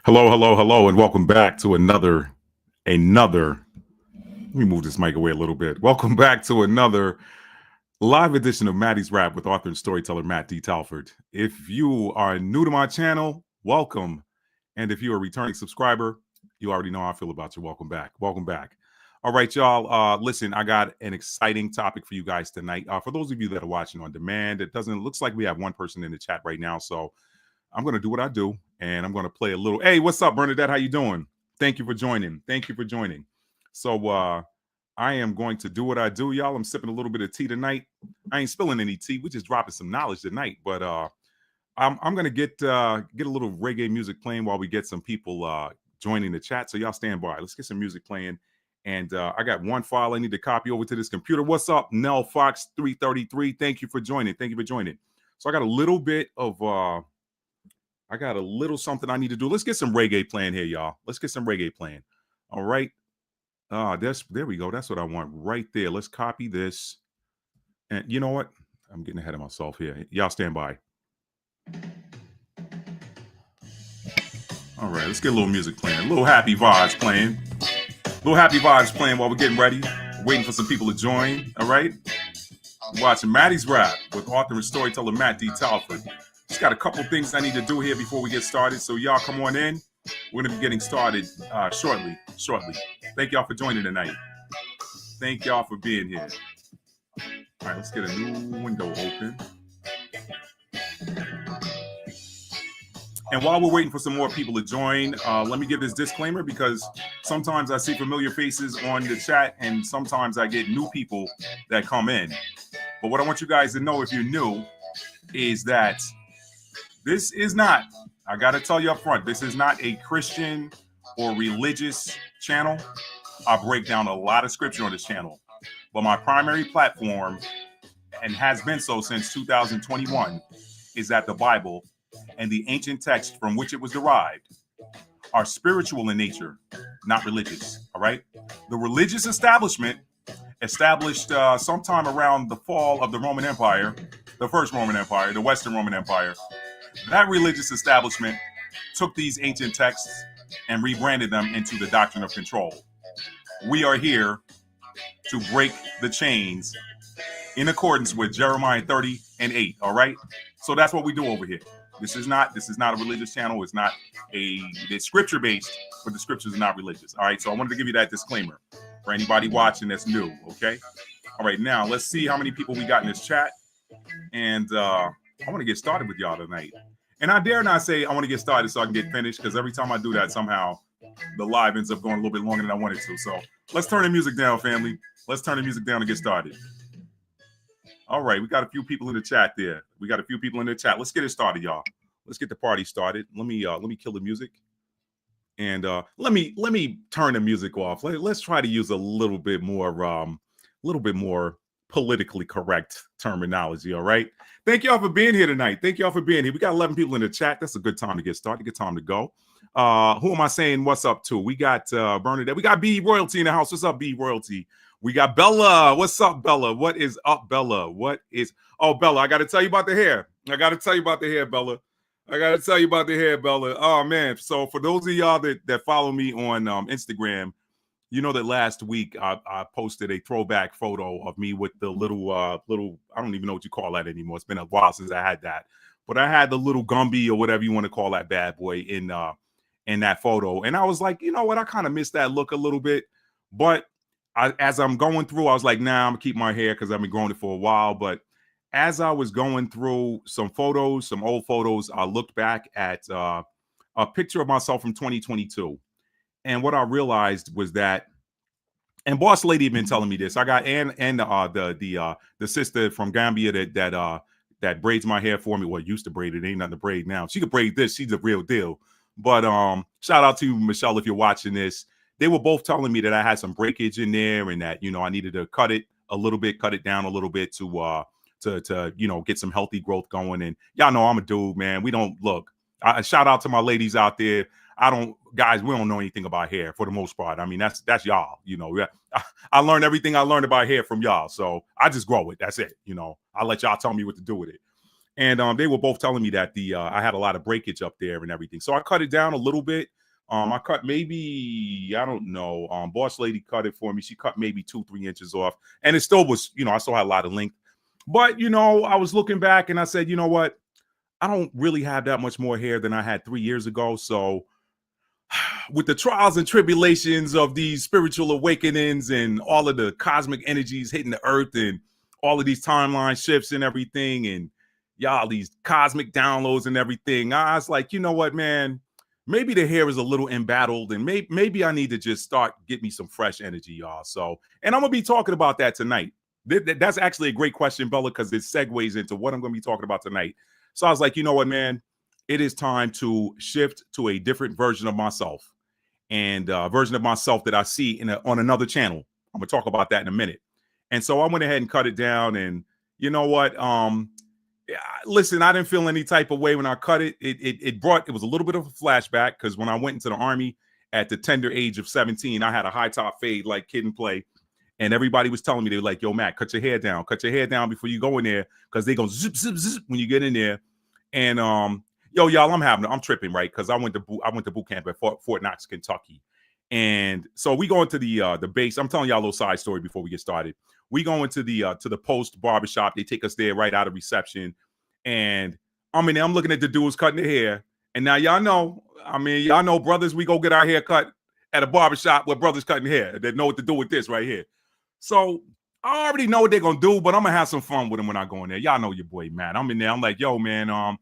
Hello, hello, hello, and welcome back to another. Let me move this mic away a little bit. Welcome back to another live edition of Maddie's Rap with author and storyteller Matt D. Talford. If you are new to my channel, welcome. And if you're a returning subscriber, you already know how I feel about you. Welcome back. Welcome back. All right, y'all. Listen, I got an exciting topic for you guys tonight. For those of you that are watching on demand, looks like we have one person in the chat right now. So I'm going to do what I do, and I'm going to play a little. Hey, what's up, Bernadette? How you doing? Thank you for joining. So I am going to do what I do, y'all. I'm sipping a little bit of tea tonight. I ain't spilling any tea. We're just dropping some knowledge tonight. But I'm going to get a little reggae music playing while we get some people joining the chat. So y'all stand by. Let's get some music playing. And I got one file I need to copy over to this computer. What's up, Nell Fox 333? Thank you for joining. So I got a little bit of something I need to do. Let's get some reggae playing here, y'all. Let's get some reggae playing. All right. There we go. That's what I want right there. Let's copy this. And you know what? I'm getting ahead of myself here. Y'all stand by. All right. Let's get a little music playing. A little happy vibes playing. While we're getting ready. Waiting for some people to join. All right. Watching Maddie's Rap with author and storyteller Matt D. Talford. Just got a couple things I need to do here before we get started. So y'all come on in. We're going to be getting started shortly. Thank y'all for joining tonight. Thank y'all for being here. All right, let's get a new window open. And while we're waiting for some more people to join, let me give this disclaimer because sometimes I see familiar faces on the chat and sometimes I get new people that come in. But what I want you guys to know if you're new is that this is not, I got to tell you up front, this is not a Christian or religious channel. I break down a lot of scripture on this channel. But my primary platform, and has been so since 2021, is that the Bible and the ancient text from which it was derived are spiritual in nature, not religious. All right? The religious establishment established sometime around the fall of the Roman Empire, the first Roman Empire, the Western Roman Empire. That religious establishment took these ancient texts and rebranded them into the doctrine of control. We are here to break the chains in accordance with Jeremiah 30:8. All right. So that's what we do over here. This is not a religious channel. It's scripture based, but the scriptures are not religious. All right. So I wanted to give you that disclaimer for anybody watching that's new. Okay. All right. Now let's see how many people we got in this chat. And I want to get started with y'all tonight. And I dare not say I want to get started so I can get finished, because every time I do that, somehow the live ends up going a little bit longer than I wanted to. So let's turn the music down, family. Let's turn the music down and get started. All right, we got a few people in the chat there. Let's get it started, y'all. Let's get the party started. Let me kill the music. And let me turn the music off. Let's try to use a little bit more politically correct terminology. All right. Thank y'all for being here tonight. We got 11 people in the chat. That's a good time to get started. Good time to go. Who am I saying what's up to? We got Bernadette. We got B Royalty in the house. What's up, B Royalty? We got Bella. What's up, Bella? What is up, Bella? Bella, I got to tell you about the hair. Bella. Oh, man. So for those of y'all that follow me on Instagram, you know that last week I posted a throwback photo of me with the little, I don't even know what you call that anymore. It's been a while since I had that. But I had the little Gumby or whatever you want to call that bad boy in that photo. And I was like, you know what? I kind of missed that look a little bit. But as I'm going through, I was like, nah, I'm going to keep my hair because I've been growing it for a while. But as I was going through some old photos, I looked back at a picture of myself from 2022. And what I realized was that, and Boss Lady had been telling me this. I got the sister from Gambia that braids my hair for me. Well, used to braid it. Ain't nothing to braid now. She could braid this. She's the real deal. But shout out to Michelle if you're watching this. They were both telling me that I had some breakage in there and that, I needed to cut it down a little bit to get some healthy growth going. And y'all know I'm a dude, man. We don't look. Shout out to my ladies out there. We don't know anything about hair for the most part. I mean, that's y'all, I learned everything I learned about hair from y'all. So I just grow it. That's it. I let y'all tell me what to do with it. And they were both telling me that I had a lot of breakage up there and everything. So I cut it down a little bit. I cut maybe, I don't know. Boss lady cut it for me. She cut maybe 2-3 inches off. And it still was, I still had a lot of length. But, I was looking back and I said, you know what? I don't really have that much more hair than I had 3 years ago. So with the trials and tribulations of these spiritual awakenings and all of the cosmic energies hitting the earth and all of these timeline shifts and everything, and y'all, these cosmic downloads and everything, I was like, you know what, man? Maybe the hair is a little embattled, and maybe I need to just get me some fresh energy, y'all. So, and I'm going to be talking about that tonight. That's actually a great question, Bella, because it segues into what I'm going to be talking about tonight. So I was like, you know what, man? It is time to shift to a different version of myself, and a version of myself that I see on another channel. I'm going to talk about that in a minute. And so I went ahead and cut it down, and you know what? Listen, I didn't feel any type of way when I cut it. It was a little bit of a flashback, because when I went into the Army at the tender age of 17, I had a high top fade like Kid and Play. And everybody was telling me, they were like, yo, Matt, cut your hair down before you go in there, because they go zip, zip, zip when you get in there. And yo, y'all, I'm tripping, right? Because I went to boot camp at Fort Knox, Kentucky. And so we go into the base. I'm telling y'all a little side story before we get started. We go into the post barbershop. They take us there right out of reception. And I'm in there, I'm looking at the dudes cutting their hair. And now y'all know, brothers, we go get our hair cut at a barbershop where brothers cutting hair. They know what to do with this right here. So I already know what they're going to do, but I'm going to have some fun with them when I go in there. Y'all know your boy, man. I'm in there. I'm like, yo, man,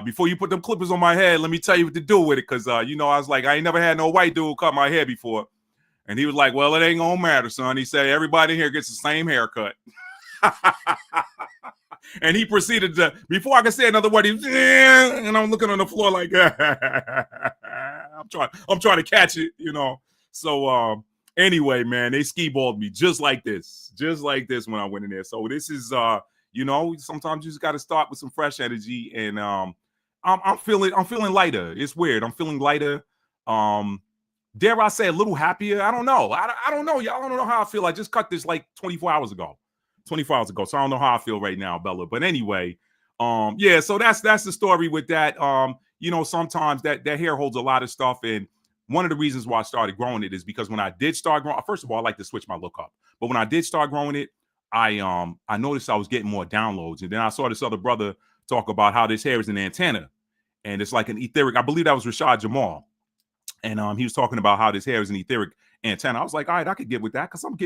before you put them clippers on my head, let me tell you what to do with it. Because, I was like, I ain't never had no white dude cut my hair before. And he was like, well, it ain't going to matter, son. He said, everybody here gets the same haircut. And he proceeded to, before I could say another word, and I'm looking on the floor like, I'm trying to catch it, So, anyway, man, they skee-balled me just like this when I went in there. So this is, sometimes you just got to start with some fresh energy, and I'm feeling lighter. It's weird. I'm feeling lighter. Dare I say a little happier? I don't know. I don't know, y'all. I don't know how I feel. I just cut this like 24 hours ago. So I don't know how I feel right now, Bella. But anyway, yeah. So that's the story with that. Sometimes that hair holds a lot of stuff, and one of the reasons why I started growing it is because when I did start growing, first of all, I like to switch my look up. But when I did start growing it, I noticed I was getting more downloads. And then I saw this other brother talk about how this hair is an antenna. And it's like an etheric. I believe that was Rashad Jamal. And he was talking about how this hair is an etheric antenna. I was like, all right, I could get with that, because I'm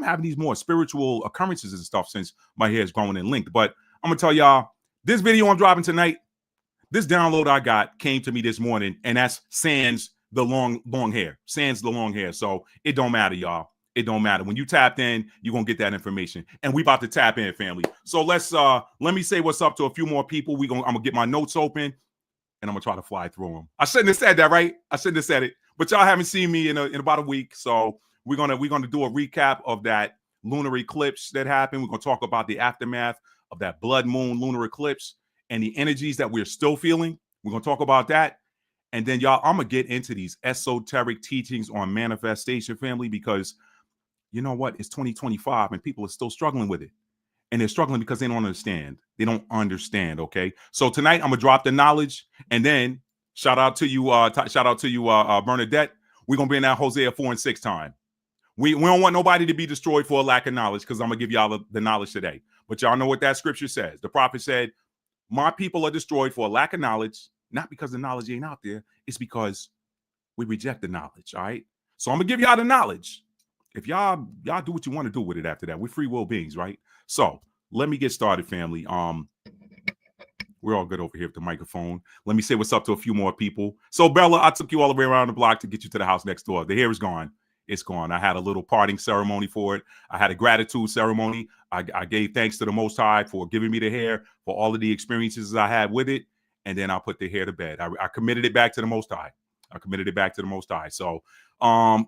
having these more spiritual occurrences and stuff since my hair is growing and linked. But I'm going to tell y'all, this video I'm dropping tonight, this download I got came to me this morning, and that's sans the long hair. So it don't matter, y'all. It don't matter. When you tapped in, you're going to get that information. And we about to tap in, family. So let me say what's up to a few more people. I'm going to get my notes open, and I'm going to try to fly through them. I shouldn't have said that, right? I shouldn't have said it. But y'all haven't seen me in about a week. So we're going to do a recap of that lunar eclipse that happened. We're going to talk about the aftermath of that blood moon lunar eclipse and the energies that we're still feeling. We're going to talk about that. And then, y'all, I'm going to get into these esoteric teachings on manifestation, family, because you know what? It's 2025 and people are still struggling with it. And they're struggling because they don't understand. Okay? So tonight I'm going to drop the knowledge, and then shout out to you, Bernadette. We're going to be in that Hosea 4:6 time. We don't want nobody to be destroyed for a lack of knowledge, because I'm going to give y'all the knowledge today. But y'all know what that scripture says. The prophet said, my people are destroyed for a lack of knowledge, not because the knowledge ain't out there. It's because we reject the knowledge, all right? So I'm going to give y'all the knowledge. If y'all do what you want to do with it after that. We're free will beings, right? So let me get started, family. We're all good over here with the microphone. Let me say what's up to a few more people. So Bella, I took you all the way around the block to get you to the house next door. The hair is gone. It's gone. I had a little parting ceremony for it. I had a gratitude ceremony. I gave thanks to the Most High for giving me the hair, for all of the experiences I had with it. And then I put the hair to bed. I committed it back to the Most High. So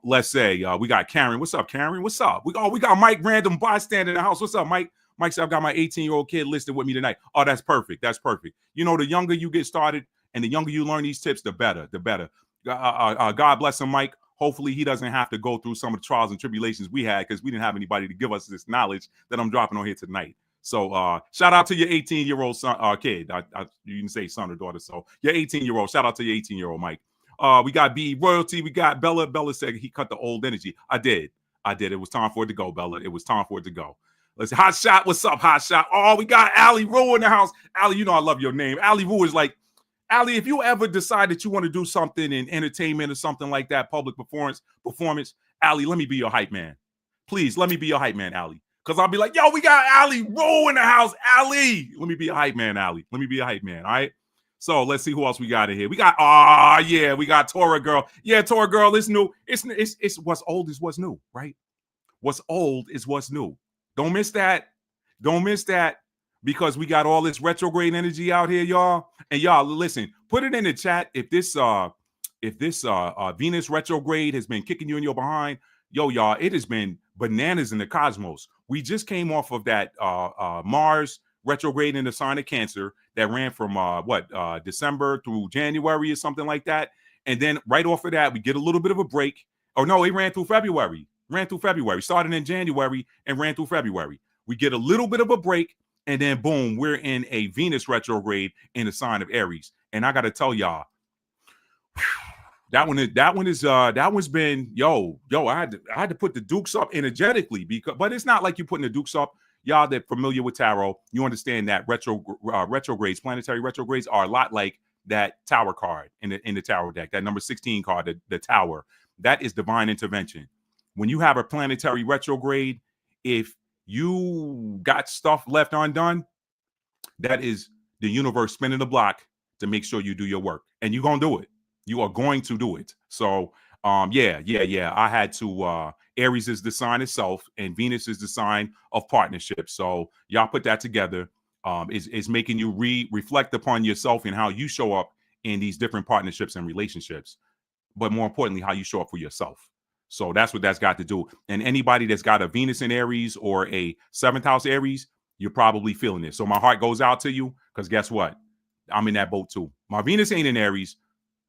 let's say we got Karen. What's up, Karen? What's up? We got Mike, random bystander in the house. What's up, Mike? Mike said, I've got my 18-year-old kid listed with me tonight. Oh, that's perfect. The younger you get started and the younger you learn these tips, the better. God bless him, Mike. Hopefully he doesn't have to go through some of the trials and tribulations we had, because we didn't have anybody to give us this knowledge that I'm dropping on here tonight. So shout out to your 18-year-old son, kid. You can say son or daughter. So your 18-year-old. Shout out to your 18-year-old Mike. We got B Royalty. We got Bella. Bella said he cut the old energy. I did. It was time for it to go, Bella. It was time for it to go. Let's see. Hot Shot. What's up, Hot Shot? Oh, we got Allie Rue in the house. Allie, you know I love your name. Allie Rue is like, Allie, if you ever decide that you want to do something in entertainment or something like that, public performance, Allie, let me be your hype man. Please, let me be your hype man, Allie. Because I'll be like, yo, we got Allie Rue in the house. Allie, let me be a hype man, Allie. Let me be a hype man, all right? So let's see who else we got in here. We got, we got Tora Girl. Yeah, Tora Girl, it's new. It's what's old is what's new, right? What's old is what's new. Don't miss that. Don't miss that. Because we got all this retrograde energy out here, y'all. And y'all, listen, put it in the chat if this Venus retrograde has been kicking you in your behind. Yo, y'all, it has been bananas in the cosmos. We just came off of that Mars retrograde in the sign of Cancer that ran from December through January or something like that. And then right off of that, we get a little bit of a break. Oh no, it ran through February. Started in January and ran through February. We get a little bit of a break. And then boom, we're in a Venus retrograde in the sign of Aries. And I got to tell y'all, that one's been, I had to put the dukes up energetically but it's not like you're putting the dukes up. Y'all that familiar with tarot, you understand that retrogrades, planetary retrogrades are a lot like that tower card in the tarot deck, that number 16 card, the tower. That is divine intervention. When you have a planetary retrograde, if you got stuff left undone, that is the universe spinning the block to make sure you do your work. And you're going to do it. You are going to do it. So, I had to, Aries is the sign itself and Venus is the sign of partnership. So y'all put that together. Is making you reflect upon yourself and how you show up in these different partnerships and relationships. But more importantly, how you show up for yourself. So that's what that's got to do. And anybody that's got a Venus in Aries or a 7th house Aries, you're probably feeling it. So my heart goes out to you because guess what? I'm in that boat too. My Venus ain't in Aries,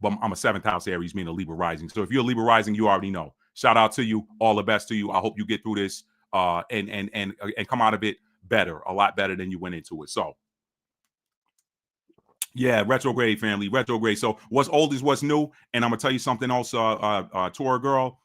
but I'm a 7th house Aries, meaning a Libra rising. So if you're a Libra rising, you already know. Shout out to you. All the best to you. I hope you get through this and come out of it better, a lot better than you went into it. So yeah, retrograde family, retrograde. So what's old is what's new. And I'm gonna tell you something else, Tora Girl.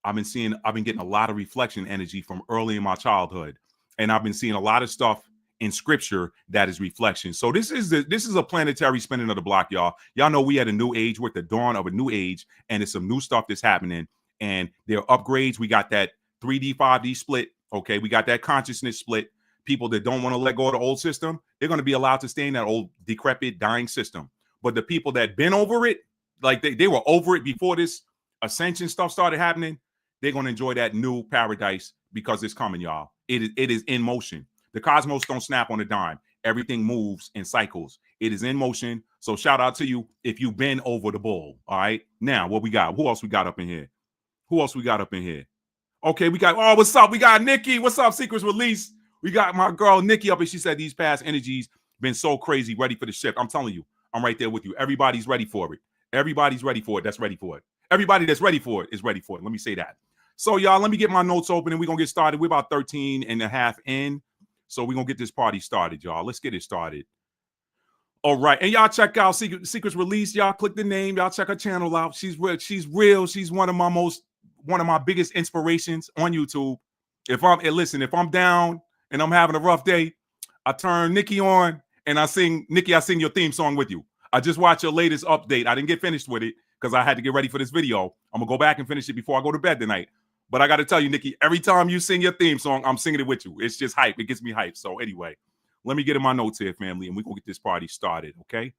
I've been getting a lot of reflection energy from early in my childhood. And I've been seeing a lot of stuff in scripture that is reflection. So this is a planetary spinning of the block, y'all. Y'all know we had a new age. We're at the dawn of a new age, and it's some new stuff that's happening. And there are upgrades. We got that 3D, 5D split. Okay, we got that consciousness split. People that don't want to let go of the old system, they're going to be allowed to stay in that old decrepit, dying system. But the people that been over it, like they were over it before this ascension stuff started happening, they're going to enjoy that new paradise because it's coming, y'all. It is in motion. The cosmos don't snap on a dime. Everything moves in cycles. It is in motion. So shout out to you if you've been over the bull. All right. Now, what we got? Who else we got up in here? Okay, we got, what's up? We got Nikki. What's up, Secrets Release? We got my girl Nikki up, and she said these past energies been so crazy, ready for the shift. I'm telling you, I'm right there with you. Everybody's ready for it. Everybody's ready for it. That's ready for it. Everybody that's ready for it is ready for it. Let me say that. So, y'all, let me get my notes open, and we're going to get started. We're about 13 and a half in. So we're going to get this party started, y'all. Let's get it started. All right. And y'all check out Secrets Release. Y'all click the name. Y'all check her channel out. She's real. She's one of my biggest inspirations on YouTube. If I'm down and I'm having a rough day, I turn Nikki on and I sing your theme song with you. I just watched your latest update. I didn't get finished with it because I had to get ready for this video. I'm going to go back and finish it before I go to bed tonight. But I got to tell you, Nikki, every time you sing your theme song, I'm singing it with you. It's just hype. It gets me hype. So anyway, let me get in my notes here, family, and we're going to get this party started, okay?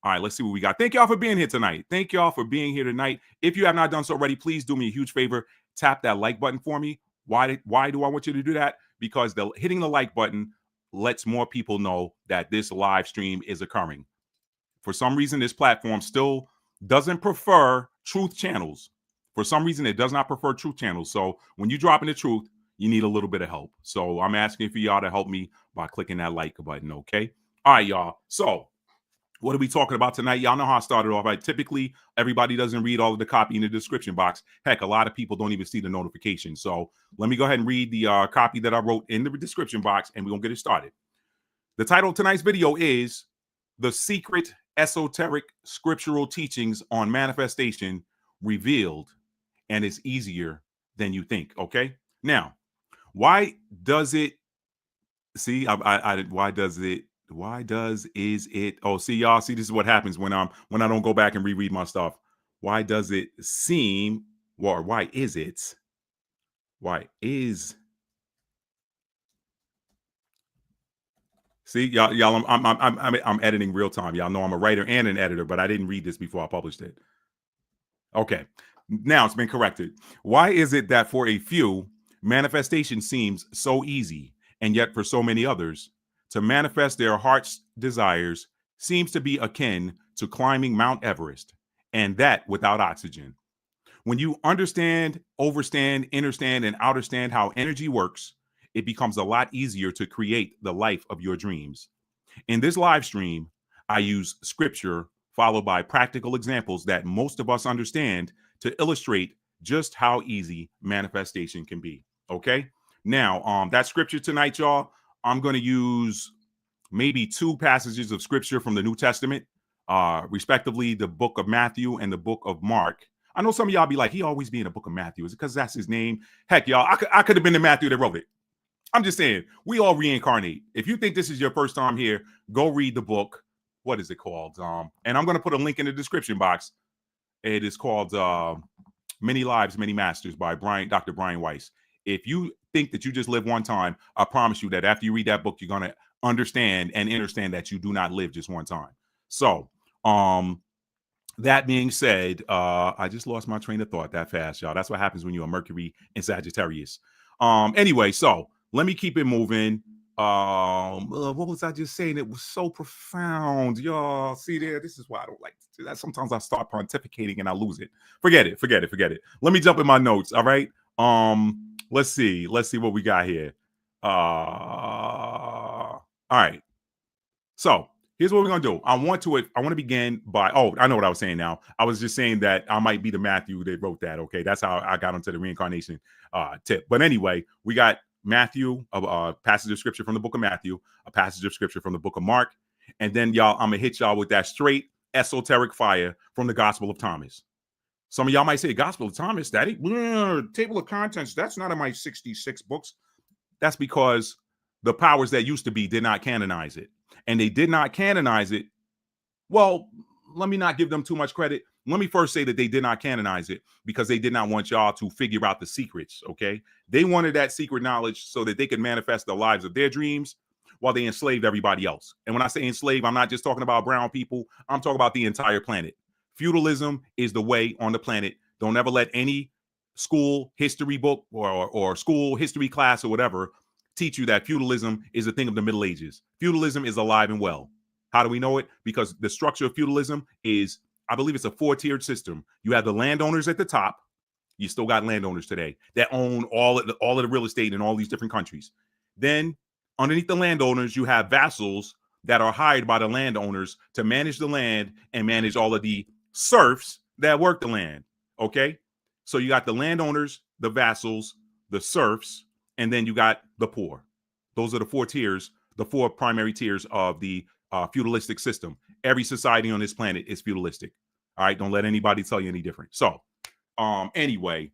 All right, let's see what we got. Thank y'all for being here tonight. If you have not done so already, please do me a huge favor. Tap that like button for me. Why do I want you to do that? Because hitting the like button lets more people know that this live stream is occurring. For some reason, this platform still doesn't prefer truth channels. For some reason, it does not prefer truth channels. So when you drop in the truth, you need a little bit of help. So I'm asking for y'all to help me by clicking that like button, okay? All right, y'all. So What are we talking about tonight? Y'all know how I started off. Right? Typically, everybody doesn't read all of the copy in the description box. Heck, a lot of people don't even see the notification. So let me go ahead and read the copy that I wrote in the description box, and we're going to get it started. The title of tonight's video is The Secret Esoteric Scriptural Teachings on Manifestation Revealed, and it's easier than you think. Okay? Now, why does it is it oh see y'all see this is what happens when I don't go back and reread my stuff. Why does it seem or why is see y'all I'm editing real time. Y'all know I'm a writer and an editor, but I didn't read this before I published it. Okay, now it's been corrected. Why is it that for a few manifestation seems so easy, and yet for so many others to manifest their heart's desires seems to be akin to climbing Mount Everest, and that without oxygen? When you understand, overstand, innerstand, and outerstand how energy works, it becomes a lot easier to create the life of your dreams. In this live stream, I use scripture followed by practical examples that most of us understand to illustrate just how easy manifestation can be. Okay. Now, that scripture tonight, y'all, I'm going to use maybe two passages of scripture from the New Testament, respectively, the book of Matthew and the book of Mark. I know some of y'all be like, he always be in the book of Matthew. Is it because that's his name? Heck, y'all, I could have been the Matthew that wrote it. I'm just saying, we all reincarnate. If you think this is your first time here, go read the book. What is it called? And I'm going to put a link in the description box. It is called Many Lives, Many Masters by Dr. Brian Weiss. If you think that you just live one time, I promise you that after you read that book, you're going to understand and understand that you do not live just one time. So, that being said, I just lost my train of thought that fast, y'all. That's what happens when you're a Mercury in Sagittarius. Anyway, so let me keep it moving. What was I just saying? It was so profound, y'all. See there? This is why I don't like to do that. Sometimes I start pontificating and I lose it. Forget it. Let me jump in my notes. All right. Let's see what we got here. All right. So here's what we're gonna do. I want to begin by. Oh, I know what I was saying now. I was just saying that I might be the Matthew that wrote that. Okay, that's how I got onto the reincarnation tip. But anyway, we got Matthew, a passage of scripture from the book of Matthew, a passage of scripture from the book of Mark, and then y'all, I'm gonna hit y'all with that straight esoteric fire from the Gospel of Thomas. Some of y'all might say, Gospel of Thomas, that table of contents, that's not in my 66 books. That's because the powers that used to be did not canonize it. And they did not canonize it. Well, let me not give them too much credit. Let me first say that they did not canonize it because they did not want y'all to figure out the secrets, okay? They wanted that secret knowledge so that they could manifest the lives of their dreams while they enslaved everybody else. And when I say enslave, I'm not just talking about brown people. I'm talking about the entire planet. Feudalism is the way on the planet. Don't ever let any school history book or school history class or whatever teach you that feudalism is a thing of the Middle Ages. Feudalism is alive and well. How do we know it? Because the structure of feudalism is, I believe it's a 4-tiered system. You have the landowners at the top. You still got landowners today that own all of the real estate in all these different countries. Then underneath the landowners, you have vassals that are hired by the landowners to manage the land and manage all of the serfs that work the land. Okay? So you got the landowners, the vassals, the serfs, and then you got the poor. Those are the 4 tiers, the 4 primary tiers of the feudalistic system. Every society on this planet is feudalistic. All right, don't let anybody tell you any different. So, anyway,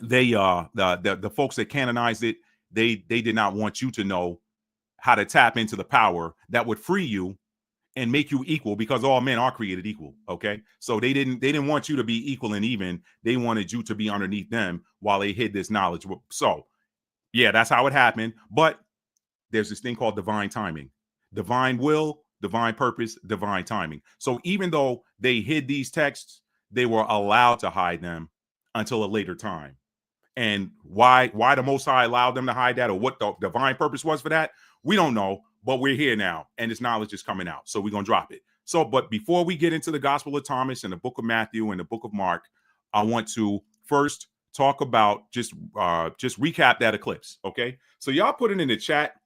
they the folks that canonized it, they did not want you to know how to tap into the power that would free you and make you equal, because all men are created equal. Okay, so they didn't want you to be equal and even. They wanted you to be underneath them while they hid this knowledge. So yeah, that's how it happened. But there's this thing called divine timing, divine will, divine purpose, divine timing. So even though they hid these texts, they were allowed to hide them until a later time. And why the Most High allowed them to hide that, or what the divine purpose was for that, we don't know. But we're here now, and this knowledge is coming out. So we're going to drop it. So, but before we get into the Gospel of Thomas and the book of Matthew and the book of Mark, I want to first talk about just recap that eclipse. Okay, so y'all put it in the chat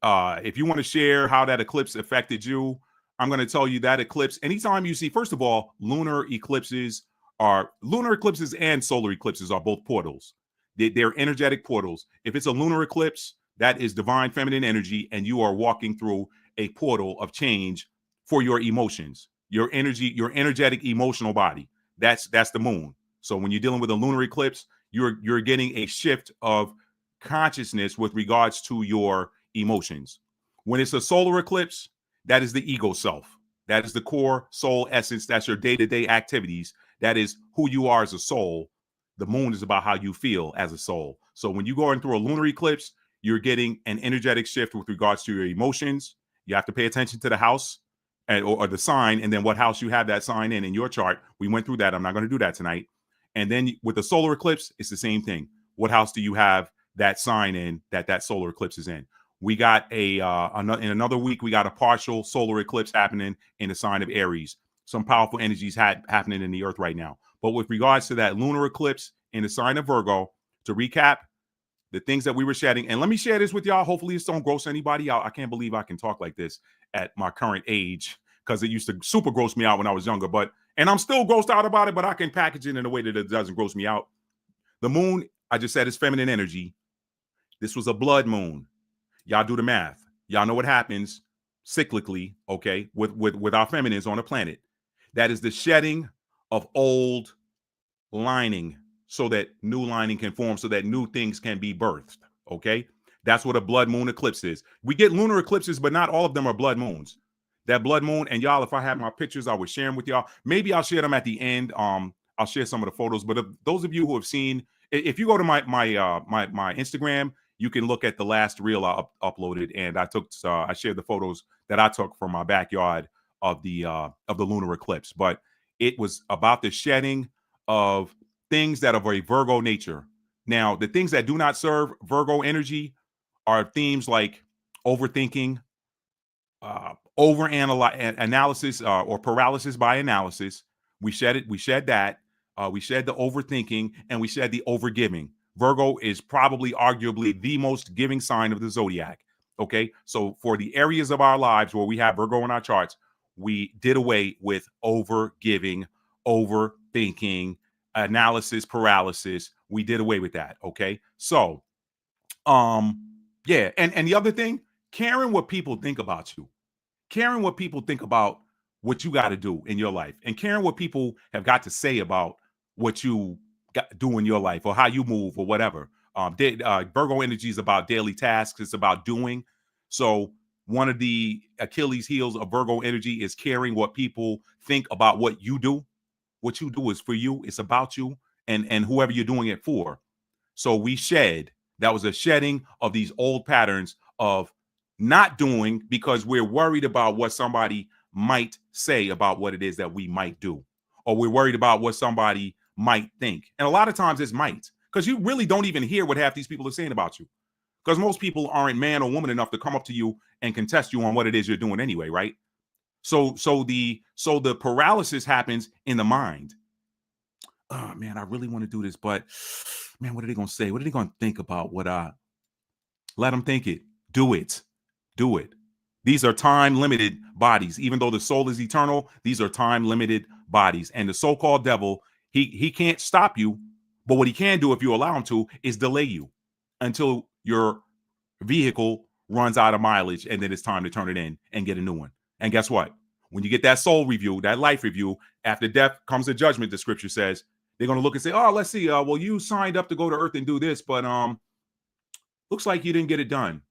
if you want to share how that eclipse affected you. I'm going to tell you that eclipse, anytime you see, first of all, lunar eclipses and solar eclipses are both portals. They're energetic portals. If it's a lunar eclipse, that is divine feminine energy, and you are walking through a portal of change for your emotions, your energy, your energetic emotional body. That's the moon. So when you're dealing with a lunar eclipse, you're getting a shift of consciousness with regards to your emotions. When it's a solar eclipse, that is the ego self. That is the core soul essence. That's your day-to-day activities. That is who you are as a soul. The moon is about how you feel as a soul. So when you're going through a lunar eclipse, you're getting an energetic shift with regards to your emotions. You have to pay attention to the house or the sign, and then what house you have that sign in your chart. We went through that. I'm not going to do that tonight. And then with the solar eclipse, it's the same thing. What house do you have that sign in that solar eclipse is in? We got in another week, we got a partial solar eclipse happening in the sign of Aries. Some powerful energies happening in the earth right now. But with regards to that lunar eclipse in the sign of Virgo, to recap, the things that we were shedding, and let me share this with y'all. Hopefully this don't gross anybody out. I can't believe I can talk like this at my current age, because it used to super gross me out when I was younger. And I'm still grossed out about it, but I can package it in a way that it doesn't gross me out. The moon, I just said, is feminine energy. This was a blood moon. Y'all do the math. Y'all know what happens cyclically, okay, with our feminines on the planet. That is the shedding of old lining so that new lining can form, so that new things can be birthed, okay? That's what a blood moon eclipse is. We get lunar eclipses, but not all of them are blood moons. That blood moon, and y'all, if I had my pictures, I would share them with y'all. Maybe I'll share them at the end. I'll share some of the photos, but if those of you who have seen, if you go to my Instagram, you can look at the last reel I uploaded, and I shared the photos that I took from my backyard of the lunar eclipse. But it was about the shedding of things that are of a Virgo nature. Now, the things that do not serve Virgo energy are themes like overthinking, analysis, or paralysis by analysis. We shed it. We shed that. We shed the overthinking, and we shed the overgiving. Virgo is probably arguably the most giving sign of the zodiac. Okay. So for the areas of our lives where we have Virgo in our charts, we did away with overgiving, overthinking, analysis, paralysis. We did away with that. Okay. So, yeah. And the other thing, caring what people think about you, caring what people think about what you got to do in your life, and caring what people have got to say about what you do in your life or how you move or whatever. Virgo energy is about daily tasks. It's about doing. So one of the Achilles heels of Virgo energy is caring what people think about what you do. What you do is for you. It's about you and whoever you're doing it for. So that was a shedding of these old patterns of not doing because we're worried about what somebody might say about what it is that we might do, or we're worried about what somebody might think. And a lot of times it's might, because you really don't even hear what half these people are saying about you, because most people aren't man or woman enough to come up to you and contest you on what it is you're doing anyway, right? So the paralysis happens in the mind. Oh man, I really want to do this, but man, what are they going to say? What are they going to think about what let them think it. Do it. These are time limited bodies. Even though the soul is eternal, these are time limited bodies. And the so-called devil, he can't stop you, but what he can do if you allow him to is delay you until your vehicle runs out of mileage, and then it's time to turn it in and get a new one. And guess what? When you get that soul review, that life review, after death comes the judgment, the scripture says. They're going to look and say, oh, let's see. Well, you signed up to go to earth and do this, but looks like you didn't get it done.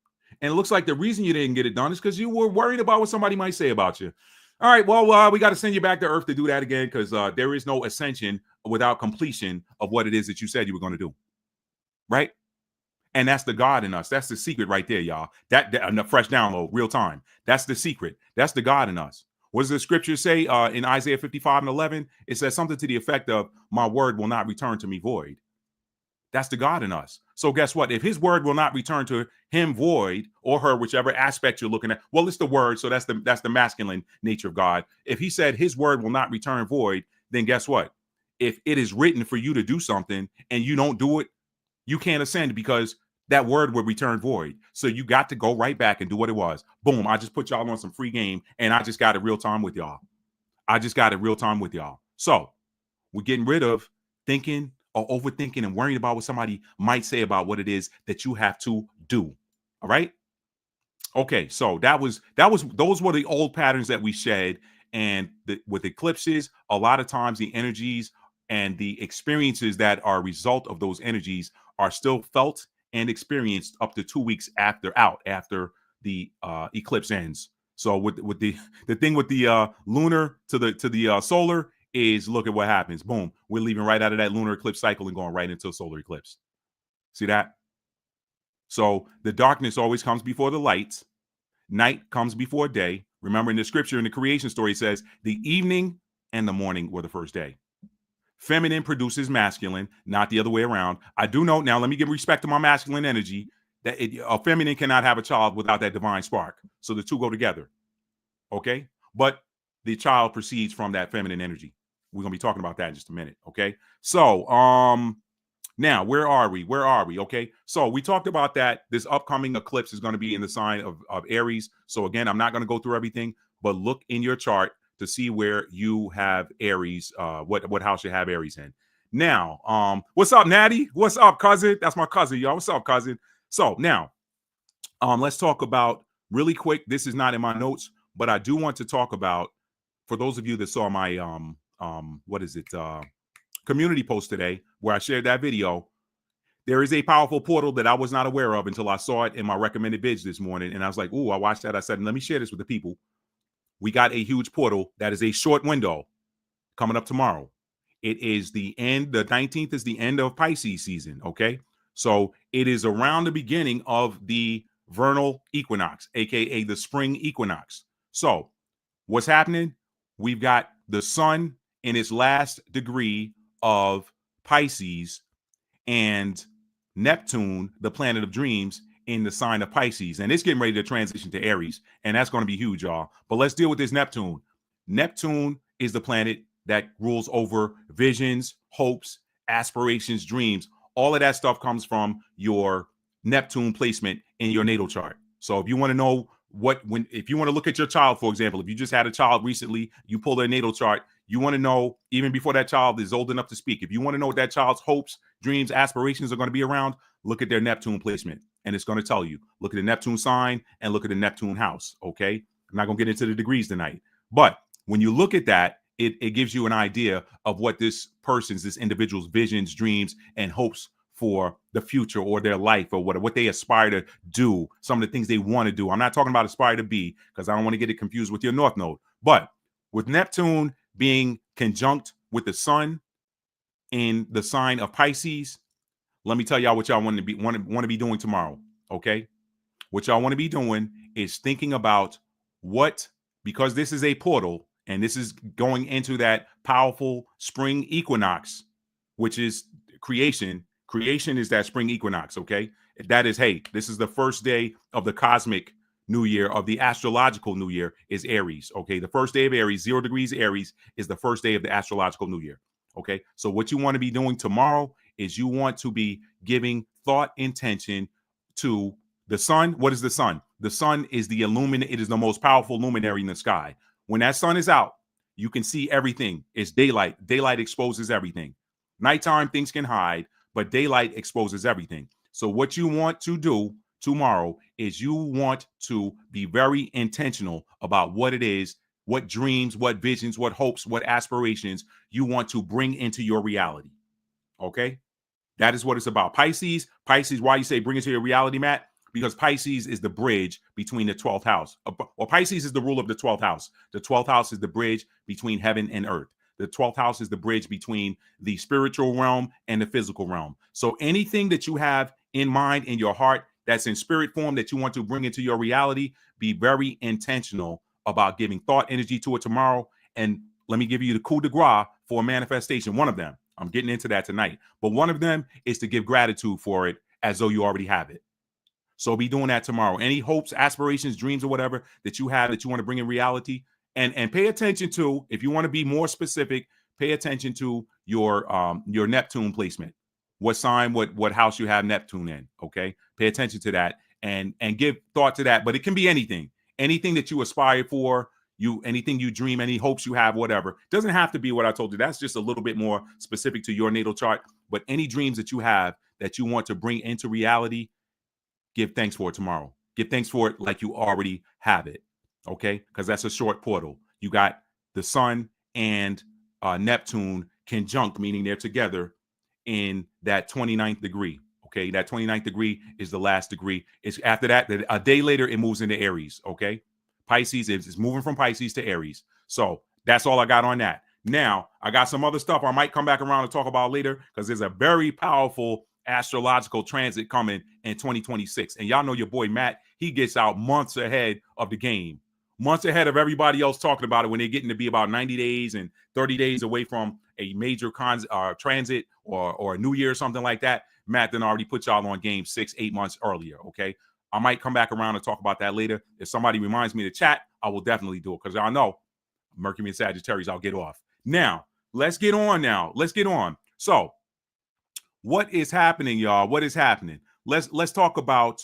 And it looks like the reason you didn't get it done is because you were worried about what somebody might say about you. All right, well, we got to send you back to earth to do that again, because there is no ascension without completion of what it is that you said you were going to do. Right? And that's the God in us. That's the secret right there, y'all. That a fresh download, real time. That's the secret. That's the God in us. What does the scripture say in Isaiah 55:11? It says something to the effect of, my word will not return to me void. That's the God in us. So guess what? If his word will not return to him void, or her, whichever aspect you're looking at, well, it's the word. So that's the masculine nature of God. If he said his word will not return void, then guess what? If it is written for you to do something and you don't do it, you can't ascend, because that word would return void. So you got to go right back and do what it was. Boom. I just put y'all on some free game and I just got it real time with y'all. So we're getting rid of thinking or overthinking and worrying about what somebody might say about what it is that you have to do. All right. Okay, so those were the old patterns that we shed, and with eclipses, a lot of times the energies and the experiences that are a result of those energies are still felt and experienced up to 2 weeks after the eclipse ends. So with the thing with the lunar to the solar is, look at what happens. Boom, we're leaving right out of that lunar eclipse cycle and going right into a solar eclipse. See that? So the darkness always comes before the light. Night comes before day. Remember, in the scripture, in the creation story, it says the evening and the morning were the first day. Feminine produces masculine, not the other way around. I do know, now let me give respect to my masculine energy, that a feminine cannot have a child without that divine spark. So the two go together. Okay? But the child proceeds from that feminine energy. We're going to be talking about that in just a minute. Okay? So, now, where are we? Okay. So we talked about that. This upcoming eclipse is going to be in the sign of Aries. So again, I'm not going to go through everything, but look in your chart to see where you have Aries, what house you have Aries in. Now, what's up, Natty? What's up, cousin? That's my cousin, y'all. What's up, cousin? So now, let's talk about really quick. This is not in my notes, but I do want to talk about, for those of you that saw my community post today where I shared that video, there is a powerful portal that I was not aware of until I saw it in my recommended bids this morning. And I was like, ooh, I watched that. I said, let me share this with the people. We got a huge portal that is a short window coming up tomorrow. It is the end. The 19th is the end of Pisces season. Okay. So it is around the beginning of the vernal equinox, aka the spring equinox. So what's happening? We've got the sun in its last degree of Pisces and Neptune, the planet of dreams, in the sign of Pisces. And it's getting ready to transition to Aries. And that's going to be huge, y'all. But let's deal with this Neptune. Neptune is the planet that rules over visions, hopes, aspirations, dreams. All of that stuff comes from your Neptune placement in your natal chart. So if you want to know if you want to look at your child, for example, if you just had a child recently, you pull their natal chart, you want to know, even before that child is old enough to speak, if you want to know what that child's hopes, dreams, aspirations are going to be around, look at their Neptune placement. And it's going to tell you, look at the Neptune sign and look at the Neptune house. Okay. I'm not going to get into the degrees tonight, but when you look at that, it gives you an idea of what this individual's visions, dreams, and hopes for the future or their life or what they aspire to do, some of the things they want to do. I'm not talking about aspire to be, because I don't want to get it confused with your North Node. But with Neptune being conjunct with the sun in the sign of Pisces, let me tell y'all what y'all want to be doing tomorrow. Okay. What y'all want to be doing is thinking about because this is a portal and this is going into that powerful spring equinox, which is creation. Creation is that spring equinox. Okay. That is, hey, this is the first day of the cosmic new year, of the astrological new year, is Aries. Okay. The first day of Aries, 0 degrees Aries, is the first day of the astrological new year. Okay. So what you want to be doing tomorrow is you want to be giving thought intention to the sun. What is the sun? The sun is it is the most powerful luminary in the sky. When that sun is out, you can see everything. It's daylight. Daylight exposes everything. Nighttime, things can hide, but daylight exposes everything. So what you want to do tomorrow is you want to be very intentional about what it is, what dreams, what visions, what hopes, what aspirations you want to bring into your reality. Okay? That is what it's about. Pisces, why you say bring it to your reality, Matt? Because Pisces is the bridge between the 12th house. Or Pisces is the rule of the 12th house. The 12th house is the bridge between heaven and earth. The 12th house is the bridge between the spiritual realm and the physical realm. So anything that you have in mind, in your heart, that's in spirit form that you want to bring into your reality, be very intentional about giving thought energy to it tomorrow. And let me give you the coup de grace for manifestation. One of them, I'm getting into that tonight, but one of them is to give gratitude for it as though you already have it. So be doing that tomorrow. Any hopes, aspirations, dreams, or whatever that you have that you want to bring in reality, and pay attention to, if you want to be more specific, pay attention to your Neptune placement. what sign, what house you have Neptune in. Okay, pay attention to that and give thought to that. But it can be anything that you aspire for, anything you dream, any hopes you have, whatever. It doesn't have to be what I told you. That's just a little bit more specific to your natal chart. But any dreams that you have that you want to bring into reality, give thanks for it tomorrow. Give thanks for it like you already have it. Okay, because that's a short portal. You got the sun and Neptune conjunct, meaning they're together in that 29th degree. Okay, that 29th degree is the last degree. It's after that, a day later, it moves into Aries. Okay, Pisces is moving from Pisces to Aries. So that's all I got on that. Now, I got some other stuff I might come back around and talk about later because there's a very powerful astrological transit coming in 2026. And y'all know your boy Matt, he gets out months ahead of the game, months ahead of everybody else talking about it when they're getting to be about 90 days and 30 days away from a major transit or a new year or something like that. Matt then already put y'all on game 6-8 months earlier. Okay, I might come back around and talk about that later. If somebody reminds me to chat, I will definitely do it because y'all know Mercury and Sagittarius, I'll get off. Now, let's get on. So, what is happening, y'all? What is happening? Let's talk about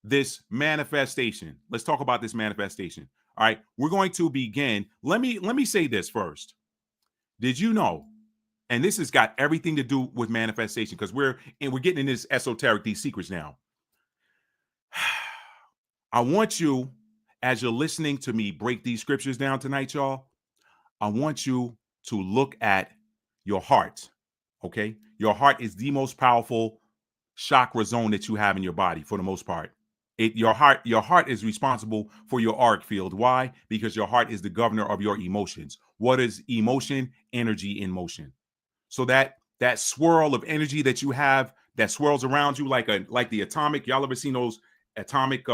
this manifestation. Let's talk about this manifestation. All right, we're going to begin. Let me say this first. Did you know? And this has got everything to do with manifestation because we're getting in this esoteric, these secrets now. I want you, as you're listening to me break these scriptures down tonight, y'all, I want you to look at your heart. Okay, your heart is the most powerful chakra zone that you have in your body for the most part. Your heart is responsible for your auric field. Why? Because your heart is the governor of your emotions. What is emotion? Energy in motion. So that swirl of energy that you have that swirls around you like the atomic. Y'all ever seen those atomic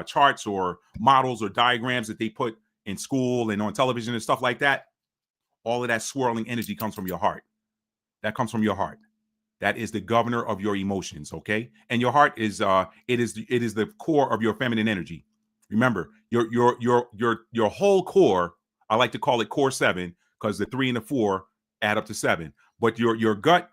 charts or models or diagrams that they put in school and on television and stuff like that? All of that swirling energy comes from your heart. That comes from your heart. That is the governor of your emotions, okay? And your heart is it is the core of your feminine energy. Remember, your whole core, I like to call it core 7 because the 3 and the 4 add up to 7. But your gut,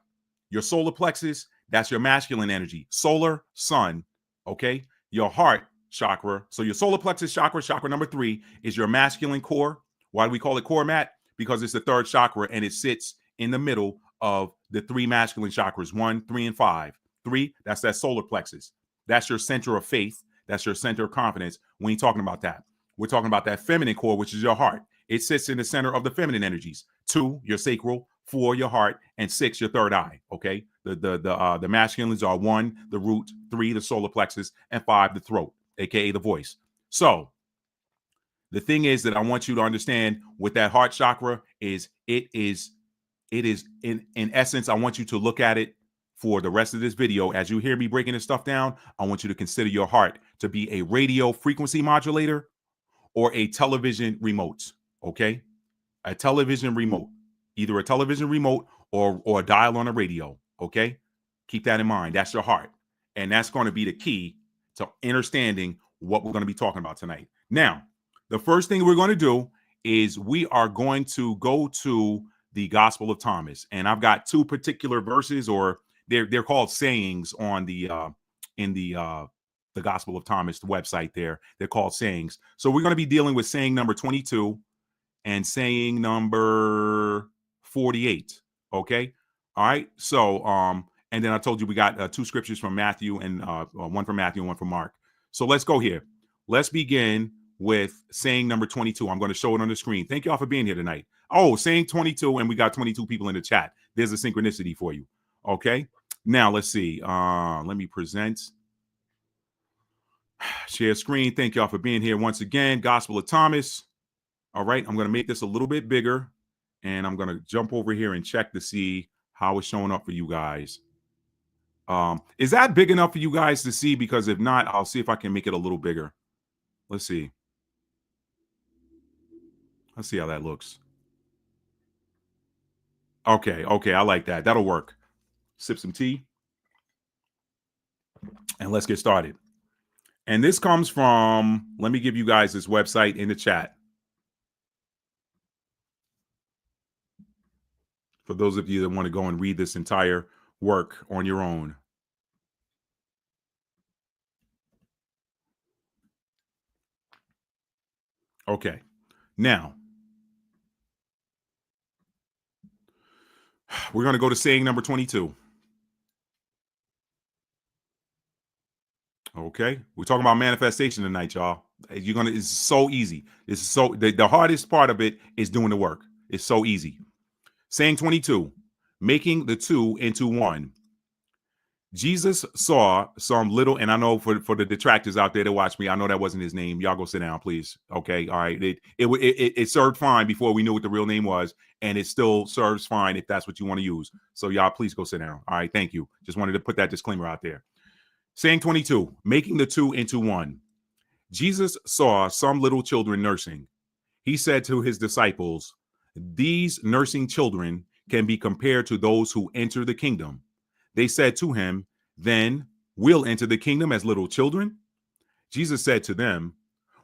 your solar plexus, that's your masculine energy. Solar, sun, okay? Your heart chakra. So your solar plexus chakra number 3 is your masculine core. Why do we call it core, Matt? Because it's the third chakra and it sits in the middle of the 3 masculine chakras, 1, 3, and 5. 3, that's that solar plexus. That's your center of faith. That's your center of confidence. When you're talking about that, we're talking about that feminine core, which is your heart. It sits in the center of the feminine energies. 2, your sacral. 4, your heart, and 6, your third eye. Okay, the masculines are 1, the root, 3, the solar plexus, and 5, the throat, aka the voice. So the thing is that I want you to understand with that heart chakra is it is in essence, I want you to look at it for the rest of this video. As you hear me breaking this stuff down, I want you to consider your heart to be a radio frequency modulator or a television remote. Okay, a television remote. Either a television remote or a dial on a radio, okay? Keep that in mind. That's your heart. And that's going to be the key to understanding what we're going to be talking about tonight. Now, the first thing we're going to do is we are going to go to the Gospel of Thomas. And I've got 2 particular verses, or they're called sayings on the Gospel of Thomas, the website there. They're called sayings. So we're going to be dealing with saying number 22 and saying number 48. Okay. All right. So, and then I told you we got 2 scriptures from Matthew and one from Matthew and one from Mark. So let's go here. Let's begin with saying number 22. I'm going to show it on the screen. Thank y'all for being here tonight. Oh, saying 22, and we got 22 people in the chat. There's a synchronicity for you. Okay. Now let's see. Let me present. Share screen. Thank y'all for being here once again. Gospel of Thomas. All right. I'm going to make this a little bit bigger. And I'm going to jump over here and check to see how it's showing up for you guys. Is that big enough for you guys to see? Because if not, I'll see if I can make it a little bigger. Let's see. Let's see how that looks. Okay. I like that. That'll work. Sip some tea. And let's get started. And this comes from, let me give you guys this website in the chat. For those of you that want to go and read this entire work on your own. Okay. Now, we're going to go to saying number 22. Okay. We're talking about manifestation tonight, y'all. It's so easy. It's so, the hardest part of it is doing the work. It's so easy. Saying 22, making the two into one. Jesus saw some little, and I know for the detractors out there that watch me, I know that wasn't his name. Y'all go sit down, please. Okay, all right. It served fine before we knew what the real name was, and it still serves fine if that's what you want to use. So y'all, please go sit down. All right, thank you. Just wanted to put that disclaimer out there. Saying 22, making the two into one. Jesus saw some little children nursing. He said to his disciples, "These nursing children can be compared to those who enter the kingdom." They said to him, "Then we'll enter the kingdom as little children?" Jesus said to them,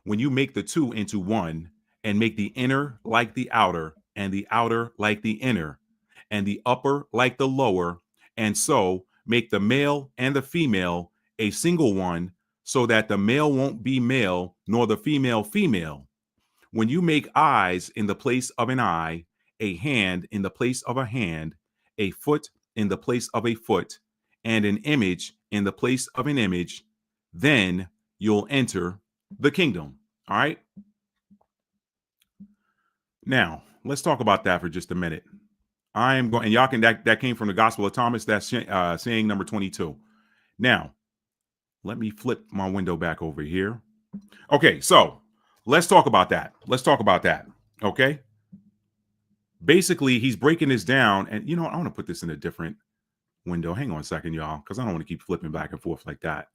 "When you make the two into one and make the inner like the outer and the outer like the inner and the upper like the lower, and so make the male and the female a single one, so that the male won't be male nor the female female. When you make eyes in the place of an eye, a hand in the place of a hand, a foot in the place of a foot, and an image in the place of an image, then you'll enter the kingdom." All right. Now, let's talk about that for just a minute. I am going, and y'all can, that came from the Gospel of Thomas. That's saying number 22. Now, let me flip my window back over here. Okay, so let's talk about that. Okay. Basically, he's breaking this down, and I want to put this in a different window. Hang on a second, y'all, because I don't want to keep flipping back and forth like that.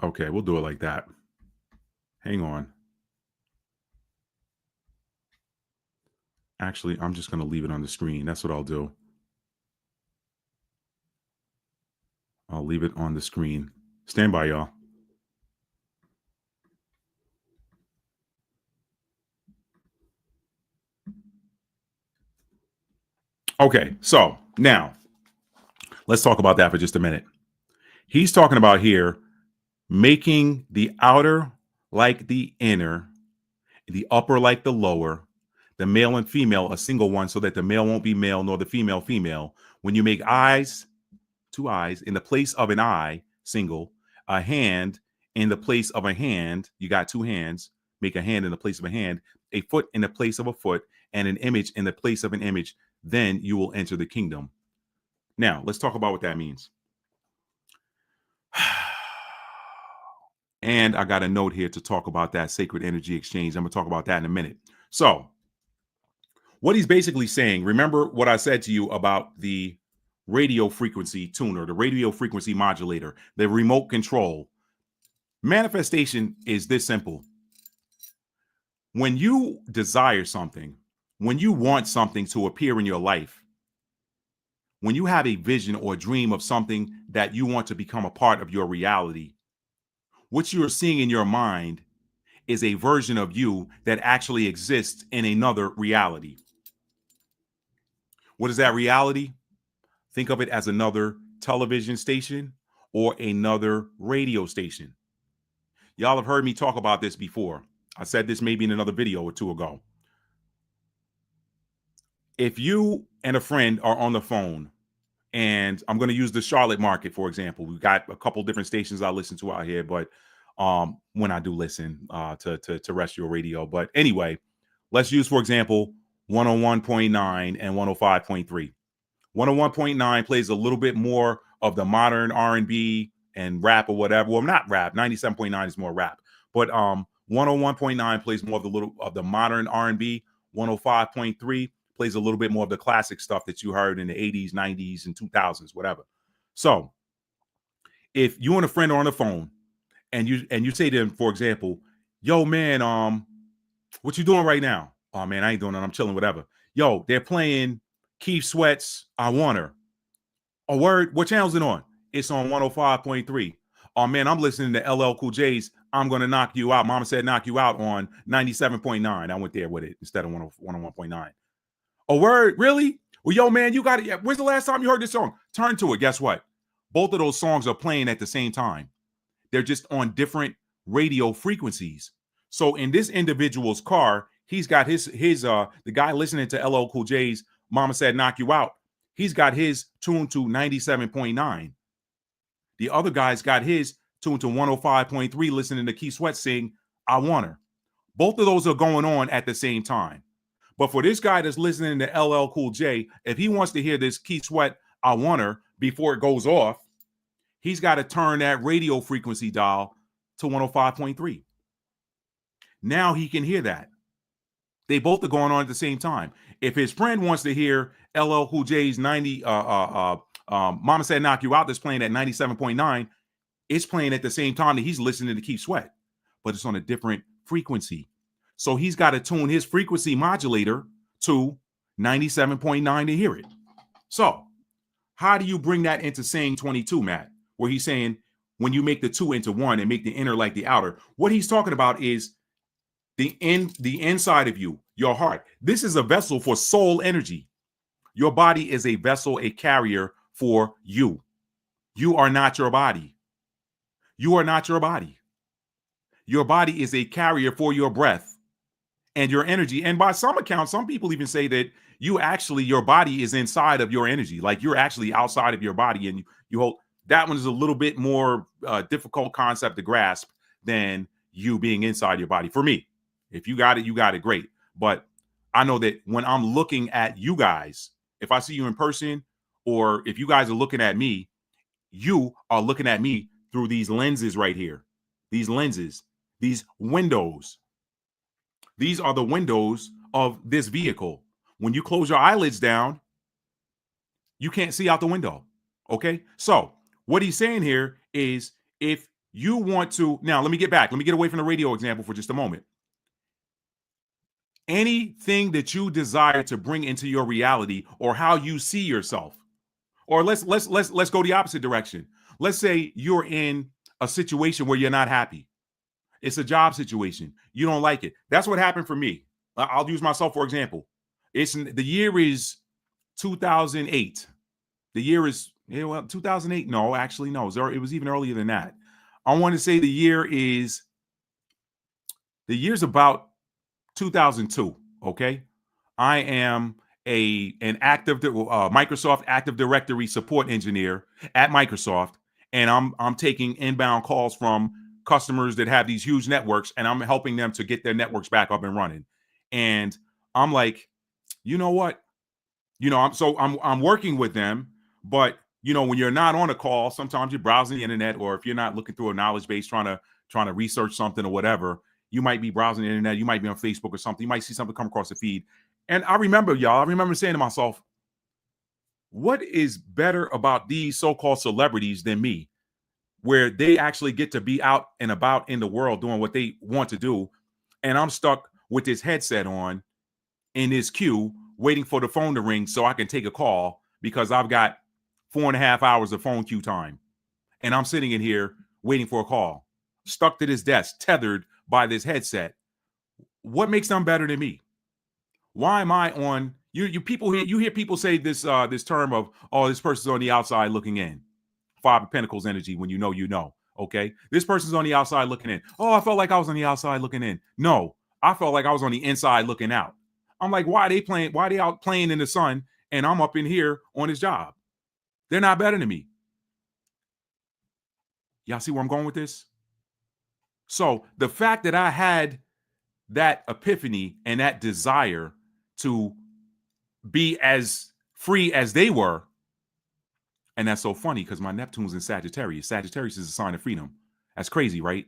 Okay, we'll do it like that. Hang on. Actually, I'm just going to leave it on the screen. That's what I'll do. I'll leave it on the screen. Stand by, y'all. Okay, so now let's talk about that for just a minute. He's talking about here making the outer like the inner, the upper like the lower, the male and female a single one, so that the male won't be male nor the female female. When you make eyes, two eyes in the place of an eye, single, a hand in the place of a hand, you got two hands, make a hand in the place of a hand, a foot in the place of a foot, and an image in the place of an image, then you will enter the kingdom. Now, let's talk about what that means. And I got a note here to talk about that sacred energy exchange. I'm going to talk about that in a minute. So, what he's basically saying, remember what I said to you about the radio frequency tuner, the radio frequency modulator, the remote control. Manifestation is this simple. When you desire something, when you want something to appear in your life, when you have a vision or dream of something that you want to become a part of your reality, what you are seeing in your mind is a version of you that actually exists in another reality. What is that reality? Think of it as another television station or another radio station. Y'all have heard me talk about this before. I said this maybe in another video or two ago. If you and a friend are on the phone, and I'm going to use the Charlotte market, for example. We've got a couple different stations I listen to out here, but when I do listen to terrestrial radio. But anyway, let's use, for example, 101.9 and 105.3. 101.9 plays a little bit more of the modern R&B and rap or whatever. Well, not rap. 97.9 is more rap. But 101.9 plays more of the modern R&B. 105.3 plays a little bit more of the classic stuff that you heard in the 80s, 90s, and 2000s, whatever. So if you and a friend are on the phone and you say to them, for example, "Yo, man, what you doing right now?" "Oh, man, I ain't doing nothing. I'm chilling, whatever." "Yo, they're playing Keith Sweat's I Want Her." "A word? What channel's it on?" "It's on 105.3. "Oh, man, I'm listening to LL Cool J's I'm going to knock you out. Mama said knock you out on 97.9. I went there with it instead of 101.9. A word? Really? Well, yo, man, you got it. When's the last time you heard this song? Turn to it. Guess what? Both of those songs are playing at the same time. They're just on different radio frequencies. So in this individual's car, he's got the guy listening to LL Cool J's Mama Said Knock You Out. He's got his tuned to 97.9. The other guy's got his tuned to 105.3, listening to Keith Sweat sing I Want Her. Both of those are going on at the same time. But for this guy that's listening to LL Cool J, if he wants to hear this Keith Sweat I Want Her before it goes off, he's got to turn that radio frequency dial to 105.3. Now he can hear that. They both are going on at the same time. If his friend wants to hear LL Cool J's Mama Said Knock You Out that's playing at 97.9, it's playing at the same time that he's listening to Keith Sweat, but it's on a different frequency. So he's got to tune his frequency modulator to 97.9 to hear it. So how do you bring that into saying 22, Matt, where he's saying when you make the two into one and make the inner like the outer? What he's talking about is the inside of you, your heart. This is a vessel for soul energy. Your body is a vessel, a carrier for you. You are not your body. You are not your body. Your body is a carrier for your breath and your energy. And by some accounts, some people even say that your body is inside of your energy. Like you're actually outside of your body, and you hold. That one is a little bit more difficult concept to grasp than you being inside your body. For me, if you got it, great. But I know that when I'm looking at you guys, if I see you in person, or if you guys are looking at me, you are looking at me through these lenses right here. These lenses, these windows. These are the windows of this vehicle. When you close your eyelids down, you can't see out the window. Okay? So what he's saying here is if you want to, now let me get away from the radio example for just a moment. Anything that you desire to bring into your reality or how you see yourself, or let's go the opposite direction. Let's say you're in a situation where you're not happy. It's a job situation. You don't like it. That's what happened for me. I'll use myself for example. The year is 2008. The year is 2008. No, actually, no. It was even earlier than that. I want to say the year's about 2002. Okay, I am an active Microsoft Active Directory support engineer at Microsoft, and I'm taking inbound calls from customers that have these huge networks, and I'm helping them to get their networks back up and running. And I'm like, you know what? I'm working with them, but when you're not on a call, sometimes you're browsing the internet, or if you're not looking through a knowledge base trying to research something or whatever, you might be browsing the internet, you might be on Facebook or something, you might see something come across the feed. And I remember saying to myself, what is better about these so-called celebrities than me, where they actually get to be out and about in the world doing what they want to do, and I'm stuck with this headset on in this queue waiting for the phone to ring so I can take a call because I've got 4.5 hours of phone queue time, and I'm sitting in here waiting for a call, stuck to this desk, tethered by this headset. What makes them better than me? Why am I on? You people hear people say this term of, oh, this person's on the outside looking in. Five of Pentacles energy. When you know. Okay, this person's on the outside looking in. Oh, I felt like I was on the outside looking in. No, I felt like I was on the inside looking out. I'm like, why are they playing? Why are they out playing in the sun and I'm up in here on this job? They're not better than me. Y'all see where I'm going with this? So the fact that I had that epiphany and that desire to be as free as they were, and that's so funny because my Neptune's in Sagittarius. Sagittarius is a sign of freedom. That's crazy, right?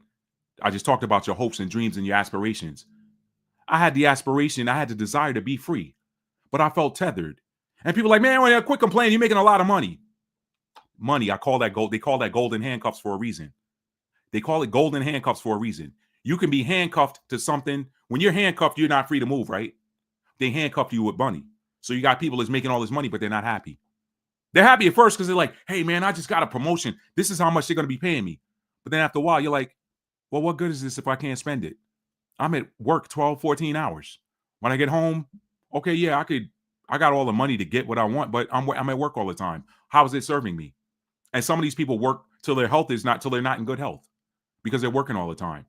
I just talked about your hopes and dreams and your aspirations. I had the aspiration, I had the desire to be free, but I felt tethered. And people are like, man, quit complaining. You're making a lot of money. Money, I call that gold. They call that golden handcuffs for a reason. They call it golden handcuffs for a reason. You can be handcuffed to something. When you're handcuffed, you're not free to move, right? They handcuff you with money. So you got people that's making all this money, but they're not happy. They're happy at first because they're like, hey, man, I just got a promotion. This is how much they're going to be paying me. But then after a while, you're like, Well, what good is this if I can't spend it? I'm at work 12, 14 hours. When I get home, okay, yeah, I got all the money to get what I want, but I'm at work all the time. How is it serving me? And some of these people work till their health is not, till they're not in good health because they're working all the time.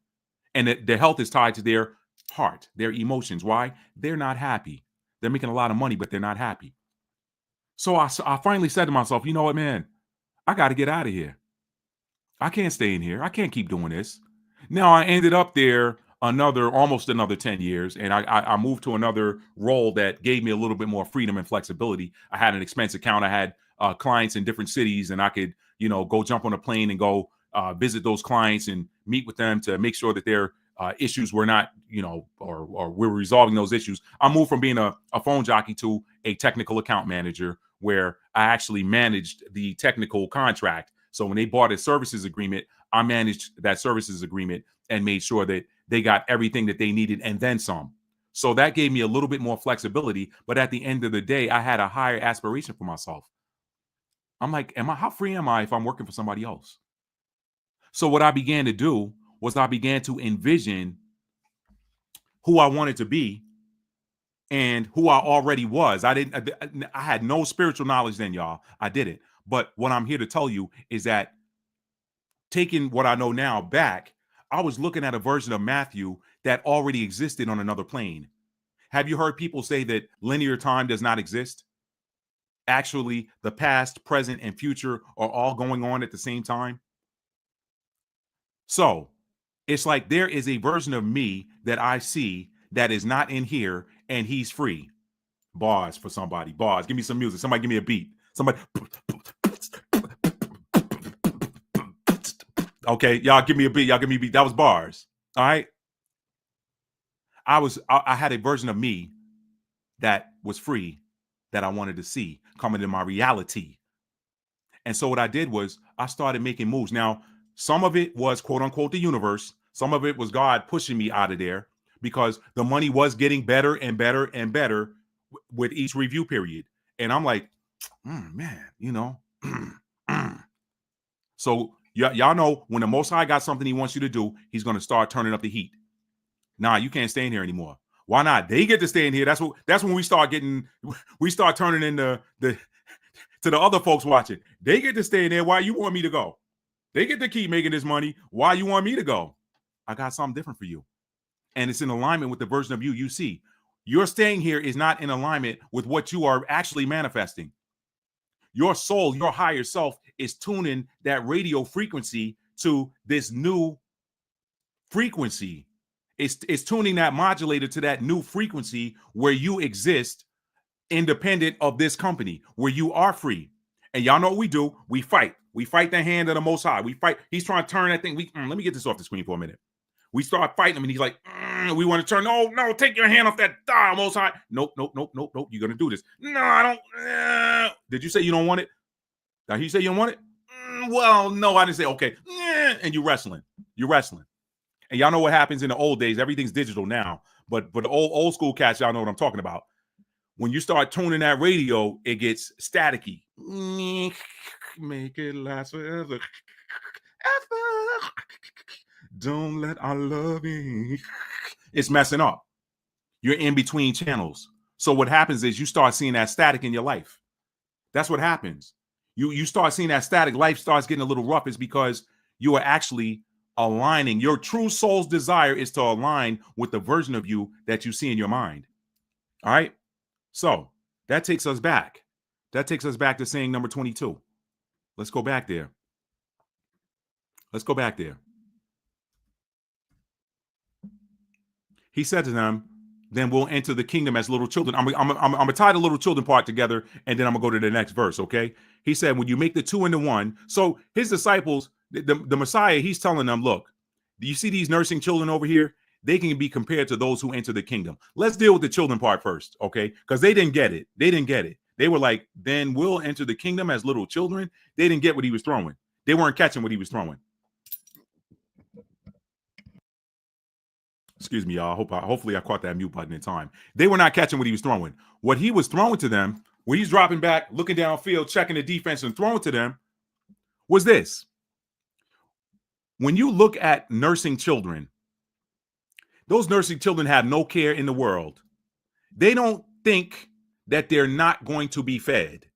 And their health is tied to their heart, their emotions. Why? They're not happy. They're making a lot of money, but they're not happy. So I finally said to myself, you know what, man? I got to get out of here. I can't stay in here. I can't keep doing this. Now I ended up there almost another 10 years, and I moved to another role that gave me a little bit more freedom and flexibility. I had an expense account. I had clients in different cities, and I could, go jump on a plane and go visit those clients and meet with them to make sure that their issues were not, or we're resolving those issues. I moved from being a phone jockey to a technical account manager, where I actually managed the technical contract. So when they bought a services agreement, I managed that services agreement and made sure that they got everything that they needed and then some. So that gave me a little bit more flexibility. But at the end of the day, I had a higher aspiration for myself. I'm like, how free am I if I'm working for somebody else? So what I began to do was I began to envision who I wanted to be and who I already was. I had no spiritual knowledge then, y'all. I didn't. But what I'm here to tell you is that taking what I know now back, I was looking at a version of Matthew that already existed on another plane. Have you heard people say that linear time does not exist? Actually, the past, present, and future are all going on at the same time. So it's like there is a version of me that I see that is not in here, and he's free. Bars for somebody. Bars. Give me some music. Somebody give me a beat. Somebody. Okay, y'all give me a beat. Y'all give me a beat. That was bars. All right. I had a version of me that was free that I wanted to see come into my reality. And so what I did was I started making moves. Now, some of it was quote unquote the universe. Some of it was God pushing me out of there because the money was getting better and better and better with each review period. And I'm like, man, So y'all know when the Most High got something he wants you to do, he's going to start turning up the heat. Nah, you can't stay in here anymore. Why not? They get to stay in here. That's when we start turning into to the other folks watching. They get to stay in there. Why you want me to go? They get to keep making this money. Why you want me to go? I got something different for you. And it's in alignment with the version of you see. Your staying here is not in alignment with what you are actually manifesting. Your soul, your higher self is tuning that radio frequency to this new frequency. It's tuning that modulator to that new frequency where you exist independent of this company, where you are free. And y'all know what we do. We fight. We fight the hand of the Most High. We fight. He's trying to turn that thing. Let me get this off the screen for a minute. We start fighting him and he's like, we want to turn. No, take your hand off that dial, Most High. Nope. You're going to do this. No, I don't. Did you say you don't want it? Now you say you don't want it? Well, no, I didn't say, okay. And you're wrestling. And y'all know what happens in the old days. Everything's digital now. But the old school cats, y'all know what I'm talking about. When you start tuning that radio, it gets staticky. Make it last forever. Don't let our love in. It's messing up. You're in between channels. So what happens is you start seeing that static in your life. That's what happens. You start seeing that static. Life starts getting a little rough. Is because you are actually aligning. Your true soul's desire is to align with the version of you that you see in your mind. All right. So that takes us back. That takes us back to saying number 22. Let's go back there. He said to them, then we'll enter the kingdom as little children. I'm going to tie the little children part together, and then I'm going to go to the next verse, okay? He said, when you make the two into one. So his disciples, the Messiah, he's telling them, look, do you see these nursing children over here? They can be compared to those who enter the kingdom. Let's deal with the children part first, okay? Because they didn't get it. They were like, then we'll enter the kingdom as little children. They didn't get what he was throwing. They weren't catching what he was throwing. Excuse me, y'all. Hopefully I caught that mute button in time. They were not catching what he was throwing. What he was throwing to them, when he's dropping back, looking downfield, checking the defense and throwing to them, was this. When you look at nursing children, those nursing children have no care in the world. They don't think that they're not going to be fed.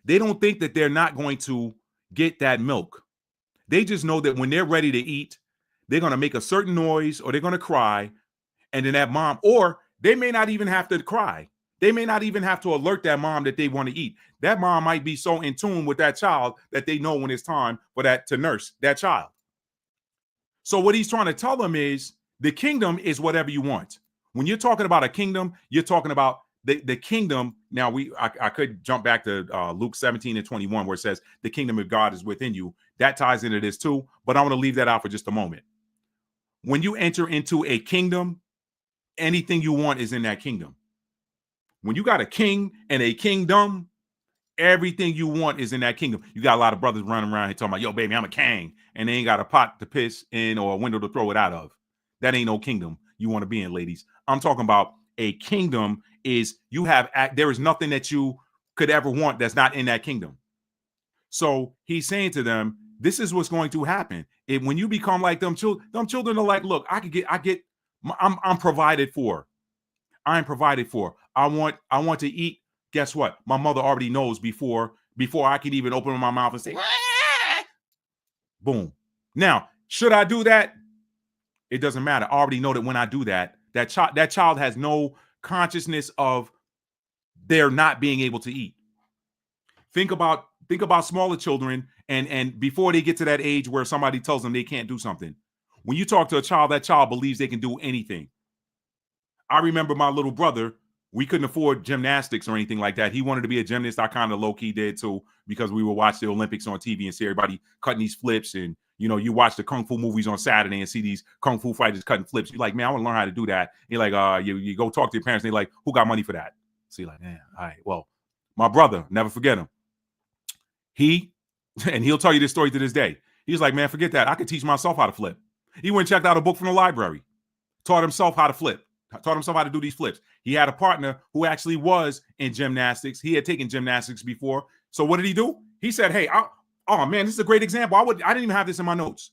They don't think that they're not going to get that milk. They just know that when they're ready to eat, they're going to make a certain noise or they're going to cry. And then that mom, or they may not even have to cry. They may not even have to alert that mom that they want to eat. That mom might be so in tune with that child that they know when it's time for that to nurse that child. So what he's trying to tell them is the kingdom is whatever you want. When you're talking about a kingdom, you're talking about the kingdom. Now I could jump back to Luke 17:21 where it says the kingdom of God is within you. That ties into this too, but I want to leave that out for just a moment. When you enter into a kingdom, anything you want is in that kingdom. When you got a king and a kingdom, everything you want is in that kingdom. You got a lot of brothers running around here talking about, yo, baby, I'm a king, and they ain't got a pot to piss in or a window to throw it out of. That ain't no kingdom you want to be in, ladies. I'm talking about a kingdom is there is nothing that you could ever want that's not in that kingdom. So he's saying to them, this is what's going to happen. When you become like them children are like, look, I'm provided for. I'm provided for. I want to eat. Guess what? My mother already knows before I can even open my mouth and say, boom. Now, should I do that? It doesn't matter. I already know that when I do that, that child has no consciousness of their not being able to eat. Think about smaller children and before they get to that age where somebody tells them they can't do something. When you talk to a child, that child believes they can do anything. I remember my little brother, we couldn't afford gymnastics or anything like that. He wanted to be a gymnast. I kind of low-key did too, because we would watch the Olympics on TV and see everybody cutting these flips. And, you watch the Kung Fu movies on Saturday and see these Kung Fu fighters cutting flips. You're like, man, I want to learn how to do that. You're like, you go talk to your parents and they're like, who got money for that? So you're like, man, all right, well, my brother, never forget him. And he'll tell you this story to this day. He's like, man, forget that. I could teach myself how to flip. He went and checked out a book from the library, taught himself how to flip. Taught himself how to do these flips. He had a partner who actually was in gymnastics. He had taken gymnastics before. So what did he do? He said, hey, oh man, this is a great example. I didn't even have this in my notes.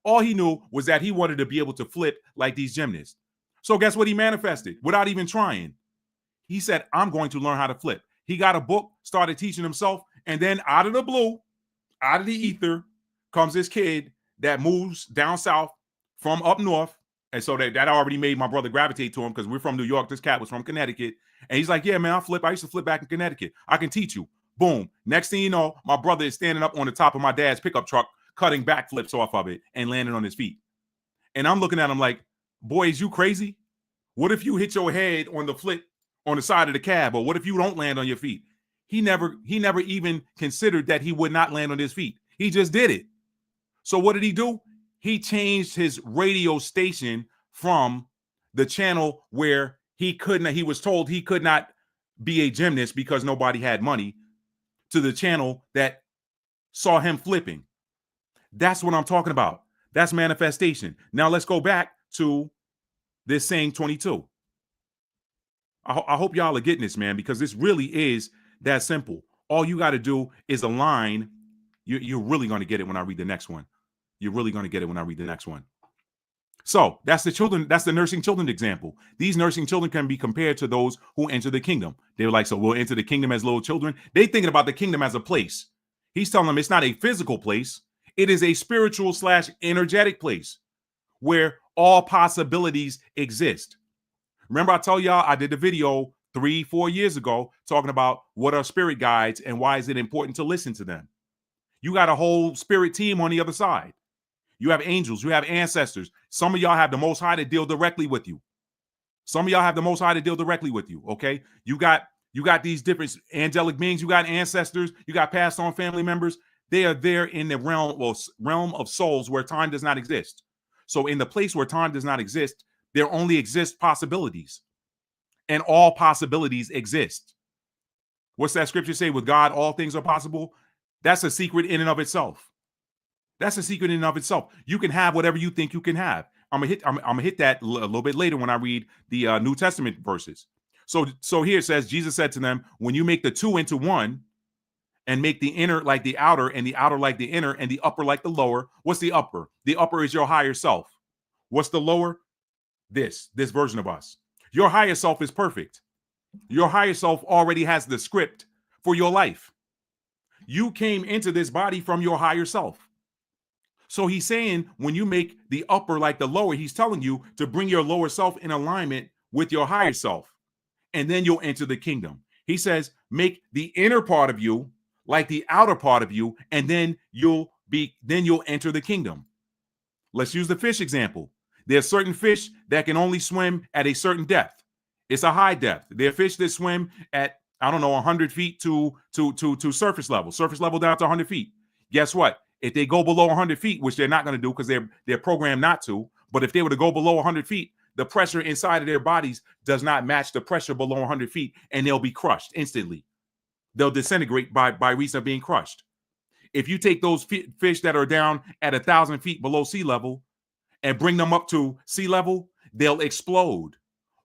All he knew was that he wanted to be able to flip like these gymnasts. So guess what he manifested without even trying? He said, I'm going to learn how to flip. He got a book, started teaching himself, and then out of the blue, out of the ether, comes this kid that moves down south from up north. And so that already made my brother gravitate to him because we're from New York. This cat was from Connecticut. And he's like, yeah, man, I used to flip back in Connecticut. I can teach you. Boom. Next thing you know, my brother is standing up on the top of my dad's pickup truck, cutting backflips off of it and landing on his feet. And I'm looking at him like, boy, is you crazy? What if you hit your head on the flip on the side of the cab? Or what if you don't land on your feet? He never even considered that he would not land on his feet. He just did it. So what did he do? He changed his radio station from the channel where he was told he could not be a gymnast because nobody had money, to the channel that saw him flipping. That's what I'm talking about. That's manifestation. Now let's go back to this saying 22. I hope y'all are getting this, man, because this really is that simple. All you got to do is align. You're really going to get it when I read the next one. You're really going to get it when I read the next one. So that's the children. That's the nursing children example. These nursing children can be compared to those who enter the kingdom. They're like, so we'll enter the kingdom as little children. They thinking about the kingdom as a place. He's telling them it's not a physical place. It is a spiritual / energetic place where all possibilities exist. Remember, I told y'all I did a video 3-4 years ago talking about what are spirit guides and why is it important to listen to them. You got a whole spirit team on the other side. You have angels, you have ancestors. Some of y'all have the Most High to deal directly with you. Okay, you got these different angelic beings. You got ancestors. You got passed on family members. They are there in the realm of souls where time does not exist. So in the place where time does not exist, there only exist possibilities, and all possibilities exist. What's that scripture say? With God, all things are possible. That's a secret in and of itself. You can have whatever you think you can have. I'm gonna hit that a little bit later when I read the New Testament verses. So here it says, Jesus said to them, when you make the two into one, and make the inner like the outer and the outer like the inner and the upper like the lower. What's the upper? The upper is your higher self. What's the lower? This version of us. Your higher self is perfect. Your higher self already has the script for your life. You came into this body from your higher self. So he's saying when you make the upper like the lower, he's telling you to bring your lower self in alignment with your higher self, and then you'll enter the kingdom. He says, make the inner part of you like the outer part of you, and then you'll enter the kingdom. Let's use the fish example. There's certain fish that can only swim at a certain depth. It's a high depth. There are fish that swim at, I don't know, 100 feet to surface level down to 100 feet. Guess what? If they go below 100 feet, which they're not going to do because they're programmed not to, but if they were to go below 100 feet, the pressure inside of their bodies does not match the pressure below 100 feet, and they'll be crushed instantly. They'll disintegrate by reason of being crushed. If you take those fish that are down at 1,000 feet below sea level and bring them up to sea level, they'll explode.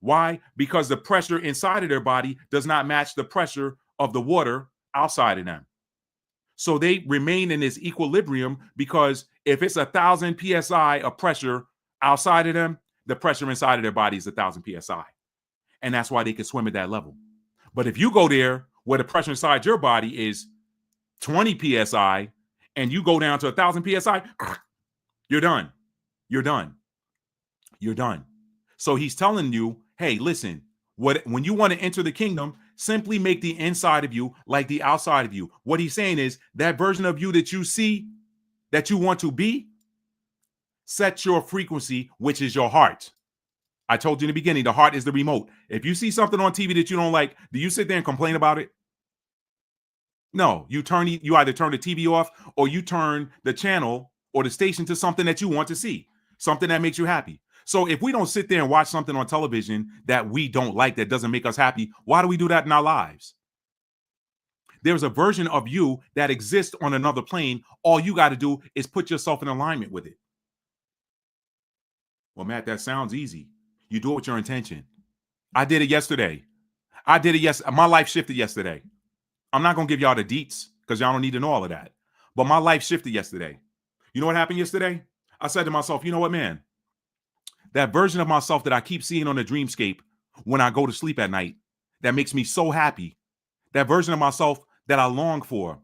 Why? Because the pressure inside of their body does not match the pressure of the water outside of them. So they remain in this equilibrium because if it's 1,000 psi of pressure outside of them, the pressure inside of their body is 1,000 psi. And that's why they can swim at that level. But if you go there where the pressure inside your body is 20 psi and you go down to 1,000 psi, you're done. You're done. You're done. So he's telling you, hey, listen, when you want to enter the kingdom, simply make the inside of you like the outside of you. What he's saying is that version of you that you see, that you want to be, set your frequency, which is your heart. I told you in the beginning, the heart is the remote. If you see something on TV that you don't like, do you sit there and complain about it? No, you either turn the TV off or you turn the channel or the station to something that you want to see, something that makes you happy. So if we don't sit there and watch something on television that we don't like, that doesn't make us happy, why do we do that in our lives? There's a version of you that exists on another plane. All you got to do is put yourself in alignment with it. Well, Matt, that sounds easy. You do it with your intention. I did it yesterday. My life shifted yesterday. I'm not going to give y'all the deets because y'all don't need to know all of that. But my life shifted yesterday. You know what happened yesterday? I said to myself, you know what, man? That version of myself that I keep seeing on the dreamscape when I go to sleep at night, that makes me so happy. That version of myself that I long for.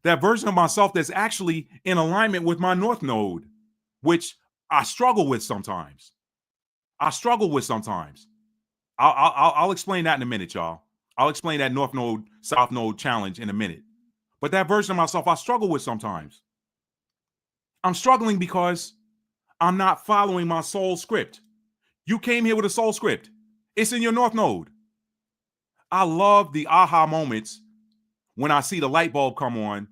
That version of myself that's actually in alignment with my North Node, which I struggle with sometimes. I'll explain that in a minute, y'all. I'll explain that North Node, South Node challenge in a minute. But that version of myself I struggle with sometimes. I'm struggling because I'm not following my soul script. You came here with a soul script. It's in your North Node. I love the aha moments when I see the light bulb come on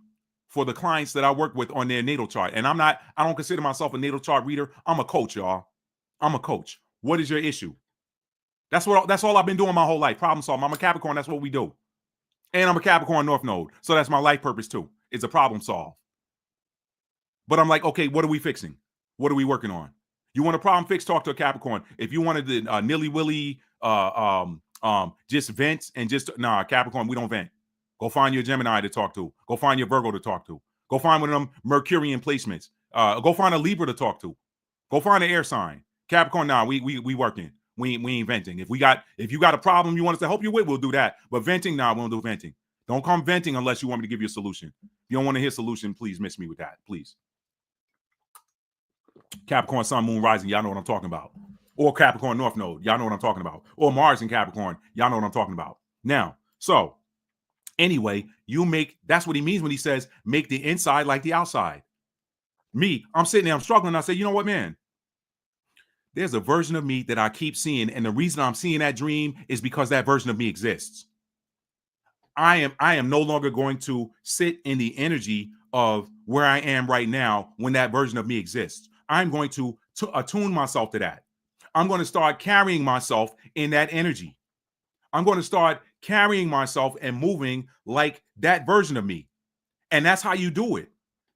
for the clients that I work with on their natal chart. And I don't consider myself a natal chart reader. I'm a coach, y'all. I'm a coach. What is your issue? That's all I've been doing my whole life. Problem solving. I'm a Capricorn. That's what we do. And I'm a Capricorn North Node. So that's my life purpose too. It's a problem solve. But I'm like, okay, what are we fixing? What are we working on? You want a problem fixed? Talk to a Capricorn. If you wanted the nilly-willy, just vent and Capricorn, we don't vent. Go find your Gemini to talk to. Go find your Virgo to talk to. Go find one of them Mercurian placements. Go find a Libra to talk to. Go find an air sign. Capricorn, we working. We ain't venting. If you got a problem you want us to help you with, we'll do that. But venting, we won't do venting. Don't come venting unless you want me to give you a solution. If you don't want to hear solution, please miss me with that, please. Capricorn, Sun, Moon, Rising, y'all know what I'm talking about. Or Capricorn, North Node, y'all know what I'm talking about. Or Mars and Capricorn, y'all know what I'm talking about. Now, so anyway, that's what he means when he says, make the inside like the outside. Me, I'm sitting there, I'm struggling. I say, you know what, man? There's a version of me that I keep seeing. And the reason I'm seeing that dream is because that version of me exists. I am no longer going to sit in the energy of where I am right now when that version of me exists. I'm going to attune myself to that. I'm going to start carrying myself in that energy. I'm going to start carrying myself and moving like that version of me. And that's how you do it.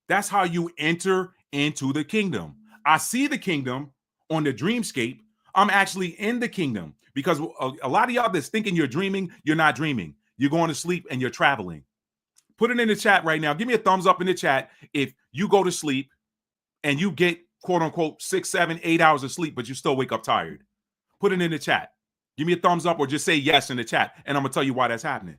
That's how you enter into the kingdom. I see the kingdom on the dreamscape. I'm actually in the kingdom because a lot of y'all that's thinking you're dreaming, you're not dreaming. You're going to sleep and you're traveling. Put it in the chat right now. Give me a thumbs up in the chat if you go to sleep and you get quote unquote 6, 7, 8 hours of sleep, but you still wake up tired. Put it in the chat. Give me a thumbs up or just say yes in the chat. And I'm going to tell you why that's happening.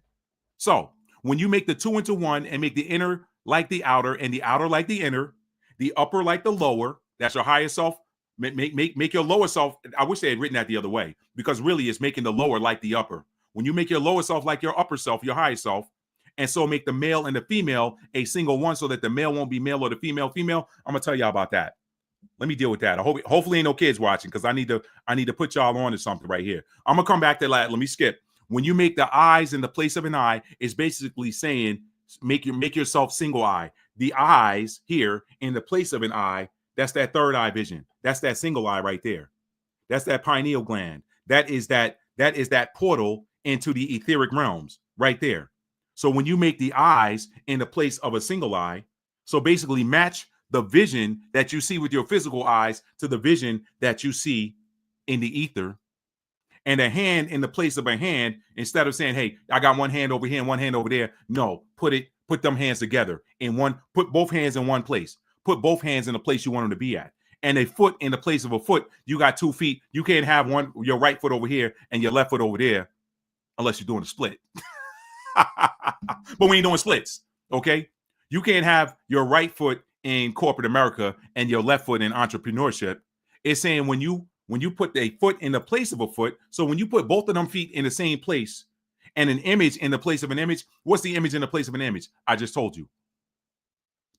So when you make the two into one and make the inner like the outer and the outer like the inner, the upper like the lower, that's your higher self. Make your lower self. I wish they had written that the other way, because really it's making the lower like the upper. When you make your lower self like your upper self, your higher self, and so make the male and the female a single one so that the male won't be male or the female female. I'm going to tell y'all about that. Let me deal with that. Hopefully ain't no kids watching, because I need to put y'all on to something right here. I'm gonna come back to that. Let me skip. When you make the eyes in the place of an eye, it's basically saying make yourself single eye. The eyes here in the place of an eye, that's that third eye vision. That's that single eye right there. That's that pineal gland. That is that portal into the etheric realms right there. So when you make the eyes in the place of a single eye, so basically match the vision that you see with your physical eyes to the vision that you see in the ether, and a hand in the place of a hand, instead of saying, hey, I got one hand over here and one hand over there. No, put them hands together in one, put both hands in one place, put both hands in the place you want them to be at, and a foot in the place of a foot. You got 2 feet. You can't have your right foot over here and your left foot over there unless you're doing a split. But we ain't doing splits. Okay. You can't have your right foot in corporate America and your left foot in entrepreneurship. It's saying when you put a foot in the place of a foot, so when you put both of them feet in the same place and an image in the place of an image, what's the image in the place of an image? I just told you.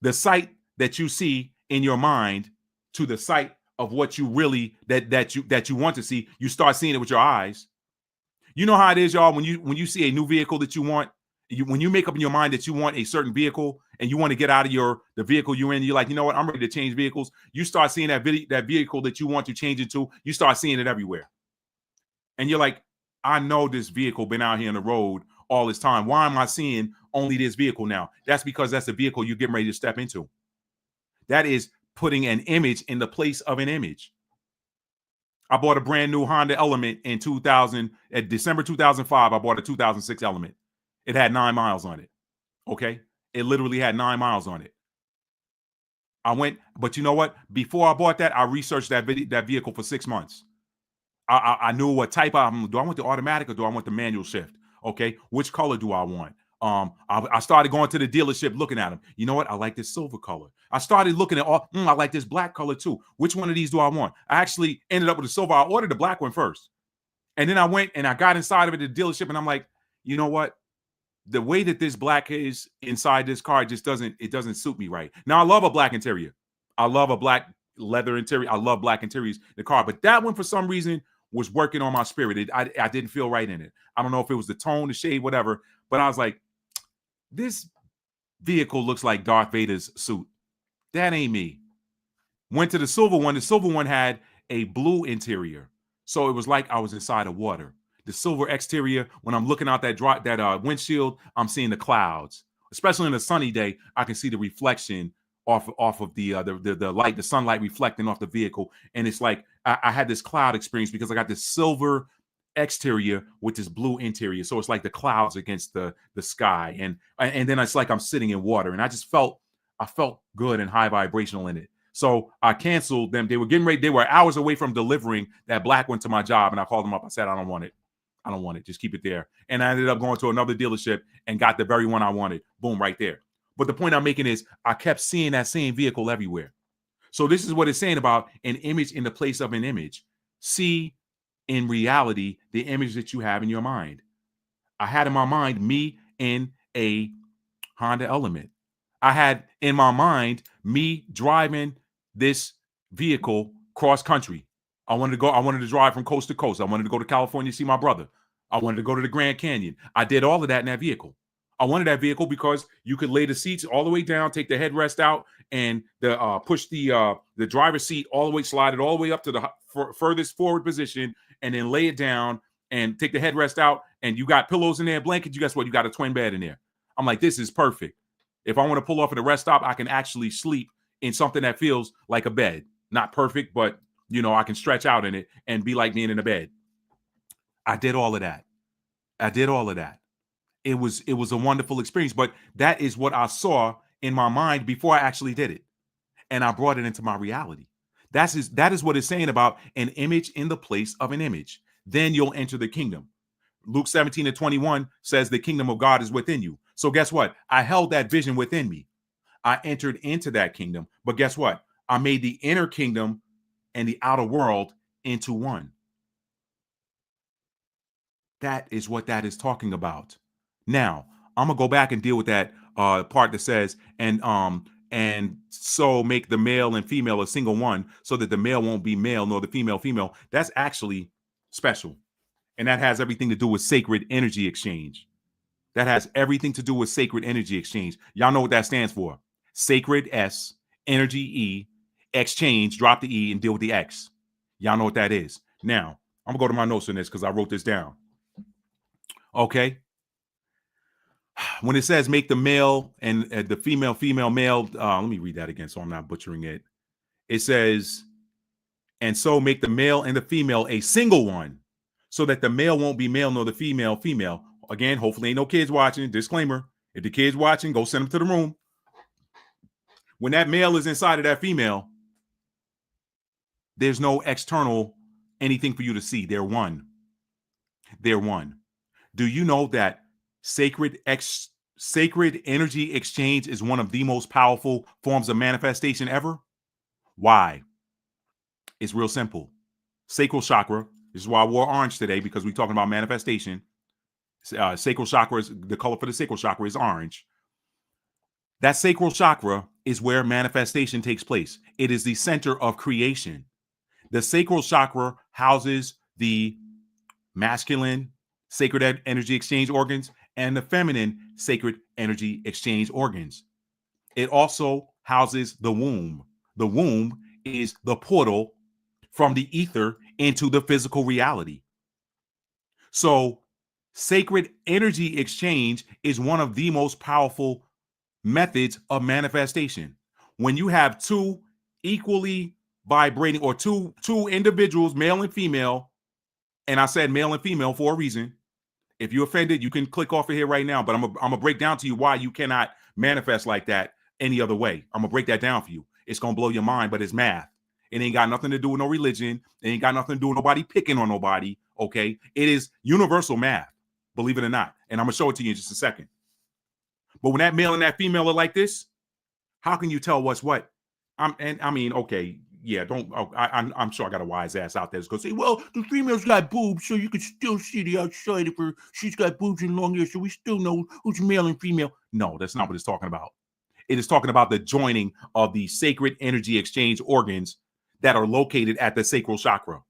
The sight that you see in your mind to the sight of what you really that you want to see, you start seeing it with your eyes. You know how it is, y'all, when you see a new vehicle that you want, when you make up in your mind that you want a certain vehicle and you want to get out of the vehicle you're in, you're like, you know what, I'm ready to change vehicles. You start seeing that vehicle that you want to change into, you start seeing it everywhere. And you're like, I know this vehicle been out here on the road all this time. Why am I seeing only this vehicle now? That's because that's the vehicle you're getting ready to step into. That is putting an image in the place of an image. I bought a brand new Honda Element in December 2005. I bought a 2006 Element. It had 9 miles on it. Okay. It literally had 9 miles on it. But you know what? Before I bought that, I researched that vehicle for 6 months. I knew what type do I want the automatic or do I want the manual shift? Okay. Which color do I want? I started going to the dealership looking at them. You know what? I like this silver color. I started looking at I like this black color too. Which one of these do I want? I actually ended up with the silver. I ordered the black one first. And then I went and I got inside of it at the dealership and I'm like, you know what? The way that this black is inside this car just doesn't suit me right. Now, I love a black interior. I love a black leather interior. I love black interiors in the car. But that one, for some reason, was working on my spirit. I didn't feel right in it. I don't know if it was the tone, the shade, whatever. But I was like, this vehicle looks like Darth Vader's suit. That ain't me. Went to the silver one. The silver one had a blue interior. So it was like I was inside of water. The silver exterior, when I'm looking out that windshield, I'm seeing the clouds. Especially on a sunny day, I can see the reflection off of the light, the sunlight reflecting off the vehicle. And it's like I had this cloud experience because I got this silver exterior with this blue interior. So it's like the clouds against the sky. And then it's like I'm sitting in water. And I felt good and high vibrational in it. So I canceled them. They were getting ready. They were hours away from delivering that black one to my job. And I called them up. I said, I don't want it. I don't want it. Just keep it there. And I ended up going to another dealership and got the very one I wanted. Boom, right there. But the point I'm making is I kept seeing that same vehicle everywhere. So this is what it's saying about an image in the place of an image. See in reality the image that you have in your mind. I had in my mind me in a Honda Element. I had in my mind me driving this vehicle cross country. I wanted to drive from coast to coast. I wanted to go to California to see my brother. I wanted to go to the Grand Canyon. I did all of that in that vehicle. I wanted that vehicle because you could lay the seats all the way down, take the headrest out, and push the driver's seat all the way, slide it all the way up to the furthest forward position, and then lay it down and take the headrest out. And you got pillows in there, blankets. You guess what? You got a twin bed in there. I'm like, this is perfect. If I want to pull off at a rest stop, I can actually sleep in something that feels like a bed. Not perfect, but I can stretch out in it and be like being in a bed. I did all of that. It was a wonderful experience, but that is what I saw in my mind before I actually did it, and I brought it into my reality. That is what it's saying about an image in the place of an image. Then you'll enter the kingdom. Luke 17:21 says the kingdom of God is within you. So guess what? I held that vision within me. I entered into that kingdom, but guess what? I made the inner kingdom and the outer world into one. That is what that is talking about. Now, I'm gonna go back and deal with that part that says, and so make the male and female a single one, so that the male won't be male nor the female female. That's actually special, and that has everything to do with sacred energy exchange. That has everything to do with sacred energy exchange. Y'all know what that stands for. Sacred S, energy E, exchange, drop the E and deal with the X. Y'all know what that is. Now, I'm gonna go to my notes on this because I wrote this down. Okay. When it says make the male and the female, male, let me read that again so I'm not butchering it. It says, and so make the male and the female a single one, so that the male won't be male nor the female female. Again, hopefully ain't no kids watching. Disclaimer: if the kids watching, go send them to the room. When that male is inside of that female, there's no external anything for you to see. They're one. They're one. Do you know that sacred energy exchange is one of the most powerful forms of manifestation ever? Why? It's real simple. Sacral chakra. This is why I wore orange today, because we're talking about manifestation. Sacral chakra is the color for the sacral chakra is orange. That sacral chakra is where manifestation takes place. It is the center of creation. The sacral chakra houses the masculine sacred energy exchange organs and the feminine sacred energy exchange organs. It also houses the womb. The womb is the portal from the ether into the physical reality. So sacred energy exchange is one of the most powerful methods of manifestation. When you have two equally vibrating, or two individuals, male and female, and I said male and female for a reason. If you're offended, you can click off of here right now, but I'm gonna break down to you why you cannot manifest like that any other way. I'm gonna break that down for you. It's gonna blow your mind, but it's math. It ain't got nothing to do with no religion. It ain't got nothing to do with nobody picking on nobody. Okay, it is universal math, believe it or not. And I'm gonna show it to you in just a second. But when that male and that female are like this, how can you tell what's what? Okay, yeah, don't. I'm sure I got a wise ass out there that's gonna say, well, the female's got boobs, so you can still see the outside of her. She's got boobs and long hair, so we still know who's male and female. No, that's not what it's talking about. It is talking about the joining of the sacred energy exchange organs that are located at the sacral chakra.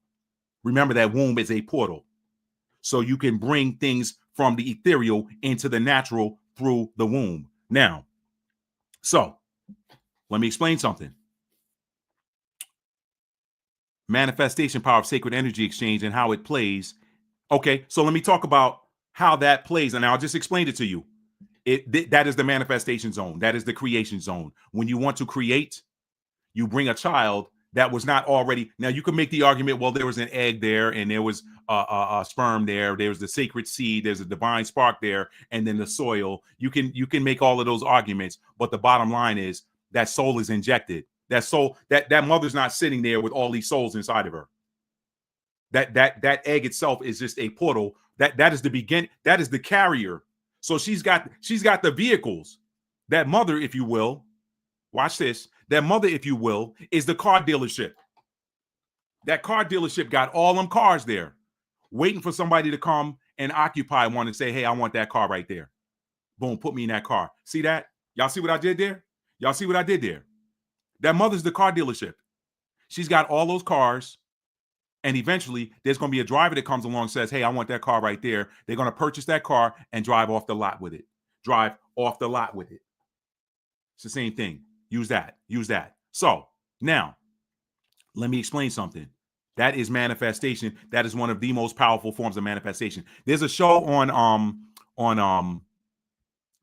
Remember, that womb is a portal, so you can bring things from the ethereal into the natural through the womb. Now, so let me explain something. Manifestation power of sacred energy exchange and how it plays. Okay, so let me talk about how that plays, and I'll just explain it to you. That is the manifestation zone. That is the creation zone. When you want to create, you bring a child that was not already. Now you can make the argument, well, there was an egg there, and there was a sperm there. There's the sacred seed. There's a divine spark there, and then the soil. You can make all of those arguments, but the bottom line is that soul is injected. That soul, that mother's not sitting there with all these souls inside of her. That egg itself is just a portal. That is the begin. That is the carrier. So she's got the vehicles. That mother, if you will, watch this. That mother, if you will, is the car dealership. That car dealership got all them cars there, waiting for somebody to come and occupy one and say, hey, I want that car right there. Boom, put me in that car. See that? Y'all see what I did there? Y'all see what I did there? That mother's the car dealership. She's got all those cars. And eventually, there's going to be a driver that comes along and says, hey, I want that car right there. They're going to purchase that car and drive off the lot with it. Drive off the lot with it. It's the same thing. Use that. Use that. So now, let me explain something. That is manifestation. That is one of the most powerful forms of manifestation. There's a show on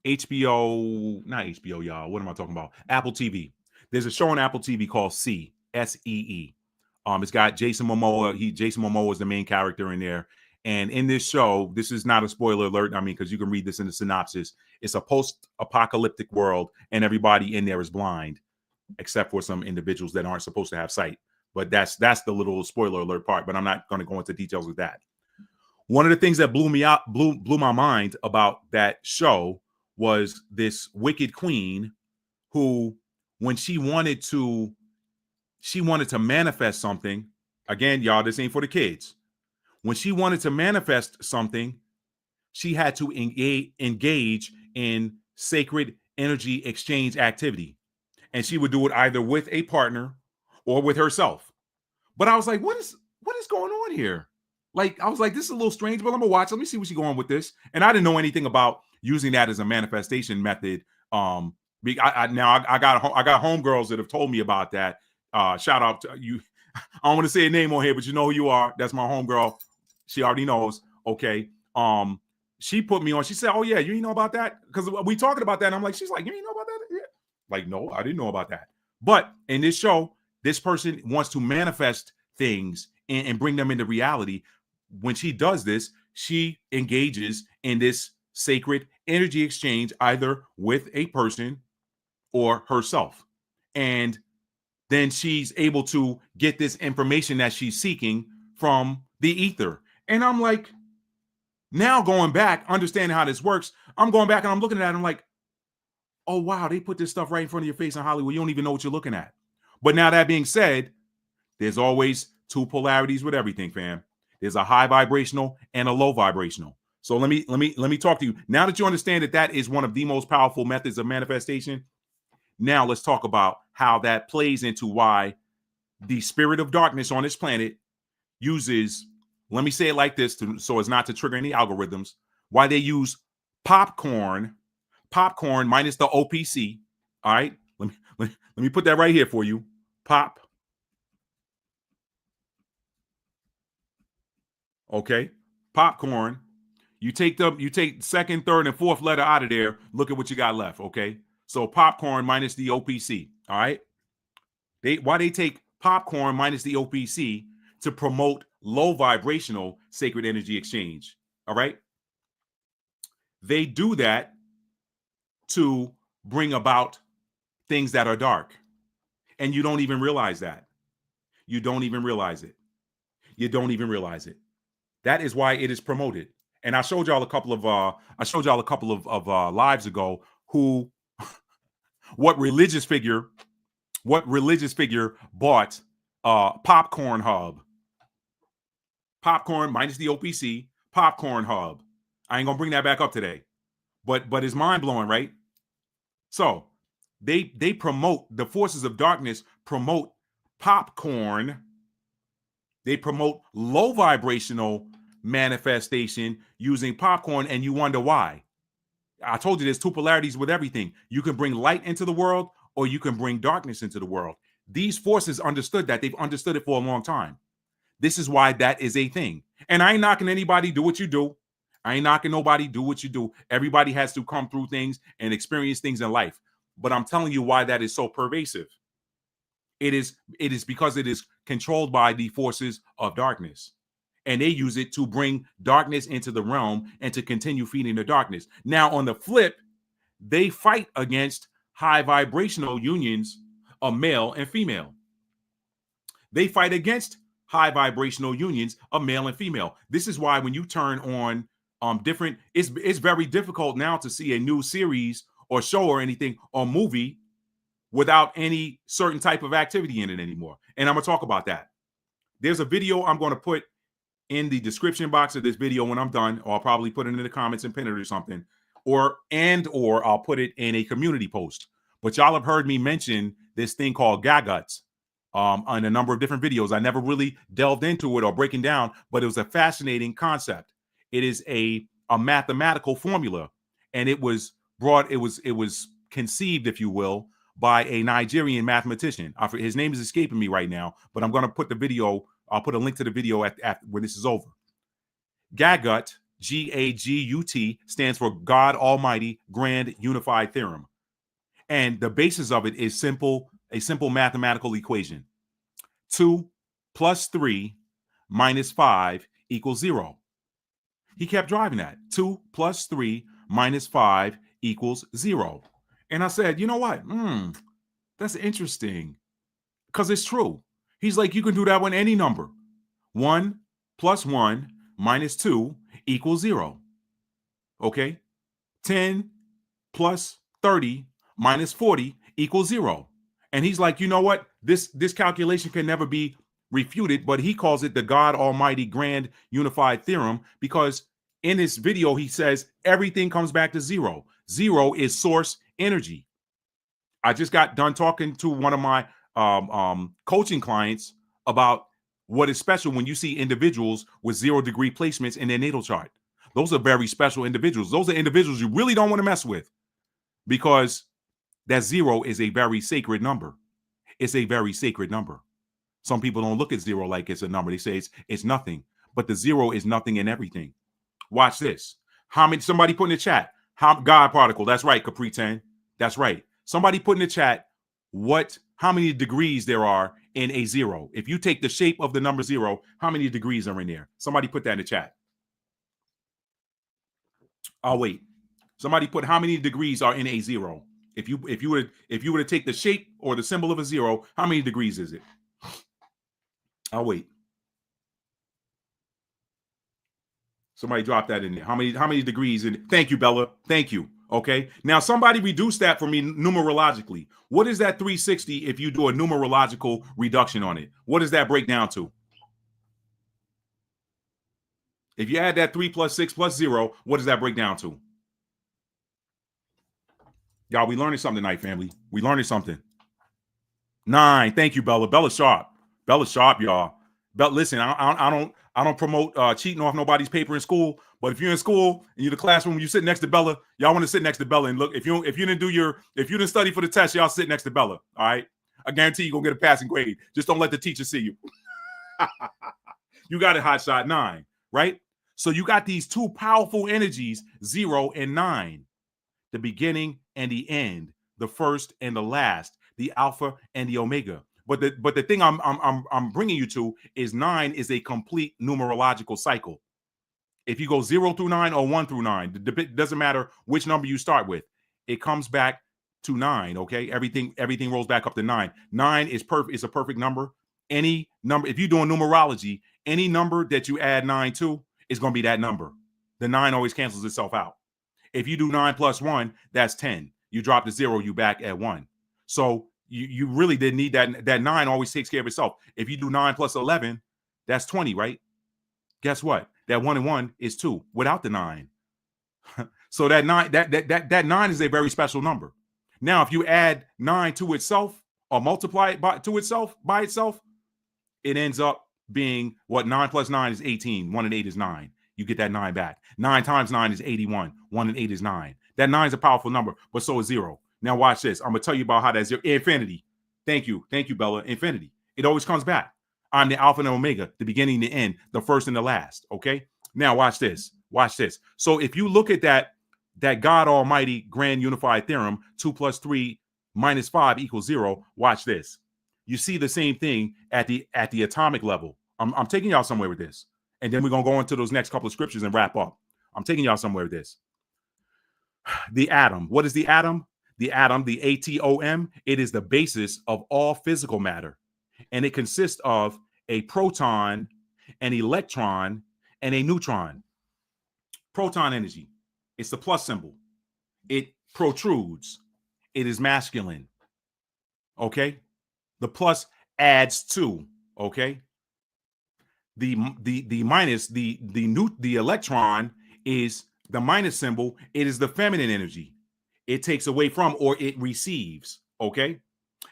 HBO, not HBO, y'all. What am I talking about? Apple TV. There's a show on Apple TV called See. It's got Jason Momoa. Jason Momoa is the main character in there, And in this show, this is not a spoiler alert. I mean, because you can read this in the synopsis. It's a post-apocalyptic world, and everybody in there is blind, except for some individuals that aren't supposed to have sight. But that's the little spoiler alert part. But I'm not going to go into details with that. One of the things that blew my mind about that show was this wicked queen who, when she wanted to manifest something. Again, y'all, this ain't for the kids. When she wanted to manifest something, she had to engage in sacred energy exchange activity. And she would do it either with a partner or with herself. But I was like, what is going on here? Like, I was like, this is a little strange, but I'm gonna watch. Let me see where she's going with this. And I didn't know anything about using that as a manifestation method. I got homegirls that have told me about that. Shout out to you. I don't want to say a name on here, but you know who you are. That's my homegirl. She already knows. Okay. She put me on. She said, "Oh yeah, you know about that?" Because we talking about that. And I'm like, she's like, "You know about that?" Yeah. Like, no, I didn't know about that. But in this show, this person wants to manifest things and bring them into reality. When she does this, she engages in this sacred energy exchange, either with a person or herself. And then she's able to get this information that she's seeking from the ether. And I'm like, now going back, understanding how this works, I'm going back and I'm looking at it and I'm like, oh, wow, they put this stuff right in front of your face in Hollywood. You don't even know what you're looking at. But now that being said, there's always two polarities with everything, fam. There's a high vibrational and a low vibrational. So let me talk to you. Now that you understand that is one of the most powerful methods of manifestation, now let's talk about how that plays into why the spirit of darkness on this planet uses, let me say it like this so as not to trigger any algorithms, why they use popcorn minus the OPC. All right, let me put that right here for you. Okay, popcorn. You take second, third, and fourth letter out of there. Look at what you got left. Okay, so popcorn minus the OPC. All right. Why they take popcorn minus the OPC to promote low vibrational sacred energy exchange. All right. They do that to bring about things that are dark. And you don't even realize that. You don't even realize it. You don't even realize it. That is why it is promoted. And I showed y'all a couple of lives ago who what religious figure bought Popcorn Hub. Popcorn minus the OPC, Popcorn Hub. I ain't gonna bring that back up today. But it's mind-blowing, right? So they promote, the forces of darkness promote popcorn. They promote low vibrational manifestation using popcorn, and you wonder why. I told you there's two polarities with everything. You can bring light into the world or you can bring darkness into the world. These forces understood that. They've understood it for a long time. This is why that is a thing. And I ain't knocking anybody, do what you do. I ain't knocking nobody, do what you do. Everybody has to come through things and experience things in life. But I'm telling you why that is so pervasive. It is because it is controlled by the forces of darkness. And they use it to bring darkness into the realm and to continue feeding the darkness. Now, on the flip, they fight against high vibrational unions of male and female. They fight against high vibrational unions of male and female. This is why when you turn on different, it's very difficult now to see a new series or show or anything or movie without any certain type of activity in it anymore. And I'm gonna talk about that. There's a video I'm going to put in the description box of this video when I'm done, or I'll probably put it in the comments and pin it or something, or I'll put it in a community post. But y'all have heard me mention this thing called Gaguts on a number of different videos. I never really delved into it or breaking down, but it was a fascinating concept. It is a mathematical formula, and it was conceived, if you will, by a Nigerian mathematician. His name is escaping me right now, but I'm going to put the video. I'll put a link to the video after when this is over. Gagut, G-A-G-U-T, stands for God Almighty Grand Unified Theorem. And the basis of it is a simple mathematical equation. 2 + 3 - 5 = 0. He kept driving that. 2 plus 3 minus 5 equals 0. And I said, you know what? That's interesting because it's true. He's like, you can do that with any number. 1 plus 1 minus 2 equals 0. Okay? 10 plus 30 minus 40 equals 0. And he's like, you know what? This calculation can never be refuted, but he calls it the God Almighty Grand Unified Theorem because in this video, he says everything comes back to 0. 0 is source energy. I just got done talking to one of my coaching clients about what is special when you see individuals with 0-degree placements in their natal chart. Those are very special individuals. Those are individuals you really don't want to mess with because that 0 is a very sacred number. It's a very sacred number. Some people don't look at 0 like it's a number. They say it's nothing, but the 0 is nothing and everything. Watch this. How many? Somebody put in the chat. God particle. That's right, Capri 10. That's right. Somebody put in the chat how many degrees there are in a 0. If you take the shape of the number 0, how many degrees are in there? Somebody put that in the chat. I'll wait. Somebody put how many degrees are in a 0. If you were to take the shape or the symbol of a 0, how many degrees is it? I'll wait. Somebody drop that in there. How many degrees in? Thank you, Bella. Thank you. Okay. Now somebody reduce that for me numerologically. What is that 360 if you do a numerological reduction on it? What does that break down to? If you add that 3 plus 6 plus 0, what does that break down to? Y'all, we learning something tonight, family. We learning something. 9. Thank you, Bella. Bella sharp. Bella sharp, y'all. But listen, I don't promote cheating off nobody's paper in school. But if you're in school and you're in the classroom, you sit next to Bella. Y'all want to sit next to Bella and look. If you didn't study for the test, y'all sit next to Bella. All right. I guarantee you're gonna get a passing grade. Just don't let the teacher see you. You got it, hot shot. 9, right? So you got these two powerful energies, 0 and 9, the beginning and the end, the first and the last, the alpha and the omega. But the thing I'm bringing you to is 9 is a complete numerological cycle. If you go 0 through 9 or 1 through 9, it doesn't matter which number you start with. It comes back to 9. Okay, everything rolls back up to 9. 9 is perfect. It's a perfect number. Any number, if you're doing numerology, any number that you add 9 to is going to be that number. The 9 always cancels itself out. If you do 9 plus 1, that's 10. You drop the 0, you back at 1. So you really didn't need that. That 9 always takes care of itself. If you do 9 plus 11, that's 20, right? Guess what? That 1 and 1 is 2 without the 9. So that 9, that 9 is a very special number. Now, if you add 9 to itself or multiply it by itself, it ends up being what? 9 plus 9 is 18. 1 and 8 is 9. You get that 9 back. 9 times 9 is 81. 1 and 8 is 9. That 9 is a powerful number, but so is 0. Now watch this. I'm going to tell you about how that's 0. Infinity. Thank you, Bella. Infinity. It always comes back. I'm the alpha and omega, the beginning, the end, the first and the last. Okay. Now watch this. Watch this. So if you look at that God Almighty Grand Unified Theorem, 2 plus 3 minus 5 equals 0. Watch this. You see the same thing at the atomic level. I'm taking y'all somewhere with this. And then we're going to go into those next couple of scriptures and wrap up. I'm taking y'all somewhere with this. The atom. What is the atom? The atom, the atom, it is the basis of all physical matter. And it consists of a proton, an electron, and a neutron. Proton energy. It's the plus symbol. It protrudes. It is masculine. Okay? The plus adds to. Okay? The minus, the electron is the minus symbol. It is the feminine energy. It takes away from or it receives. Okay?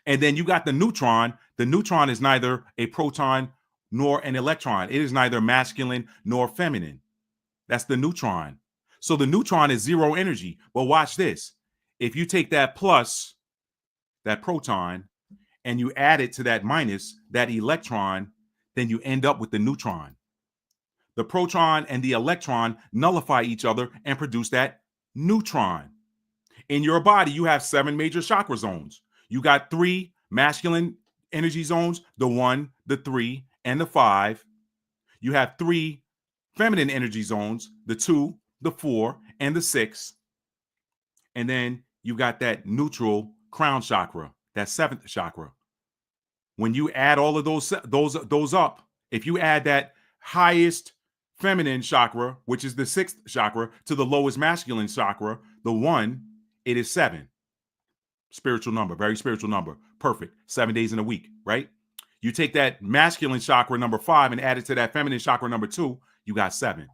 And then you got the neutron. The neutron is neither a proton nor an electron. It is neither masculine nor feminine. That's the neutron. So the neutron is 0 energy. But watch this. If you take that plus, that proton, and you add it to that minus, that electron, then you end up with the neutron. The proton and the electron nullify each other and produce that neutron. In your body, you have 7 major chakra zones. You got 3 masculine energy zones, the 1, the 3, and the 5. You have 3 feminine energy zones, the 2, the 4, and the 6. And then you got that neutral crown chakra, that 7th chakra. When you add all of those up, if you add that highest feminine chakra, which is the 6th chakra, to the lowest masculine chakra, the 1, it is 7. Spiritual number, very spiritual number. Perfect. 7 days in a week, right? You take that masculine chakra number 5 and add it to that feminine chakra number 2, you got 7.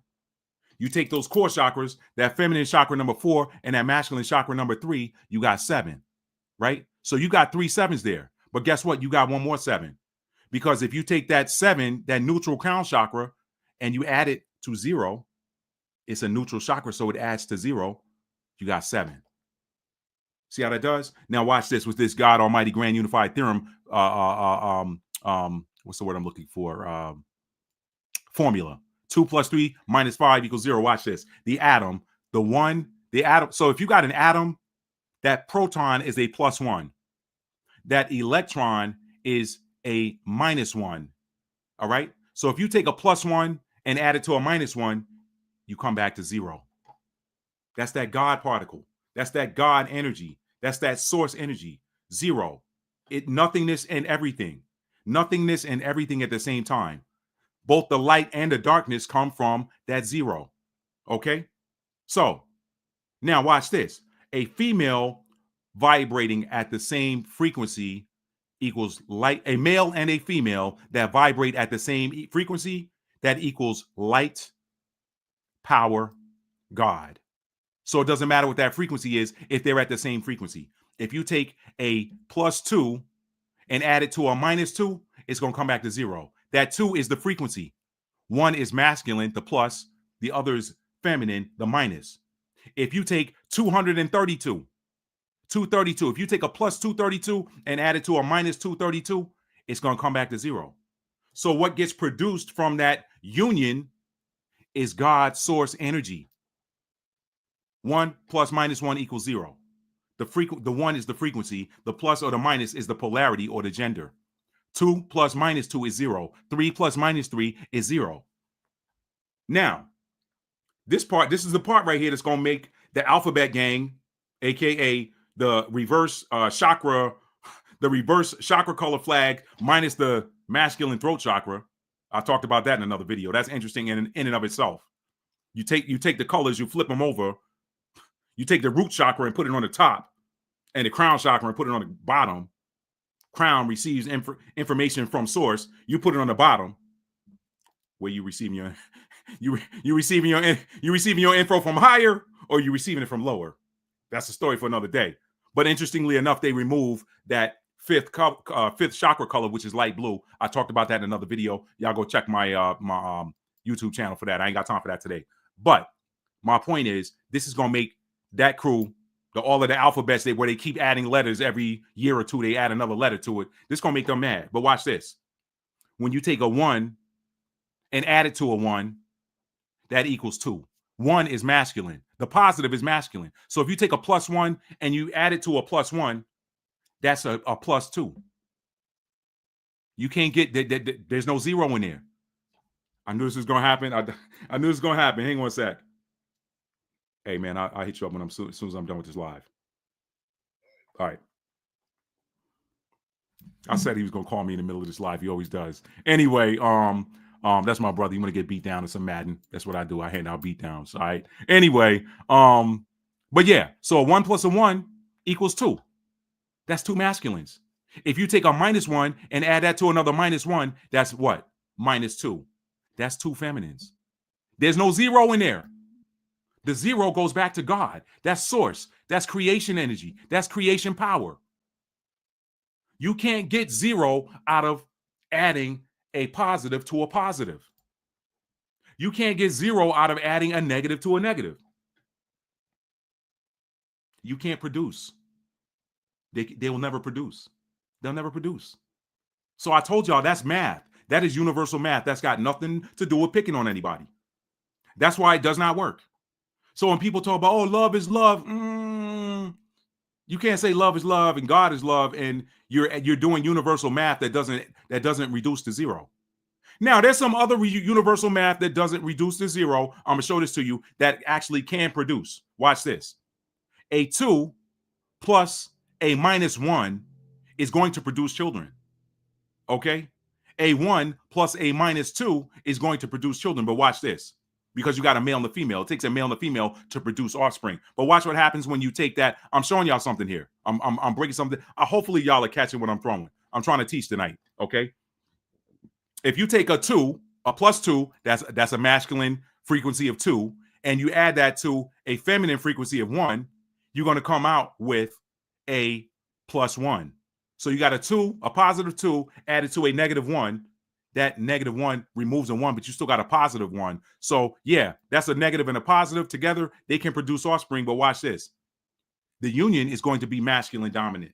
You take those core chakras, that feminine chakra number 4 and that masculine chakra number 3, you got 7, right? So you got 3 7s there. But guess what? You got one more 7. Because if you take that 7, that neutral crown chakra, and you add it to 0, it's a neutral chakra, so it adds to 0. You got 7. See how that does? Now watch this with this God Almighty Grand Unified Theorem. What's the word I'm looking for? Formula. 2 plus 3 minus 5 equals 0. Watch this. The atom, the atom. So if you got an atom, that proton is a +1. That electron is a -1. All right. So if you take a +1 and add it to a -1, you come back to 0. That's that God particle. That's that God energy. That's that source energy. 0. Nothingness and everything. Nothingness and everything at the same time. Both the light and the darkness come from that 0. Okay? So now watch this. A female vibrating at the same frequency equals light. A male and a female that vibrate at the same frequency, that equals light, power, God. So it doesn't matter what that frequency is if they're at the same frequency. If you take a +2 and add it to a -2, it's going to come back to 0. That 2 is the frequency. 1 is masculine, the plus, the other is feminine, the minus. If you take 232, if you take a +232 and add it to a -232, it's going to come back to 0. So what gets produced from that union is God's source energy. 1 plus -1 equals 0. The 1 is the frequency. The plus or the minus is the polarity or the gender. 2 plus -2 is 0. 3 plus -3 is 0. Now, this is the part right here that's going to make the alphabet gang, aka the reverse chakra color flag minus the masculine throat chakra. I talked about that in another video. That's interesting in and of itself. You take the colors, you flip them over. You take the root chakra and put it on the top, and the crown chakra and put it on the bottom. Crown receives information from source. You put it on the bottom, where you receiving your info from higher, or you receiving it from lower. That's a story for another day. But interestingly enough, they remove that fifth chakra color, which is light blue. I talked about that in another video. Y'all go check my YouTube channel for that. I ain't got time for that today. But my point is, this is gonna make that crew, all of the alphabets where they keep adding letters every year or two, they add another letter to it. This is gonna make them mad. But watch this. When you take a 1 and add it to a 1, that equals 2. 1 is masculine. The positive is masculine. So if you take a +1 and you add it to a +1, that's a +2. You can't get there's no 0 in there. I knew this was gonna happen. I knew this was gonna happen. Hang on a sec. Hey man, I'll hit you up as soon as I'm done with this live. All right. I said he was gonna call me in the middle of this live. He always does. Anyway, that's my brother. You want to get beat down in some Madden? That's what I do. I hand out beat downs. All right. Anyway, but yeah. So a 1 plus a 1 equals 2. That's 2 masculines. If you take a -1 and add that to another -1, that's what? -2. That's 2 feminines. There's no 0 in there. The 0 goes back to God. That's source. That's creation energy. That's creation power. You can't get 0 out of adding a positive to a positive. You can't get 0 out of adding a negative to a negative. You can't produce. They will never produce. They'll never produce. So I told y'all that's math. That is universal math. That's got nothing to do with picking on anybody. That's why it does not work. So when people talk about, oh, love is love, you can't say love is love and God is love, and you're doing universal math that doesn't reduce to 0. Now, there's some other universal math that doesn't reduce to zero. I'm going to show this to you that actually can produce. Watch this. A 2 plus a minus 1 is going to produce children. Okay? A 1 plus a minus 2 is going to produce children. But watch this. Because you got a male and a female. It takes a male and a female to produce offspring. But watch what happens when you take that. I'm showing y'all something here. I'm breaking something. Hopefully y'all are catching what I'm throwing. I'm trying to teach tonight. Okay? If you take a 2, a plus 2, that's a masculine frequency of 2, and you add that to a feminine frequency of 1, you're going to come out with a plus 1. So you got a 2, a positive 2 added to a negative 1. That negative 1 removes a 1, but you still got a positive 1. So yeah, that's a negative and a positive together. They can produce offspring, but watch this. The union is going to be masculine dominant.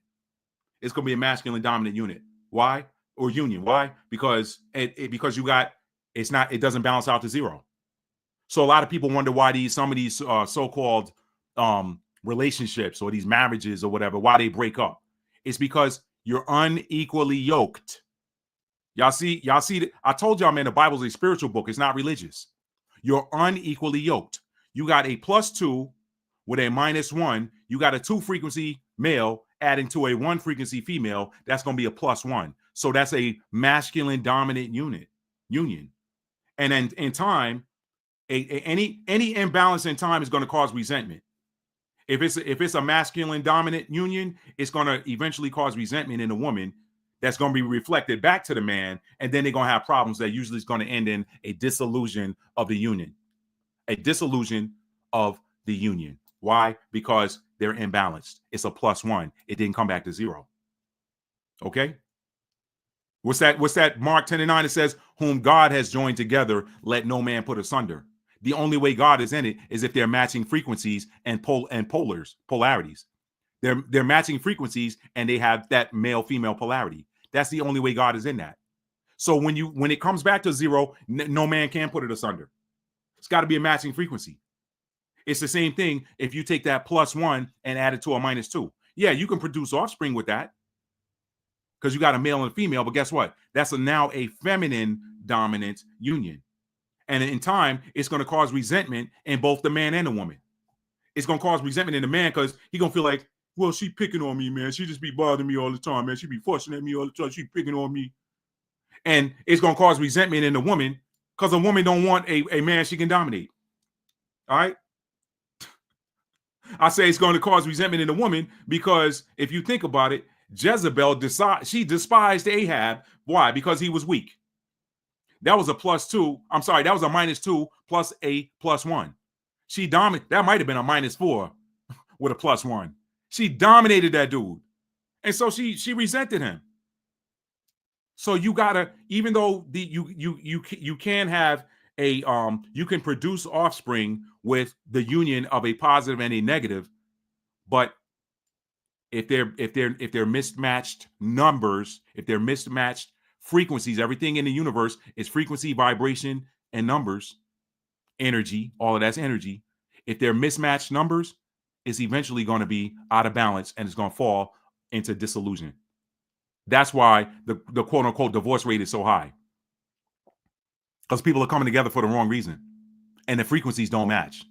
It's going to be a masculine dominant unit. Why? Or union. Why? Because because it doesn't balance out to zero. So a lot of people wonder why some of these so-called relationships or these marriages or whatever, why they break up. It's because you're unequally yoked. Y'all see, I told y'all, man, the Bible's a spiritual book. It's not religious. You're unequally yoked. You got a plus 2 with a minus 1. You got a 2 frequency male adding to a 1 frequency female. That's going to be a plus 1. So that's a masculine dominant union. And then in time, any imbalance in time is going to cause resentment. If it's a masculine dominant union, it's going to eventually cause resentment in a woman. That's going to be reflected back to the man, and then they're going to have problems that usually is going to end in a dissolution of the union. A dissolution of the union. Why? Because they're imbalanced. It's a plus 1. It didn't come back to 0. Okay? What's that? Mark 10:9, it says, whom God has joined together, let no man put asunder. The only way God is in it is if they're matching frequencies and polarities. They're matching frequencies and they have that male-female polarity. That's the only way God is in that. So when it comes back to 0, no man can put it asunder. It's got to be a matching frequency. It's the same thing if you take that plus 1 and add it to a minus 2. Yeah, you can produce offspring with that because you got a male and a female, but guess what? That's now a feminine dominant union. And in time, it's going to cause resentment in both the man and the woman. It's going to cause resentment in the man because he's going to feel like, well, she picking on me, man. She just be bothering me all the time, man. She be fussing at me all the time. She picking on me. And it's going to cause resentment in the woman because a woman don't want a man she can dominate. All right? I say it's going to cause resentment in the woman because if you think about it, Jezebel she despised Ahab. Why? Because he was weak. That was a plus 2. I'm sorry, that was a minus 2 plus a plus 1. That might have been a minus 4 with a plus 1. She dominated that dude. And so she resented him. So you gotta, even though you can have you can produce offspring with the union of a positive and a negative, but if they're mismatched numbers, if they're mismatched frequencies, everything in the universe is frequency, vibration, and numbers, energy, all of that's energy. If they're mismatched numbers, it's eventually going to be out of balance and it's going to fall into dissolution. That's why the quote unquote divorce rate is so high. Because people are coming together for the wrong reason. And the frequencies don't match.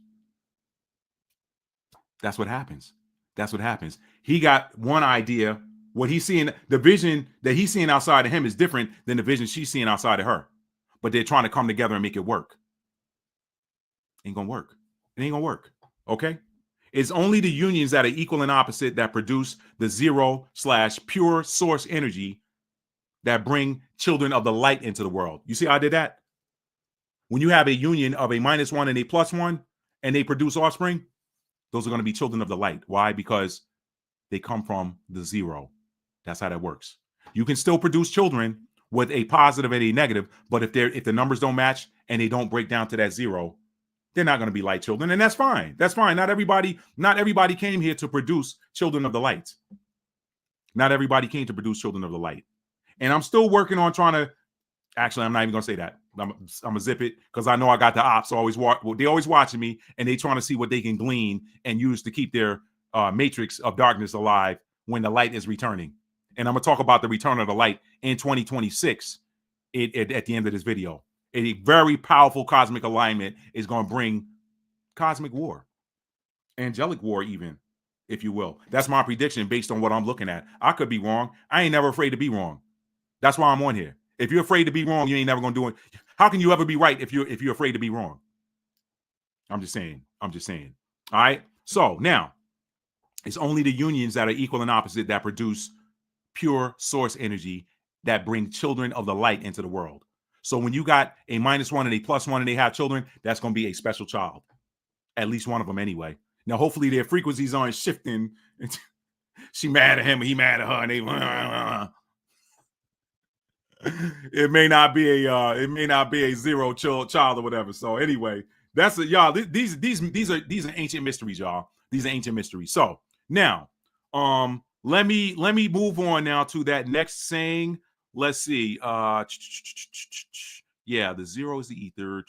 That's what happens. He got one idea. What he's seeing, the vision that he's seeing outside of him is different than the vision she's seeing outside of her. But they're trying to come together and make it work. Ain't gonna work. It ain't gonna work. Okay? It's only the unions that are equal and opposite that produce the 0/pure source energy that bring children of the light into the world. You see how I did that? When you have a union of a minus 1 and a plus 1 and they produce offspring, those are going to be children of the light. Why? Because they come from the 0. That's how that works. You can still produce children with a positive and a negative, but if the numbers don't match and they don't break down to that 0, they're not going to be light children, and that's fine. That's fine. Not everybody came here to produce children of the light. Not everybody came to produce children of the light. And I'm still working on trying to. Actually, I'm not even going to say that. I'm gonna zip it because I know I got the ops always they're always watching me and they trying to see what they can glean and use to keep their matrix of darkness alive when the light is returning. And I'm gonna talk about the return of the light in 2026. at the end of this video. A very powerful cosmic alignment is going to bring cosmic war, angelic war even, if you will. That's my prediction based on what I'm looking at. I could be wrong. I ain't never afraid to be wrong. That's why I'm on here. If you're afraid to be wrong, you ain't never going to do it. How can you ever be right if you're afraid to be wrong? I'm just saying. All right. So now it's only the unions that are equal and opposite that produce pure source energy that bring children of the light into the world. So when you got a -1 and a +1 and they have children, that's going to be a special child. At least one of them anyway. Now, hopefully their frequencies aren't shifting. She mad at him and he mad at her, and it may not be a zero child or whatever. So anyway, that's it, y'all. These are ancient mysteries, y'all. These are ancient mysteries. So now, let me move on now to that next saying. Let's see. Yeah, the zero is the ether.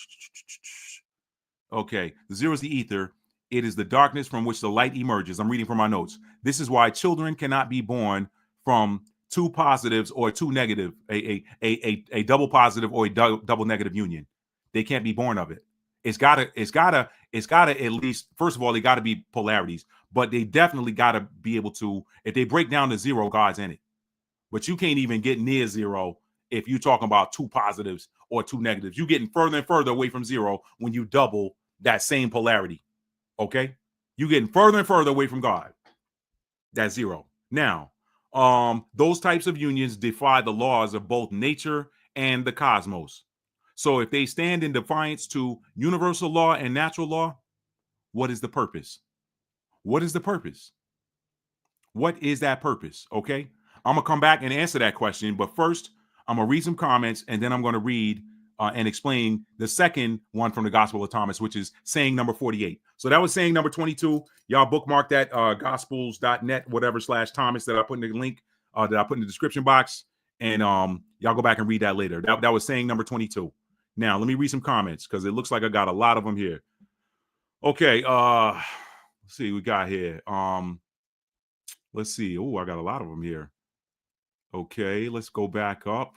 Okay, the zero is the ether. It is the darkness from which the light emerges. I'm reading from my notes. This is why children cannot be born from two positives or two negative, a double positive or a double negative union. They can't be born of it. It's gotta at least, first of all, they gotta be polarities, but they definitely gotta be able to, if they break down to zero, God's in it. But you can't even get near zero if you're talking about two positives or two negatives. You're getting further and further away from zero when you double that same polarity. Okay? You're getting further and further away from God. That's zero. Now, those types of unions defy the laws of both nature and the cosmos. So if they stand in defiance to universal law and natural law, what is the purpose? What is the purpose? What is that purpose? Okay? I'm going to come back and answer that question. But first, I'm going to read some comments, and then I'm going to read and explain the second one from the Gospel of Thomas, which is saying number 48. So that was saying number 22. Y'all bookmark that gospels.net, whatever /Thomas that I put in the link that I put in the description box. And y'all go back and read that later. That was saying number 22. Now, let me read some comments because it looks like I got a lot of them here. Okay. Let's see what we got here. Let's see. Oh, I got a lot of them here. Okay, let's go back up.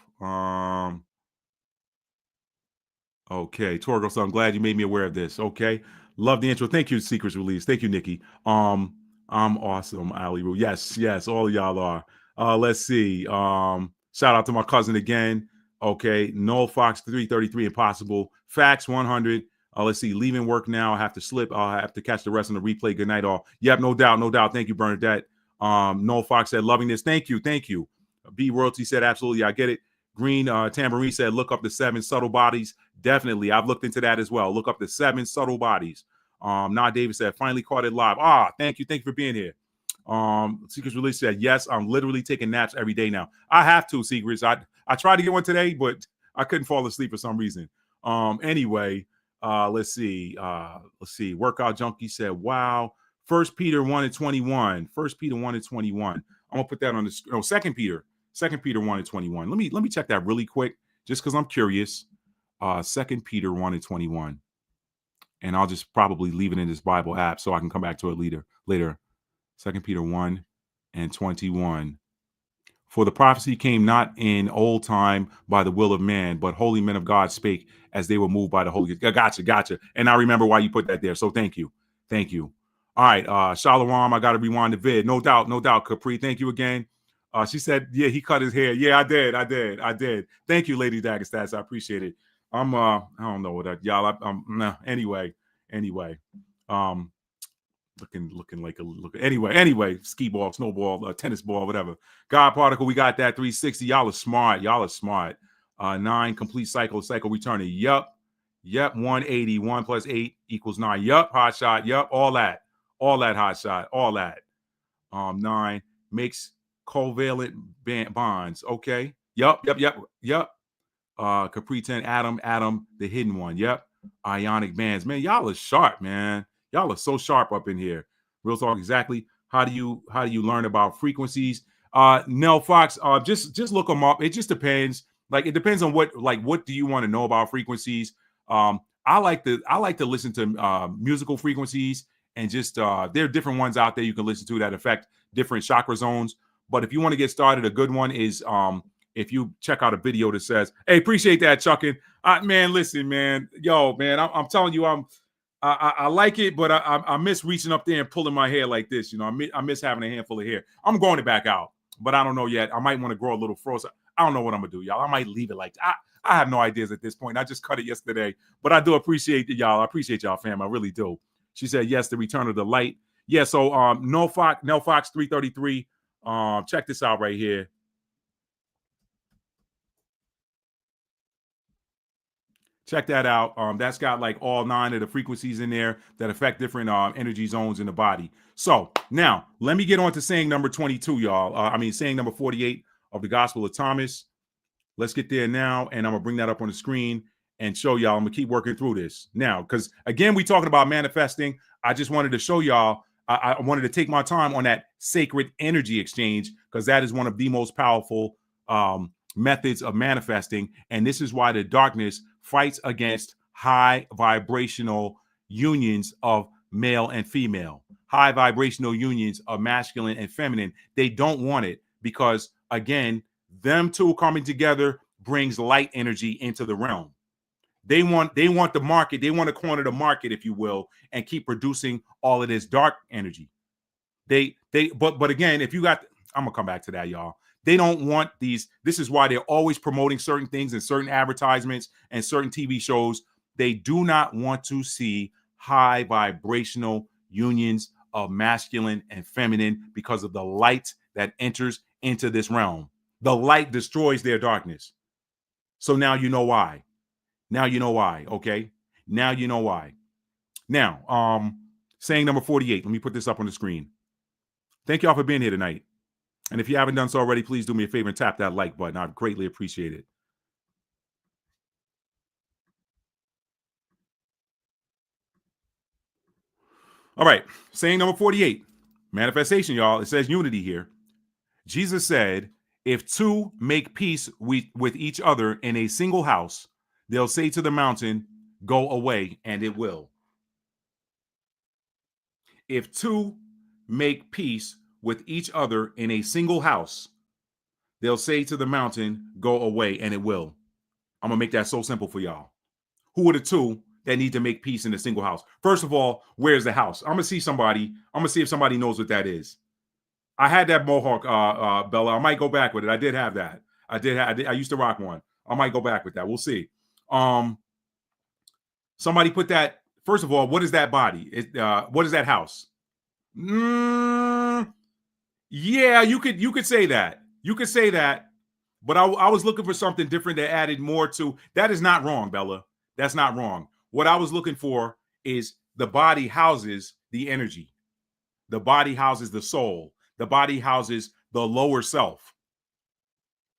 Okay, Torgo, so I'm glad you made me aware of this. Okay, love the intro. Thank you, Secrets Release. Thank you, Nikki. I'm awesome, Ali. Yes, all of y'all are. Let's see. Shout out to my cousin again. Okay, Noel Fox 333 Impossible. Facts 100. Let's see. Leaving work now. I have to slip. I'll have to catch the rest on the replay. Good night, all. Yep, no doubt. Thank you, Bernadette. Noel Fox said, loving this. Thank you. B Royalty said, absolutely, I get it. Green Tambourine said, look up the 7 subtle bodies. Definitely. I've looked into that as well. Look up the 7 subtle bodies. Nah David said, finally caught it live. Thank you for being here. Secrets Release said, yes, I'm literally taking naps every day now. I have to, Secrets. I tried to get one today, but I couldn't fall asleep for some reason. Anyway, let's see. Workout Junkie said, wow. 1 Peter 1:21. 1 Peter 1:21. I'm gonna put that on the 2 Peter 1:21. Let me check that really quick, just because I'm curious. 2 Peter 1:21. And I'll just probably leave it in this Bible app so I can come back to it later. 2 Peter 1:21. For the prophecy came not in old time by the will of man, but holy men of God spake as they were moved by the Holy Ghost. Gotcha. And I remember why you put that there. So thank you. All right, Shalom, I got to rewind the vid. No doubt, Capri. Thank you again. She said, yeah, he cut his hair. Yeah, I did. Thank you, Lady Dagestats. I appreciate it. I don't know what that, y'all. Anyway. Looking like anyway, skee ball, snowball, tennis ball, whatever. God particle, we got that 360. Y'all are smart. 9 complete cycle returning. Yup. 180. 1 + 8 = 9. Yup, hot shot. Yup, all that hot shot. All that. 9 makes covalent bonds. Okay. Yup. Capri 10, Atom, the hidden one. Yep. Ionic bands. Man, y'all are sharp, man. Y'all are so sharp up in here. Real talk. Exactly. How do you learn about frequencies? Nell Fox, just look them up. It just depends. Like, it depends on what do you want to know about frequencies? I like to listen to musical frequencies, and just there are different ones out there you can listen to that affect different chakra zones. But if you want to get started, a good one is if you check out a video that says, "Hey, appreciate that, Chuckin." Man, listen, man, yo, man, I'm telling you, I like it, but I miss reaching up there and pulling my hair like this. You know, I miss having a handful of hair. I'm growing it back out, but I don't know yet. I might want to grow a little fro. I don't know what I'm gonna do, y'all. I might leave it like that. I have no ideas at this point. I just cut it yesterday, but I do appreciate y'all. I appreciate y'all, fam. I really do. She said, yes, the return of the light. Yeah, so No Fox 333. Check this out right here. Check that out. That's got like all 9 of the frequencies in there that affect different energy zones in the body. So now let me get on to saying number 22, y'all. Saying number 48 of the Gospel of Thomas. Let's get there now, and I'm gonna bring that up on the screen and show y'all. I'm gonna keep working through this now, because again, we talking about manifesting. I just wanted to show y'all. I wanted to take my time on that sacred energy exchange, because that is one of the most powerful methods of manifesting, and this is why the darkness fights against high vibrational unions of male and female, high vibrational unions of masculine and feminine. They don't want it, because again, them two coming together brings light energy into the realm. They want the market. They want to corner the market, if you will, and keep producing all of this dark energy. But again, if you got, I'm gonna come back to that, y'all. They don't want these. This is why they're always promoting certain things in certain advertisements and certain TV shows. They do not want to see high vibrational unions of masculine and feminine, because of the light that enters into this realm. The light destroys their darkness. So now you know why. Now you know why. Okay. Now you know why. Now, saying number 48. Let me put this up on the screen. Thank y'all for being here tonight. And if you haven't done so already, please do me a favor and tap that like button. I'd greatly appreciate it. All right. Saying number 48. Manifestation, y'all. It says unity here. Jesus said, if two make peace with each other in a single house, they'll say to the mountain, go away, and it will. If two make peace with each other in a single house, they'll say to the mountain, go away, and it will. I'm going to make that so simple for y'all. Who are the two that need to make peace in a single house? First of all, where's the house? I'm going to see somebody. I'm going to see if somebody knows what that is. I had that mohawk, Bella. I might go back with it. I did have that. I used to rock one. I might go back with that. We'll see. Somebody put that. First of all, what is that body? What is that house? Yeah, you could say that. You could say that. But I was looking for something different that added more to. That is not wrong, Bella. That's not wrong. What I was looking for is the body houses the energy. The body houses the soul. The body houses the lower self.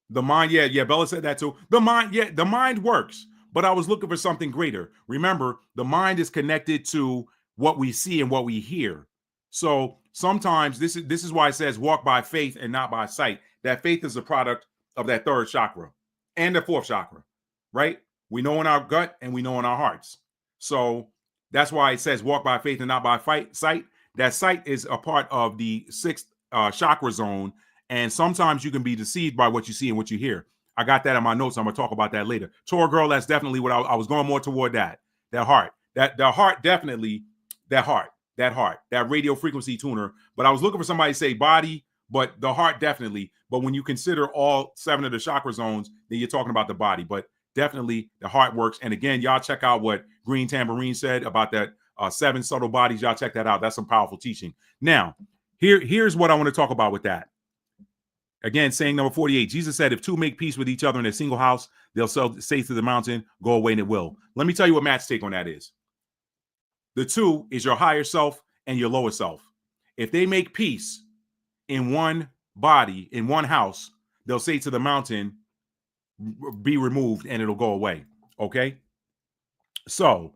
The mind, yeah, Bella said that too. The mind works, but I was looking for something greater. Remember, the mind is connected to what we see and what we hear. So sometimes this is why it says walk by faith and not by sight. That faith is a product of that third chakra and the fourth chakra, right? We know in our gut and we know in our hearts. So that's why it says walk by faith and not by sight. That sight is a part of the sixth chakra zone, and sometimes you can be deceived by what you see and what you hear. I got that in my notes. I'm gonna talk about that later. Tor girl, that's definitely what I was going more toward. That heart, the heart, definitely that heart, that radio frequency tuner. But I was looking for somebody to say body, but the heart definitely. But when you consider all 7 of the chakra zones, then you're talking about the body. But definitely the heart works. And again, y'all check out what Green Tambourine said about that 7 subtle bodies. Y'all check that out. That's some powerful teaching. Now, here's what I want to talk about with that. Again, saying number 48, Jesus said, if two make peace with each other in a single house, they'll say to the mountain, go away, and it will. Let me tell you what Matt's take on that is. The two is your higher self and your lower self. If they make peace in one body, in one house, they'll say to the mountain, be removed, and it'll go away. Okay? So,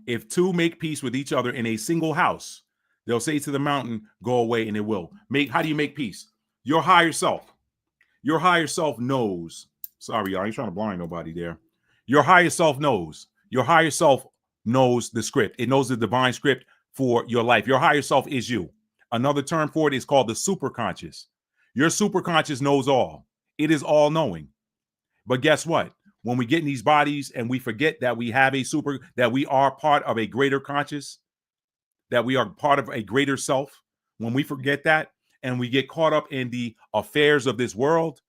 if two make peace with each other in a single house, they'll say to the mountain, go away, and it will. How do you make peace? Your higher self knows. Sorry, y'all, I ain't trying to blind nobody there. Your higher self knows. Your higher self knows the script. It knows the divine script for your life. Your higher self is you. Another term for it is called the superconscious. Your superconscious knows all. It is all knowing. But guess what? When we get in these bodies and we forget that we have that we are part of a greater conscious, that we are part of a greater self, when we forget that and we get caught up in the affairs of this world,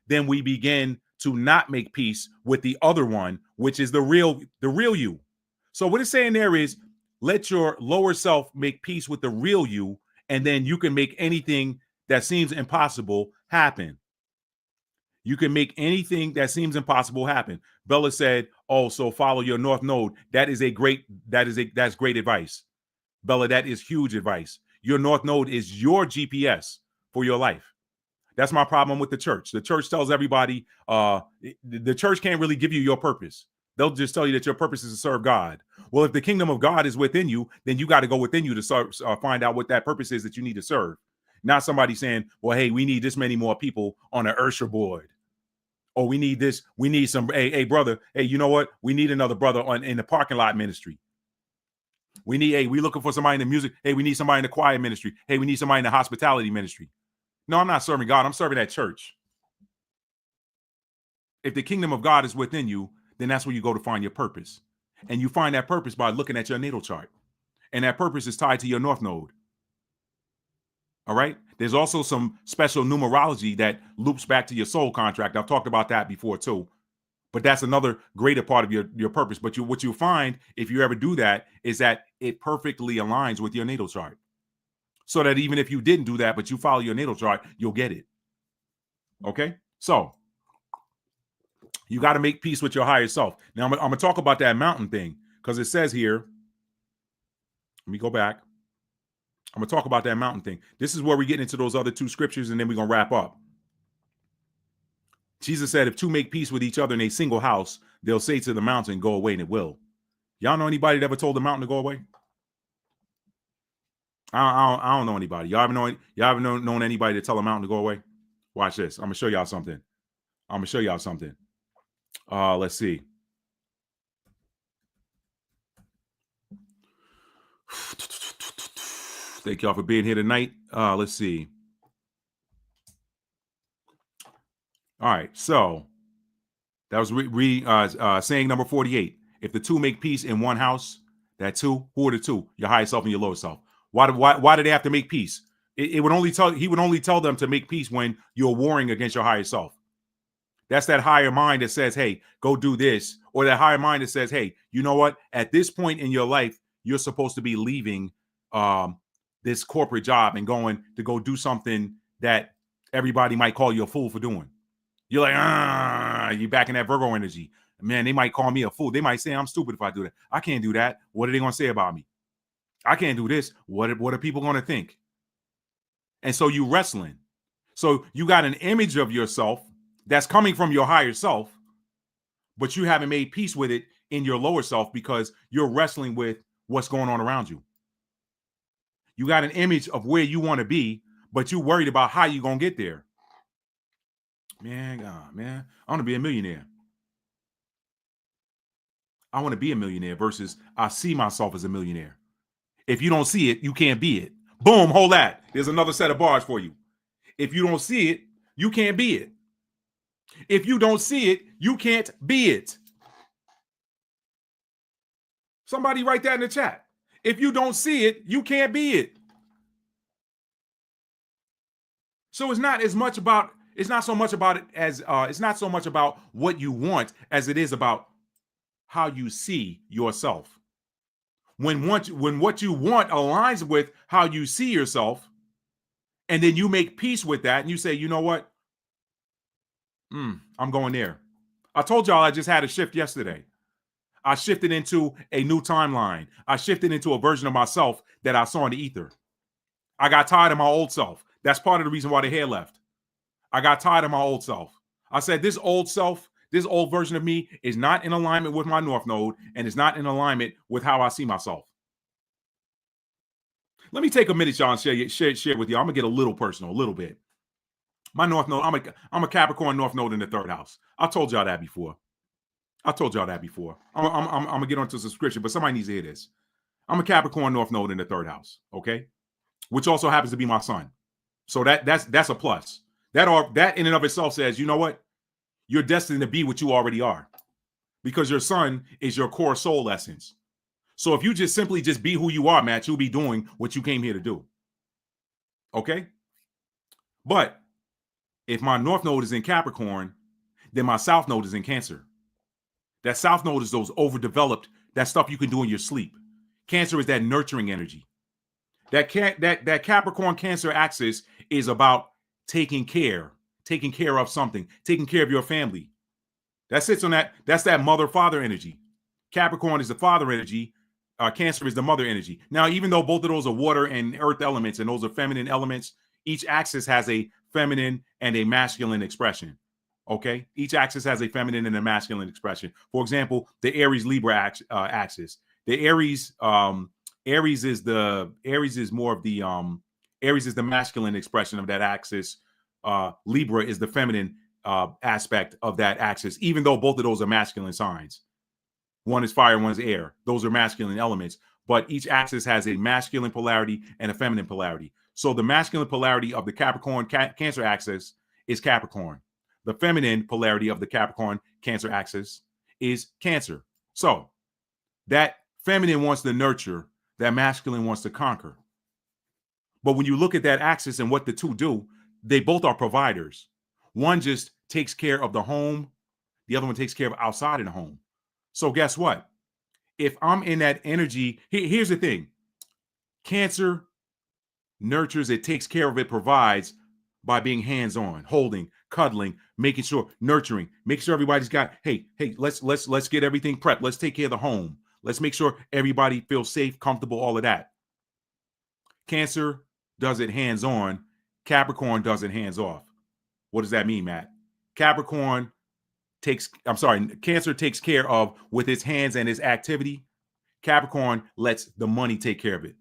then we begin to not make peace with the other one, which is the real you. So what it's saying there is, let your lower self make peace with the real you, and then you can make anything that seems impossible happen. You can make anything that seems impossible happen. Bella said, "Oh, so follow your north node." That's great advice. Bella, that is huge advice. Your north node is your GPS for your life. That's my problem with the church. The church tells everybody, the church can't really give you your purpose. They'll just tell you that your purpose is to serve God. Well, if the kingdom of God is within you, then you got to go within you to find out what that purpose is that you need to serve. Not somebody saying, well, hey, we need this many more people on an Ursher board. Or we need this. We need some, hey, brother. Hey, you know what? We need another brother in the parking lot ministry. We looking for somebody in the music. Hey, we need somebody in the choir ministry. Hey, we need somebody in the hospitality ministry. No, I'm not serving God. I'm serving that church. If the kingdom of God is within you, then that's where you go to find your purpose. And you find that purpose by looking at your natal chart. And that purpose is tied to your north node. All right. There's also some special numerology that loops back to your soul contract. I've talked about that before too. But that's another greater part of your purpose. But what you'll find if you ever do that is that it perfectly aligns with your natal chart. So that even if you didn't do that, but you follow your natal chart, you'll get it. Okay? So you got to make peace with your higher self. Now, I'm going to talk about that mountain thing because it says here, let me go back. I'm going to talk about that mountain thing. This is where we get into those other two scriptures, and then we're going to wrap up. Jesus said, if two make peace with each other in a single house, they'll say to the mountain, go away, and it will. Y'all know anybody that ever told the mountain to go away? I don't know anybody. Y'all ever known anybody to tell a mountain to go away? Watch this. I'm going to show y'all something. Let's see. Thank y'all for being here tonight. Let's see. All right. So that was saying number 48. If the two make peace in one house, that two, who are the two? Your higher self and your lower self. Why do they have to make peace? He would only tell them to make peace when you're warring against your higher self. That's that higher mind that says, hey, go do this. Or that higher mind that says, hey, you know what? At this point in your life, you're supposed to be leaving this corporate job and going to go do something that everybody might call you a fool for doing. You're like, you're back in that Virgo energy. Man, they might call me a fool. They might say I'm stupid if I do that. I can't do that. What are they going to say about me? I can't do this. What are people going to think? And so you wrestling. So you got an image of yourself that's coming from your higher self, but you haven't made peace with it in your lower self because you're wrestling with what's going on around you. You got an image of where you want to be, but you're worried about how you're going to get there. Man, I want to be a millionaire. I want to be a millionaire versus I see myself as a millionaire. If you don't see it, you can't be it. Boom, hold that. There's another set of bars for you. If you don't see it, you can't be it. If you don't see it, you can't be it. Somebody write that in the chat. If you don't see it, you can't be it. So it's not so much about what you want as it is about how you see yourself. When what you want aligns with how you see yourself, and then you make peace with that, and you say, you know what? I'm going there. I told y'all I just had a shift yesterday. I shifted into a new timeline. I shifted into a version of myself that I saw in the ether. I got tired of my old self. That's part of the reason why the hair left. I got tired of my old self. I said, this old self, this old version of me is not in alignment with my north node, and it's not in alignment with how I see myself. Let me take a minute, y'all, and share with you. I'm gonna get a little personal, a little bit. My north node, I'm a Capricorn north node in the third house. I told y'all that before. I'm gonna get onto subscription, but somebody needs to hear this. I'm a Capricorn north node in the third house, okay? Which also happens to be my sun. So that's a plus. That in and of itself says, you know what? You're destined to be what you already are, because your sun is your core soul essence. So if you just simply just be who you are, Matt, you'll be doing what you came here to do. Okay? But if my North Node is in Capricorn, then my South Node is in Cancer. That South Node is those overdeveloped, that stuff you can do in your sleep. Cancer is that nurturing energy. That Capricorn Cancer axis is about taking care of something, taking care of your family. That sits on that. That's that mother-father energy. Capricorn is the father energy. Cancer is the mother energy. Now, even though both of those are water and earth elements, and those are feminine elements, each axis has a feminine and a masculine expression. Okay, each axis has a feminine and a masculine expression. For example, the Aries Libra axis. The Aries is more of the Aries is the masculine expression of that axis. Libra is the feminine aspect of that axis, even though both of those are masculine signs. One is fire, one is air. Those are masculine elements, but each axis has a masculine polarity and a feminine polarity. So the masculine polarity of the Capricorn Cancer axis is Capricorn. The feminine polarity of the Capricorn Cancer axis is Cancer. So that feminine wants to nurture, that masculine wants to conquer. But when you look at that axis and what the two do, they both are providers. One just takes care of the home. The other one takes care of outside of the home. So guess what? If I'm in that energy, here's the thing. Cancer nurtures, it takes care of, it provides by being hands-on, holding, cuddling, making sure, nurturing, making sure everybody's got, hey, let's get everything prepped. Let's take care of the home. Let's make sure everybody feels safe, comfortable, all of that. Cancer does it hands-on. Capricorn does it hands-off. What does that mean, Matt? Cancer takes care of with its hands and its activity. Capricorn lets the money take care of it.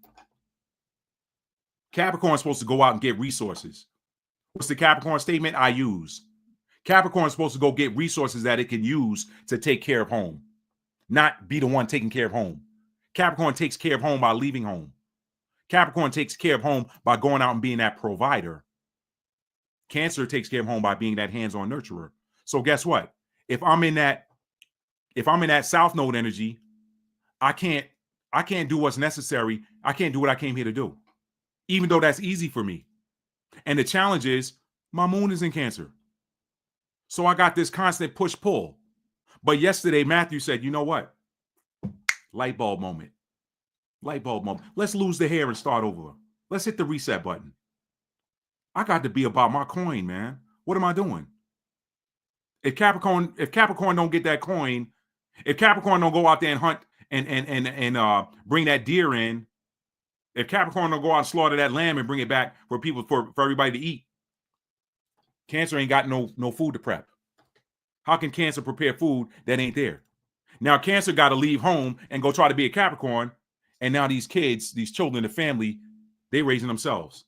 Capricorn is supposed to go out and get resources. What's the Capricorn statement? I use. Capricorn is supposed to go get resources that it can use to take care of home, not be the one taking care of home. Capricorn takes care of home by leaving home. Capricorn takes care of home by going out and being that provider. Cancer takes care of home by being that hands-on nurturer. So guess what? If I'm in that South Node energy, I can't do what's necessary. I can't do what I came here to do, even though that's easy for me. And the challenge is my moon is in Cancer. So I got this constant push-pull. But yesterday, Matthew said, you know what? Light bulb moment. Light bulb moment. Let's lose the hair and start over. Let's hit the reset button. I got to be about my coin, man. What am I doing? If Capricorn don't get that coin, if Capricorn don't go out there and hunt and bring that deer in, if Capricorn don't go out and slaughter that lamb and bring it back for people, for everybody to eat, Cancer ain't got no food to prep. How can Cancer prepare food that ain't there? Now Cancer got to leave home and go try to be a Capricorn, and now these kids, these children, the family, they raising themselves.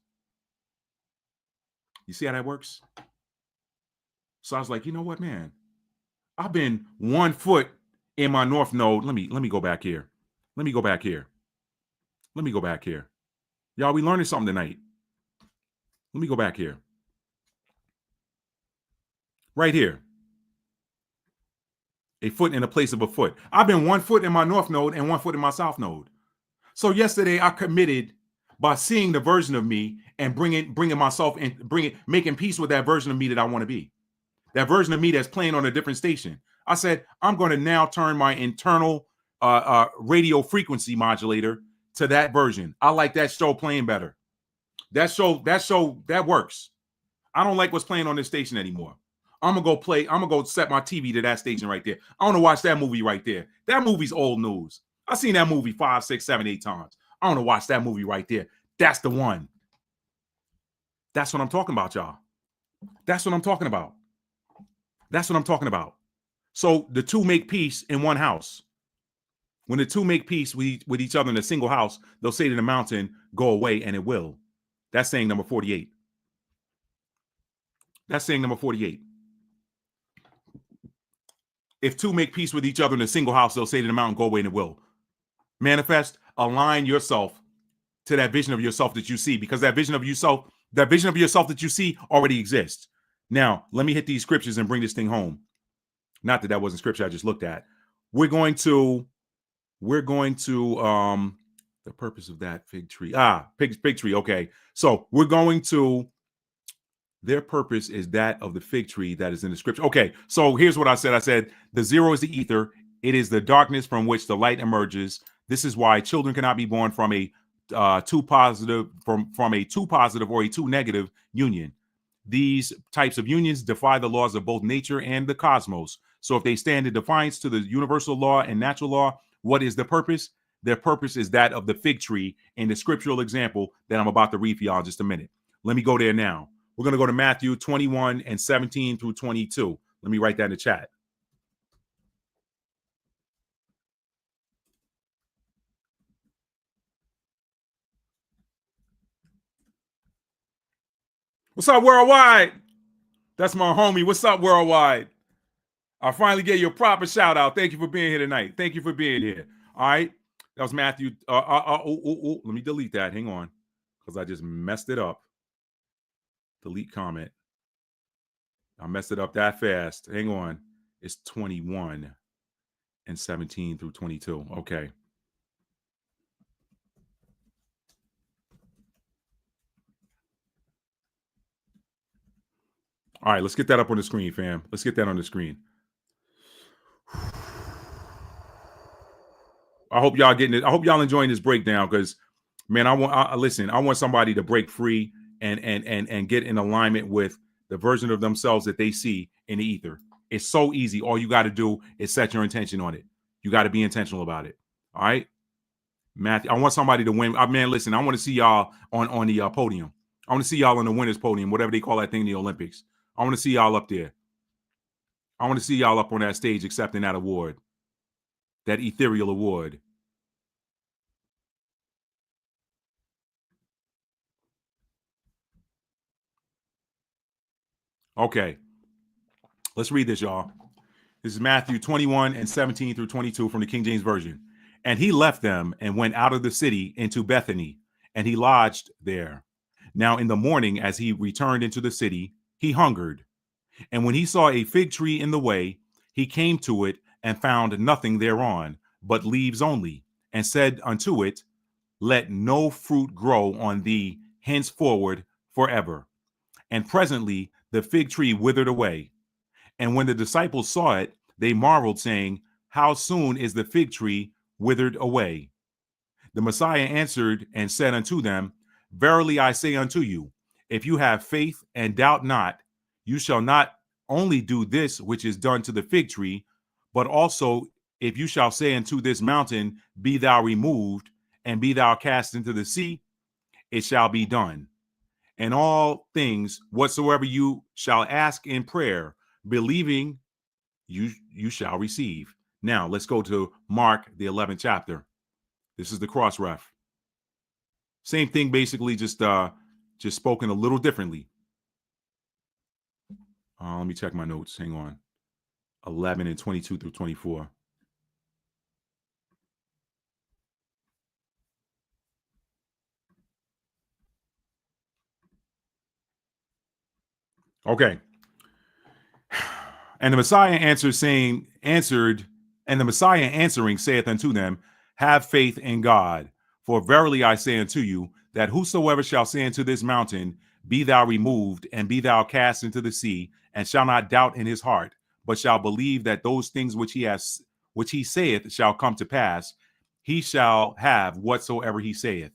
You see how that works? So I was like, you know what, man? I've been 1 foot in my North Node. Let me go back here. Let me go back here. Y'all, we learning something tonight. Let me go back here. Right here. A foot in a place of a foot. I've been 1 foot in my North Node and 1 foot in my South Node. So yesterday I committed by seeing the version of me and bringing myself in, making peace with that version of me that I want to be. That version of me that's playing on a different station. I said, I'm going to now turn my internal radio frequency modulator to that version. I like that show playing better. That works. I don't like what's playing on this station anymore. I'm going to go set my TV to that station right there. I want to watch that movie right there. That movie's old news. I've seen that movie 5, 6, 7, 8 times. I want to watch that movie right there. That's the one. That's what I'm talking about, y'all. That's what I'm talking about. So the two make peace in one house. When the two make peace with each other in a single house, they'll say to the mountain, go away, and it will. That's saying number 48. If two make peace with each other in a single house, they'll say to the mountain, go away, and it will. Manifest, align yourself to that vision of yourself that you see, because that vision of yourself that you see already exists. Now, let me hit these scriptures and bring this thing home. Not that wasn't scripture I just looked at. We're going to the purpose of that fig tree. Fig tree. Okay. So we're going to, their purpose is that of the fig tree that is in the scripture. Okay. So here's what I said. I said the zero is the ether. It is the darkness from which the light emerges. This is why children cannot be born from a two positive from a two positive or a two negative union. These types of unions defy the laws of both nature and the cosmos. So if they stand in defiance to the universal law and natural law, what is the purpose? Their purpose is that of the fig tree in the scriptural example that I'm about to read for y'all in just a minute. Let me go there now. We're going to go to Matthew 21 and 17 through 22. Let me write that in the chat. What's up, Worldwide? That's my homie. What's up, Worldwide? I finally gave you a proper shout out. Thank you for being here tonight. Thank you for being here. All right. That was Matthew. Let me delete that. Hang on. Because I just messed it up. Delete comment. I messed it up that fast. Hang on. It's 21 and 17 through 22. Okay. All right. Let's get that up on the screen, fam. Let's get that on the screen. I hope y'all getting it. I hope y'all enjoying this breakdown because, man, I want somebody to break free and get in alignment with the version of themselves that they see in the ether. It's so easy. All you got to do is set your intention on it. You got to be intentional about it. All right, Matthew. I want somebody to win. Man, listen. I want to see y'all on the podium. I want to see y'all on the winners podium, whatever they call that thing, the Olympics. I want to see y'all up there. I want to see y'all up on that stage accepting that award, that ethereal award. Okay. Let's read this, y'all. This is Matthew 21 and 17 through 22 from the King James Version. And he left them and went out of the city into Bethany, and he lodged there. Now in the morning, as he returned into the city, he hungered. And when he saw a fig tree in the way, he came to it and found nothing thereon, but leaves only, and said unto it, Let no fruit grow on thee henceforward forever. And presently the fig tree withered away. And when the disciples saw it, they marveled, saying, How soon is the fig tree withered away? The Messiah answered and said unto them, Verily I say unto you, if you have faith and doubt not, you shall not only do this which is done to the fig tree, but also if you shall say unto this mountain, Be thou removed, and be thou cast into the sea, it shall be done. And all things whatsoever you shall ask in prayer, believing, you shall receive. Now let's go to Mark, the 11th chapter. This is the cross ref. Same thing, basically, just spoken a little differently. Let me check my notes. Hang on. 11 and 22 through 24. Okay. And the Messiah answering saith unto them, Have faith in God. For verily I say unto you, that whosoever shall say unto this mountain, Be thou removed, and be thou cast into the sea, and shall not doubt in his heart, but shall believe that those things which he saith shall come to pass, he shall have whatsoever he saith.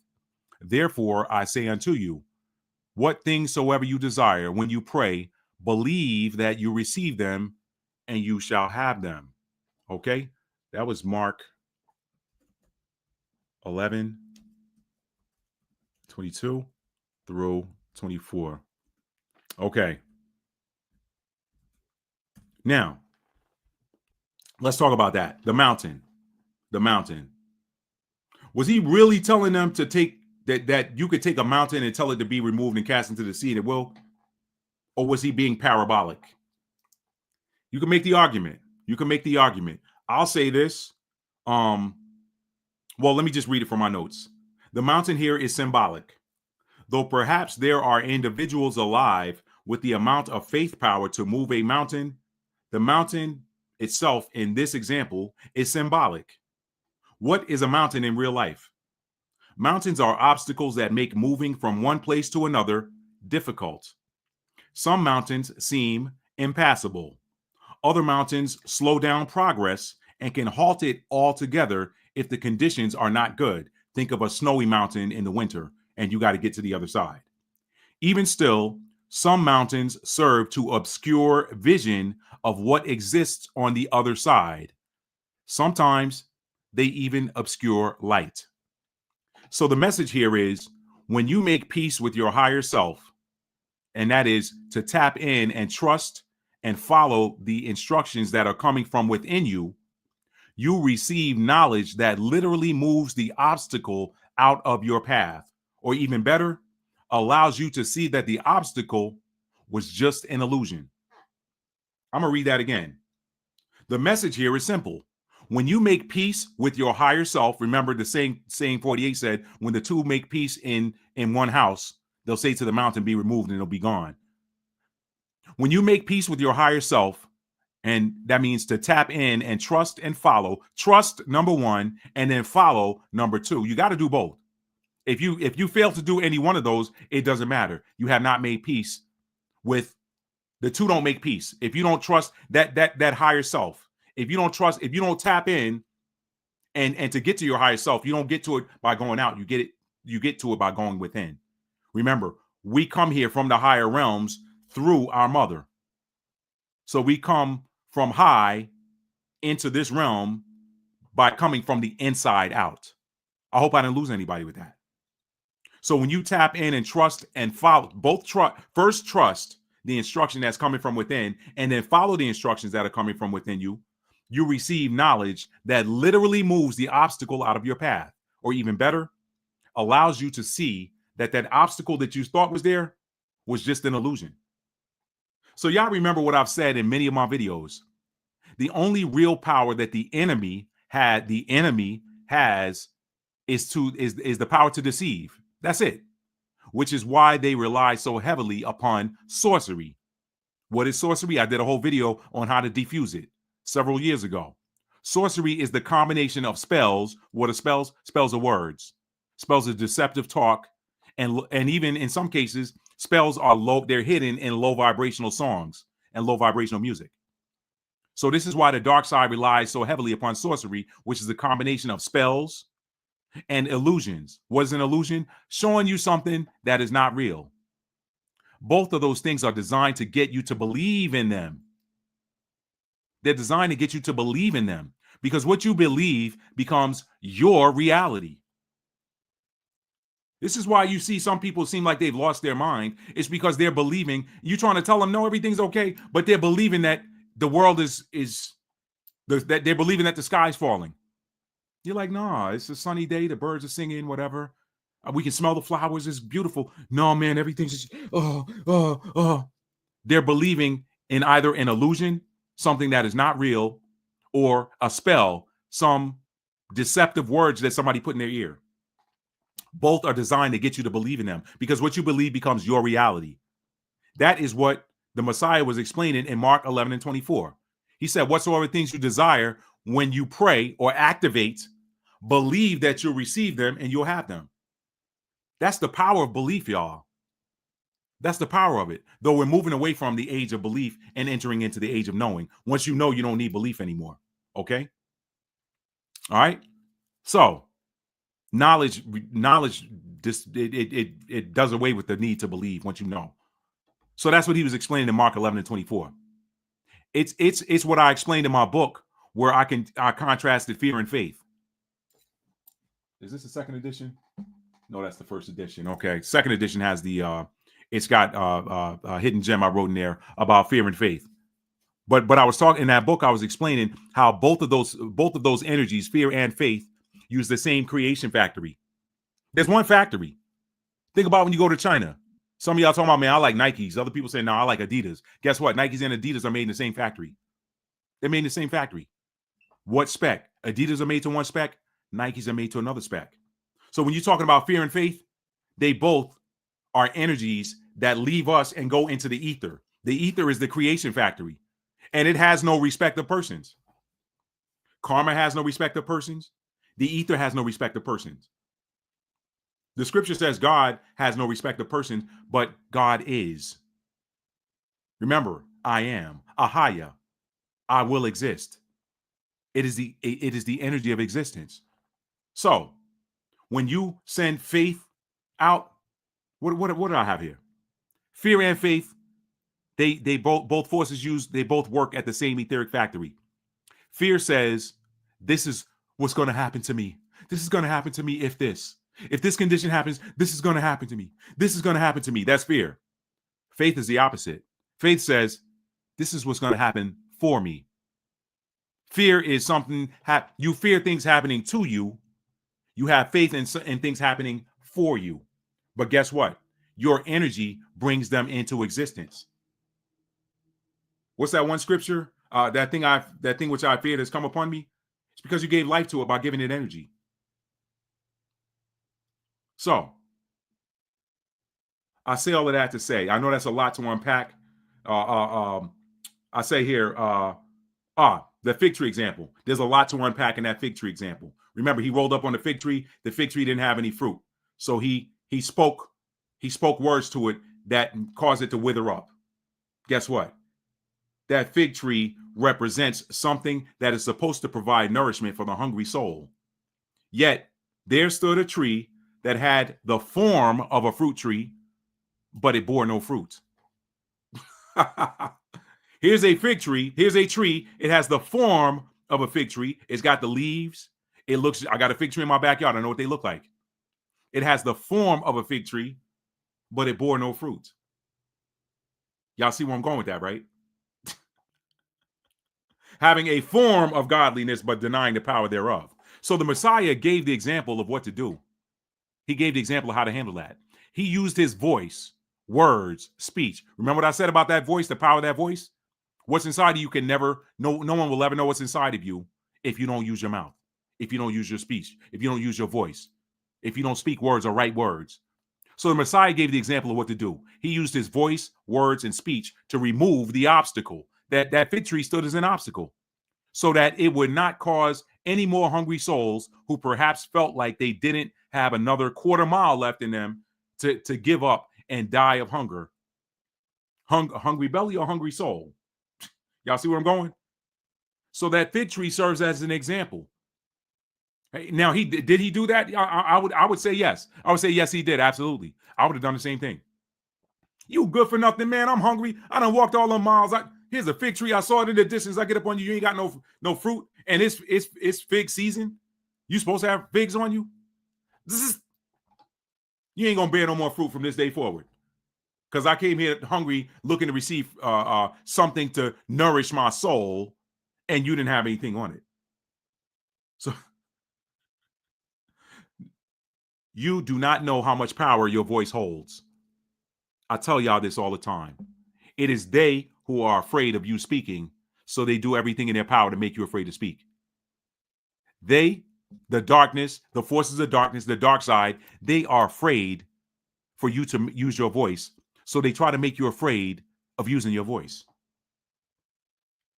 Therefore I say unto you, what things soever you desire, when you pray, believe that you receive them, and you shall have them. Okay, that was Mark 11, 22 through 24. Okay. Now, let's talk about that. The mountain. Was he really telling them to take that you could take a mountain and tell it to be removed and cast into the sea and it will? Or was he being parabolic? You can make the argument. I'll say this. Well, let me just read it from my notes. The mountain here is symbolic. Though perhaps there are individuals alive with the amount of faith power to move a mountain, the mountain itself in this example is symbolic. What is a mountain in real life? Mountains are obstacles that make moving from one place to another difficult. Some mountains seem impassable. Other mountains slow down progress and can halt it altogether if the conditions are not good. Think of a snowy mountain in the winter and you got to get to the other side. Even still, some mountains serve to obscure vision of what exists on the other side. Sometimes they even obscure light. So the message here is when you make peace with your higher self, and that is to tap in and trust and follow the instructions that are coming from within you, you receive knowledge that literally moves the obstacle out of your path, or even better, allows you to see that the obstacle was just an illusion. I'm going to read that again. The message here is simple. When you make peace with your higher self, remember the saying 48 said, when the two make peace in one house, they'll say to the mountain, be removed and it'll be gone. When you make peace with your higher self, and that means to tap in and trust and follow. Trust, number one, and then follow, number two. You got to do both. If you fail to do any one of those, it doesn't matter. You have not made peace with the two. Don't make peace. If you don't trust that higher self, if you don't tap in and to get to your higher self, you don't get to it by going out. You get to it by going within. Remember, we come here from the higher realms through our mother. So we come from high into this realm by coming from the inside out. I hope I didn't lose anybody with that. So when you tap in and trust and follow, first trust the instruction that's coming from within, and then follow the instructions that are coming from within you, you receive knowledge that literally moves the obstacle out of your path, or even better, allows you to see that obstacle that you thought was there was just an illusion. So y'all remember what I've said in many of my videos. The only real power that the enemy has is the power to deceive. That's it. Which is why they rely so heavily upon sorcery. What is sorcery? I did a whole video on how to defuse it several years ago. Sorcery is the combination of spells. What are spells? Spells are words. Spells are deceptive talk. And even in some cases, spells are low. They're hidden in low vibrational songs and low vibrational music. So this is why the dark side relies so heavily upon sorcery, which is a combination of spells and illusions. What is an illusion? Showing you something that is not real. Both of those things are designed to get you to believe in them. They're designed to get you to believe in them because what you believe becomes your reality. This is why you see some people seem like they've lost their mind. It's because they're believing. You're trying to tell them, no, everything's okay. But they're believing that the world that they're believing that the sky's falling. You're like, nah, it's a sunny day. The birds are singing, whatever. We can smell the flowers. It's beautiful. No, man, everything's just, They're believing in either an illusion, something that is not real, or a spell, some deceptive words that somebody put in their ear. Both are designed to get you to believe in them because what you believe becomes your reality. That is what the Messiah was explaining in Mark 11:24. He said, whatsoever things you desire when you pray or activate, believe that you'll receive them and you'll have them. That's the power of belief, y'all. That's the power of it. Though we're moving away from the age of belief and entering into the age of knowing. Once you know, you don't need belief anymore. Okay? All right? So, knowledge just it does away with the need to believe once you know. So that's what he was explaining in Mark 11:24. It's what I explained in my book where I contrasted fear and faith. Is this the second edition? No, that's the first edition. Okay, second edition has the it's got a hidden gem I wrote in there about fear and faith. But I was talking in that book. I was explaining how both of those energies, fear and faith, use the same creation factory. There's one factory. Think about when you go to China. Some of y'all talking about, man, I like Nikes. Other people say, no, I like Adidas. Guess what? Nikes and Adidas are made in the same factory. They're made in the same factory. What spec? Adidas are made to one spec. Nikes are made to another spec. So when you're talking about fear and faith, they both are energies that leave us and go into the ether. The ether is the creation factory, and it has no respect of persons. Karma has no respect of persons. The ether has no respect of persons. The scripture says God has no respect of persons, but God is. Remember, I am, Ahaya, I will exist. It is the energy of existence. So when you send faith out, what do I have here? Fear and faith, they both forces they both work at the same etheric factory. Fear says, this is what's going to happen to me. This is going to happen to me if this. If this condition happens, this is going to happen to me. This is going to happen to me. That's fear. Faith is the opposite. Faith says, this is what's going to happen for me. Fear is something, you fear things happening to you. You have faith in things happening for you. But guess what? Your energy brings them into existence. What's that one scripture? That thing which I feared has come upon me. It's because you gave life to it by giving it energy. So I say all of that to say, I know that's a lot to unpack. I say here, the fig tree example. There's a lot to unpack in that fig tree example. Remember, he rolled up on the fig tree. The fig tree didn't have any fruit. So he spoke words to it that caused it to wither up. Guess what? That fig tree represents something that is supposed to provide nourishment for the hungry soul. Yet there stood a tree that had the form of a fruit tree, but it bore no fruit. Here's a fig tree. Here's a tree. It has the form of a fig tree. It's got the leaves. I got a fig tree in my backyard. I know what they look like. It has the form of a fig tree, but it bore no fruit. Y'all see where I'm going with that, right? Having a form of godliness, but denying the power thereof. So the Messiah gave the example of what to do. He gave the example of how to handle that. He used his voice, words, speech. Remember what I said about that voice, the power of that voice? What's inside of you can never, no one will ever know what's inside of you if you don't use your mouth, if you don't use your speech, if you don't use your voice, if you don't speak words or write words. So the Messiah gave the example of what to do. He used his voice, words, and speech to remove the obstacle. That fig tree stood as an obstacle so that it would not cause any more hungry souls who perhaps felt like they didn't have another quarter mile left in them to give up and die of hunger. Hungry belly or hungry soul? Y'all see where I'm going? So that fig tree serves as an example. Now, did he do that? I would say yes. I would say yes, he did. Absolutely. I would have done the same thing. You good for nothing, man. I'm hungry. I done walked all the miles. Here's a fig tree. I saw it in the distance. I get up on you. You ain't got no fruit, and it's fig season. You supposed to have figs on you. You ain't gonna bear no more fruit from this day forward. Because I came here hungry, looking to receive something to nourish my soul, and you didn't have anything on it. So you do not know how much power your voice holds. I tell y'all this all the time. It is they who are afraid of you speaking, so they do everything in their power to make you afraid to speak. They, the darkness, the forces of darkness, the dark side, they are afraid for you to use your voice. So they try to make you afraid of using your voice.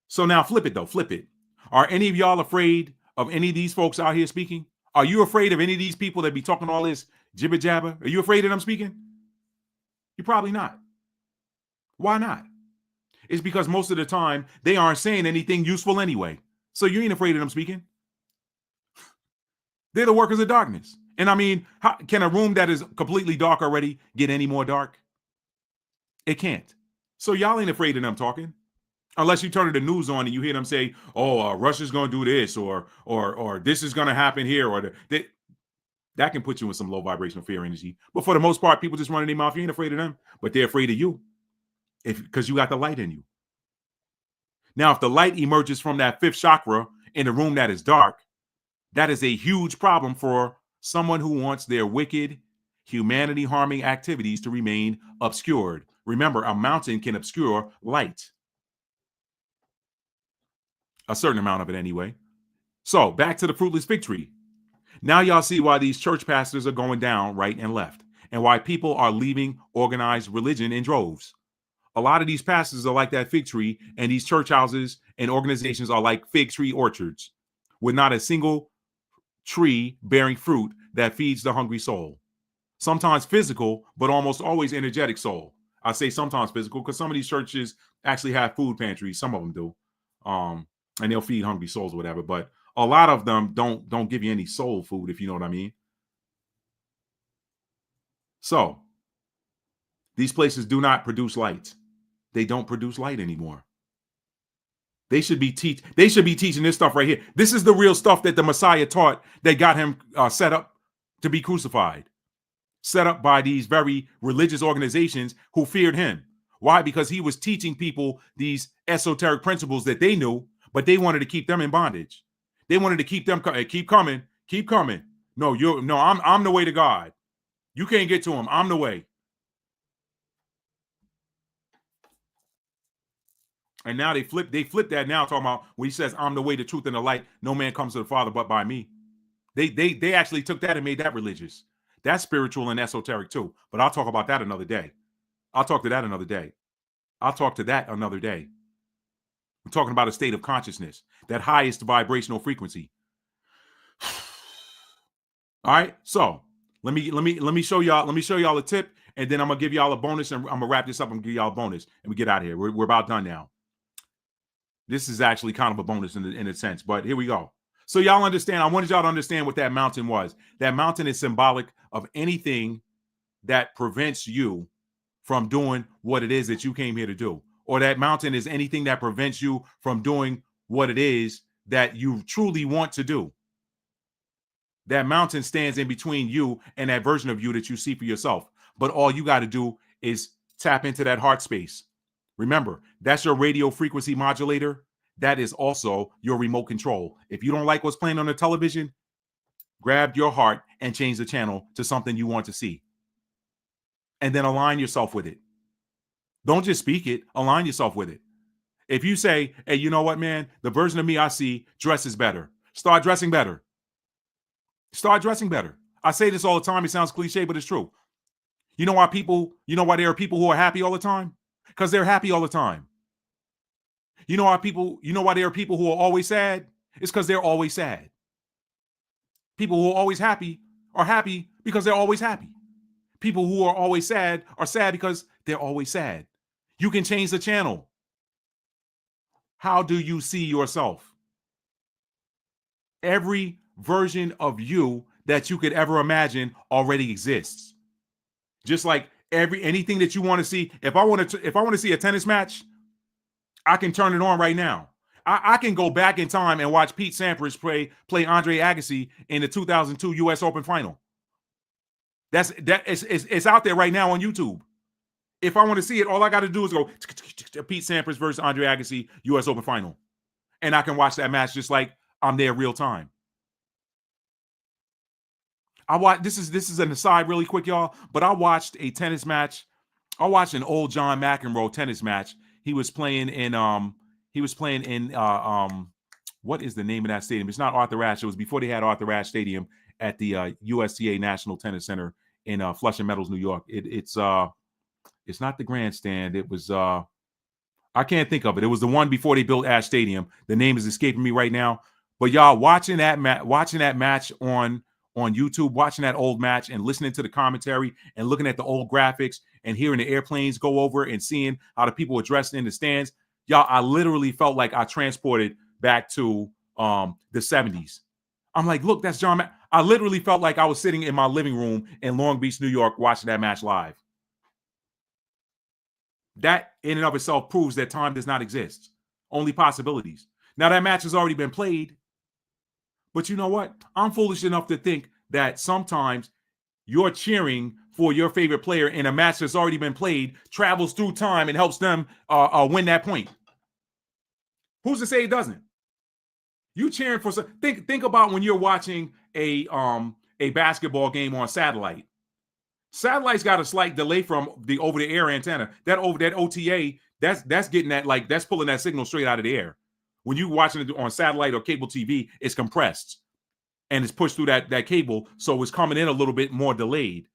So now flip it though, flip it. Are any of y'all afraid of any of these folks out here speaking? Are you afraid of any of these people that be talking all this jibber jabber? Are you afraid of them speaking? You're probably not. Why not? It's because most of the time they aren't saying anything useful anyway. So you ain't afraid of them speaking. They're the workers of darkness. And I mean, how can a room that is completely dark already get any more dark? It can't. So y'all ain't afraid of them talking. Unless you turn the news on and you hear them say, oh, Russia's going to do this or this is going to happen here. Or that can put you in some low vibrational fear energy. But for the most part, people just running their mouth. You ain't afraid of them, but they're afraid of you because you got the light in you. Now, if the light emerges from that fifth chakra in a room that is dark, that is a huge problem for someone who wants their wicked, humanity-harming activities to remain obscured. Remember, a mountain can obscure light. A certain amount of it anyway. So back to the fruitless fig tree. Now y'all see why these church pastors are going down right and left. and why people are leaving organized religion in droves. A lot of these pastors are like that fig tree, and these church houses and organizations are like fig tree orchards with not a single tree bearing fruit that feeds the hungry soul. Sometimes physical, but almost always energetic soul. I say sometimes physical because some of these churches actually have food pantries. Some of them do, and they'll feed hungry souls or whatever. But a lot of them don't give you any soul food, if you know what I mean. So these places do not produce light. They don't produce light anymore. They should be teaching this stuff right here. This is the real stuff that the Messiah taught that got him set up to be crucified. Set up by these very religious organizations who feared him. Why? Because he was teaching people these esoteric principles that they knew, but they wanted to keep them in bondage. They wanted to keep them keep coming. No, I'm the way to God. You can't get to him. I'm the way. And now they flip that now, talking about when he says, I'm the way, the truth, and the light. No man comes to the Father but by me. They actually took that and made that religious. That's spiritual and esoteric too. But I'll talk about that another day. I'll talk to that another day. We're talking about a state of consciousness, that highest vibrational frequency. All right. So let me show y'all a tip, and then I'm gonna give y'all a bonus, and I'm gonna wrap this up and give y'all a bonus, and we get out of here. We're about done now. This is actually kind of a bonus in a sense, but here we go. So y'all understand, I wanted y'all to understand what that mountain was. That mountain is symbolic of anything that prevents you from doing what it is that you came here to do. Or that mountain is anything that prevents you from doing what it is that you truly want to do. That mountain stands in between you and that version of you that you see for yourself. But all you got to do is tap into that heart space. Remember, that's your radio frequency modulator. That is also your remote control. If you don't like what's playing on the television, grab your heart and change the channel to something you want to see. And then align yourself with it. Don't just speak it, align yourself with it. If you say, hey, you know what, man? The version of me I see dresses better. Start dressing better. Start dressing better. I say this all the time. It sounds cliche, but it's true. You know why there are people who are happy all the time? Because they're happy all the time. You know why there are people who are always sad? It's because they're always sad. People who are always happy are happy because they're always happy. People who are always sad are sad because they're always sad. You can change the channel. How do you see yourself? Every version of you that you could ever imagine already exists. Just like anything that you want to see. If I want to see a tennis match, I can turn it on right now. I can go back in time and watch Pete Sampras play Andre Agassi in the 2002 U.S. Open final. It's out there right now on YouTube. If I want to see it, all I got to do is go Pete Sampras versus Andre Agassi U.S. Open final, and I can watch that match just like I'm there real time. This is an aside really quick, y'all, but I watched a tennis match. I watched an old John McEnroe tennis match. He was playing in what is the name of that stadium? It's not Arthur Ashe. It was before they had Arthur Ashe Stadium at the USTA National Tennis Center in Flushing Meadows, New York. It's not the grandstand. It was I can't think of it. It was the one before they built Ashe Stadium. The name is escaping me right now. But y'all watching that match on YouTube, watching that old match and listening to the commentary and looking at the old graphics and hearing the airplanes go over and seeing how the people were dressed in the stands. Y'all, I literally felt like I transported back to the 70s. I'm like, look, that's John. I literally felt like I was sitting in my living room in Long Beach, New York, watching that match live. That in and of itself proves that time does not exist. Only possibilities. Now that match has already been played. But you know what? I'm foolish enough to think that sometimes you're cheering for your favorite player in a match that's already been played, travels through time and helps them win that point. Who's to say it doesn't? You cheering for some. Think about when you're watching a basketball game on satellite. Satellite's got a slight delay from the over-the-air antenna. That OTA, that's getting that, like, that's pulling that signal straight out of the air. When you're watching it on satellite or cable TV, it's compressed and it's pushed through that cable, so it's coming in a little bit more delayed.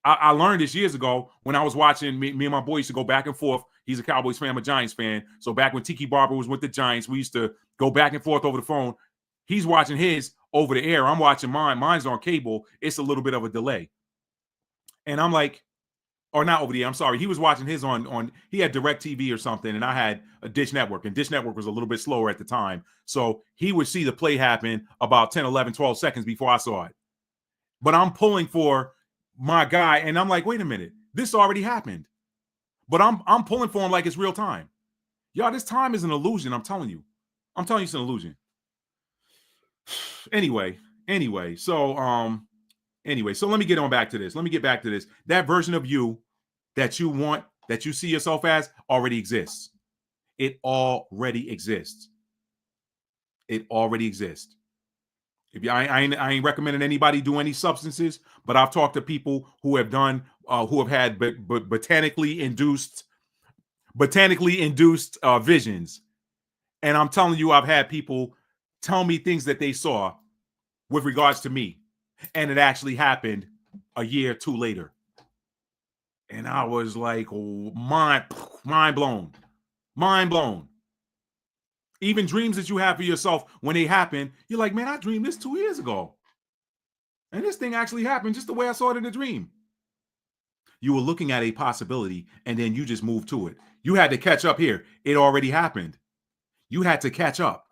I learned this years ago when I was watching. Me and my boy used to go back and forth. He's a Cowboys fan, I'm a Giants fan. So back when Tiki Barber was with the Giants, we used to go back and forth over the phone. He's watching his over the air. I'm watching mine. Mine's on cable. It's a little bit of a delay. And I'm like, or not over the air. I'm sorry. He was watching his on he had DirecTV or something, and I had a Dish Network, and Dish Network was a little bit slower at the time. So he would see the play happen about 10, 11, 12 seconds before I saw it. But I'm pulling for my guy, and I'm like, wait a minute, this already happened. But I'm pulling for him like it's real time. Y'all, this time is an illusion. I'm telling you. It's an illusion. Anyway, so let me get on back to this. Let me get back to this. That version of you that you want, that you see yourself as, already exists. It already exists. It already exists. If I ain't recommending anybody do any substances, but I've talked to people who have done, who have had botanically induced visions, and I'm telling you, I've had people tell me things that they saw with regards to me, and it actually happened a year or two later, and I was like, oh, mind blown. Even dreams that you have for yourself, when they happen, you're like, man, I dreamed this 2 years ago. And this thing actually happened just the way I saw it in the dream. You were looking at a possibility, and then you just moved to it. You had to catch up here. It already happened. You had to catch up.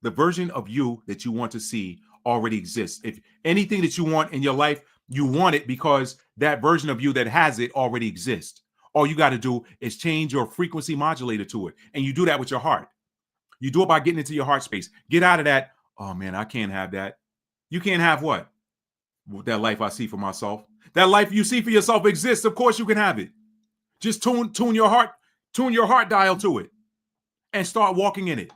The version of you that you want to see already exists. If anything that you want in your life, you want it because that version of you that has it already exists. All you got to do is change your frequency modulator to it. And you do that with your heart. You do it by getting into your heart space. Get out of that, oh man, I can't have that. You can't have what? That life I see for myself. That life you see for yourself exists. Of course you can have it. Just tune your heart dial to it and start walking in it.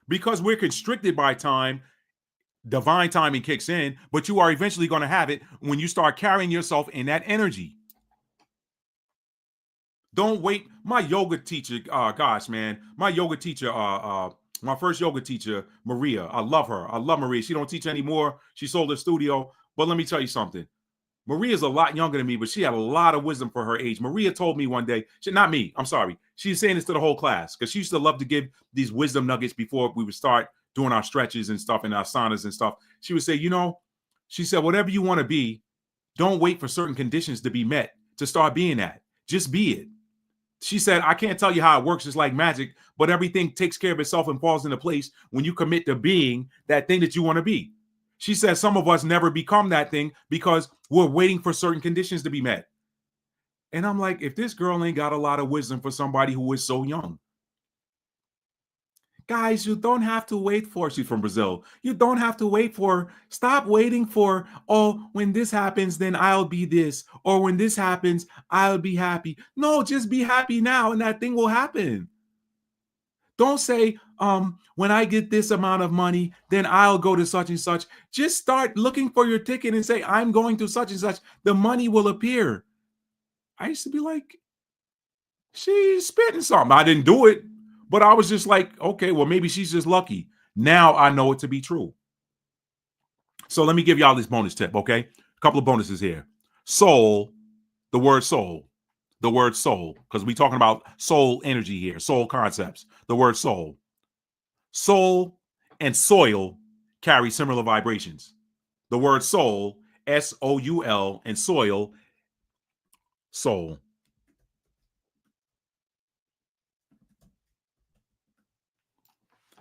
Because we're constricted by time, divine timing kicks in, but you are eventually going to have it when you start carrying yourself in that energy. Don't wait. My yoga teacher, my yoga teacher, my first yoga teacher, Maria, I love her. I love Maria. She don't teach anymore. She sold her studio. But let me tell you something. Maria's a lot younger than me, but she had a lot of wisdom for her age. Maria told me one day, not me, I'm sorry. She's saying this to the whole class because she used to love to give these wisdom nuggets before we would start doing our stretches and stuff and our saunas and stuff. She would say, she said, whatever you want to be, don't wait for certain conditions to be met to start being that. Just be it. She said, I can't tell you how it works. It's like magic, but everything takes care of itself and falls into place when you commit to being that thing that you want to be. She says some of us never become that thing because we're waiting for certain conditions to be met. And I'm like, if this girl ain't got a lot of wisdom for somebody who is so young. Guys, you don't have to wait for, she's from Brazil. You don't have to wait for, stop waiting for, oh, when this happens, then I'll be this. Or when this happens, I'll be happy. No, just be happy now and that thing will happen. Don't say, when I get this amount of money, then I'll go to such and such. Just start looking for your ticket and say, I'm going to such and such. The money will appear. I used to be like, she's spitting something. I didn't do it, but I was just like, okay, well, maybe she's just lucky. Now I know it to be true. So let me give y'all this bonus tip, okay? A couple of bonuses here. Soul, the word soul, because we're talking about soul energy here, soul concepts, the word soul. Soul and soil carry similar vibrations. The word soul, S-O-U-L, and soil, soul.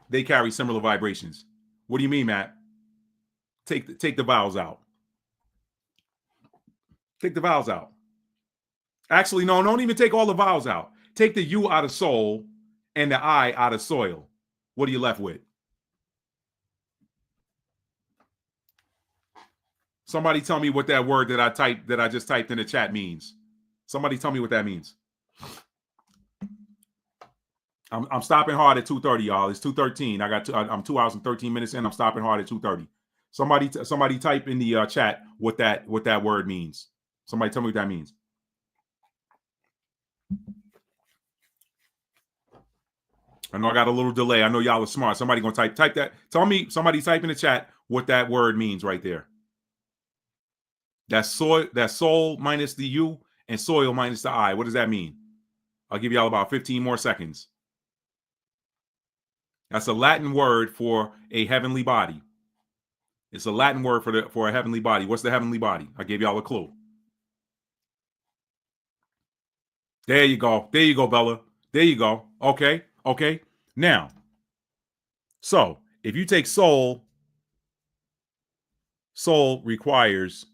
They carry similar vibrations. What do you mean, Matt? Take the vowels out. Take the vowels out. Actually, no, don't even take all the vowels out. Take the U out of soul and the I out of soil. What are you left with? Somebody tell me what that word that I just typed in the chat means. Somebody tell me what that means. I'm stopping hard at 2:30, y'all. It's 2:13. I'm 2 hours and 13 minutes in. I'm stopping hard at 2:30. Somebody type in the chat what that word means. Somebody tell me what that means. I know I got a little delay. I know y'all are smart. Somebody gonna type that. Tell me, somebody type in the chat what that word means right there. That's soul minus the U and soil minus the I. What does that mean? I'll give y'all about 15 more seconds. That's a Latin word for a heavenly body. It's a Latin word for a heavenly body. What's the heavenly body? I gave y'all a clue. There you go. There you go, Bella. There you go. Okay. Okay. Now, so if you take soul requires.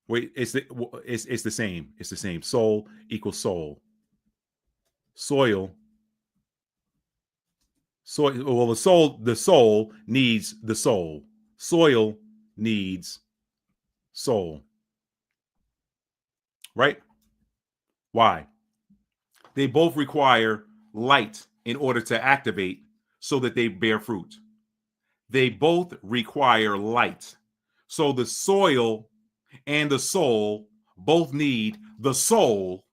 Wait, it's the same. It's the same. Soul equals soul. Soil. Well, the soul needs the soul. Soil needs soul. Right? Why? They both require light in order to activate so that they bear fruit. They both require light. So the soil and the soul both need the soul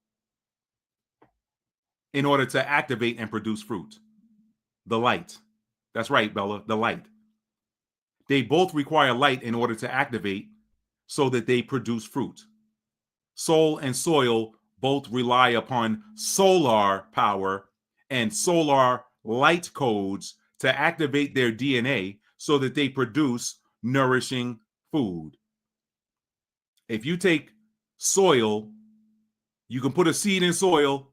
in order to activate and produce fruit. The light. That's right, Bella, the light. They both require light in order to activate so that they produce fruit. Soul and soil both rely upon solar power and solar light codes to activate their DNA so that they produce nourishing food. If you take soil, you can put a seed in soil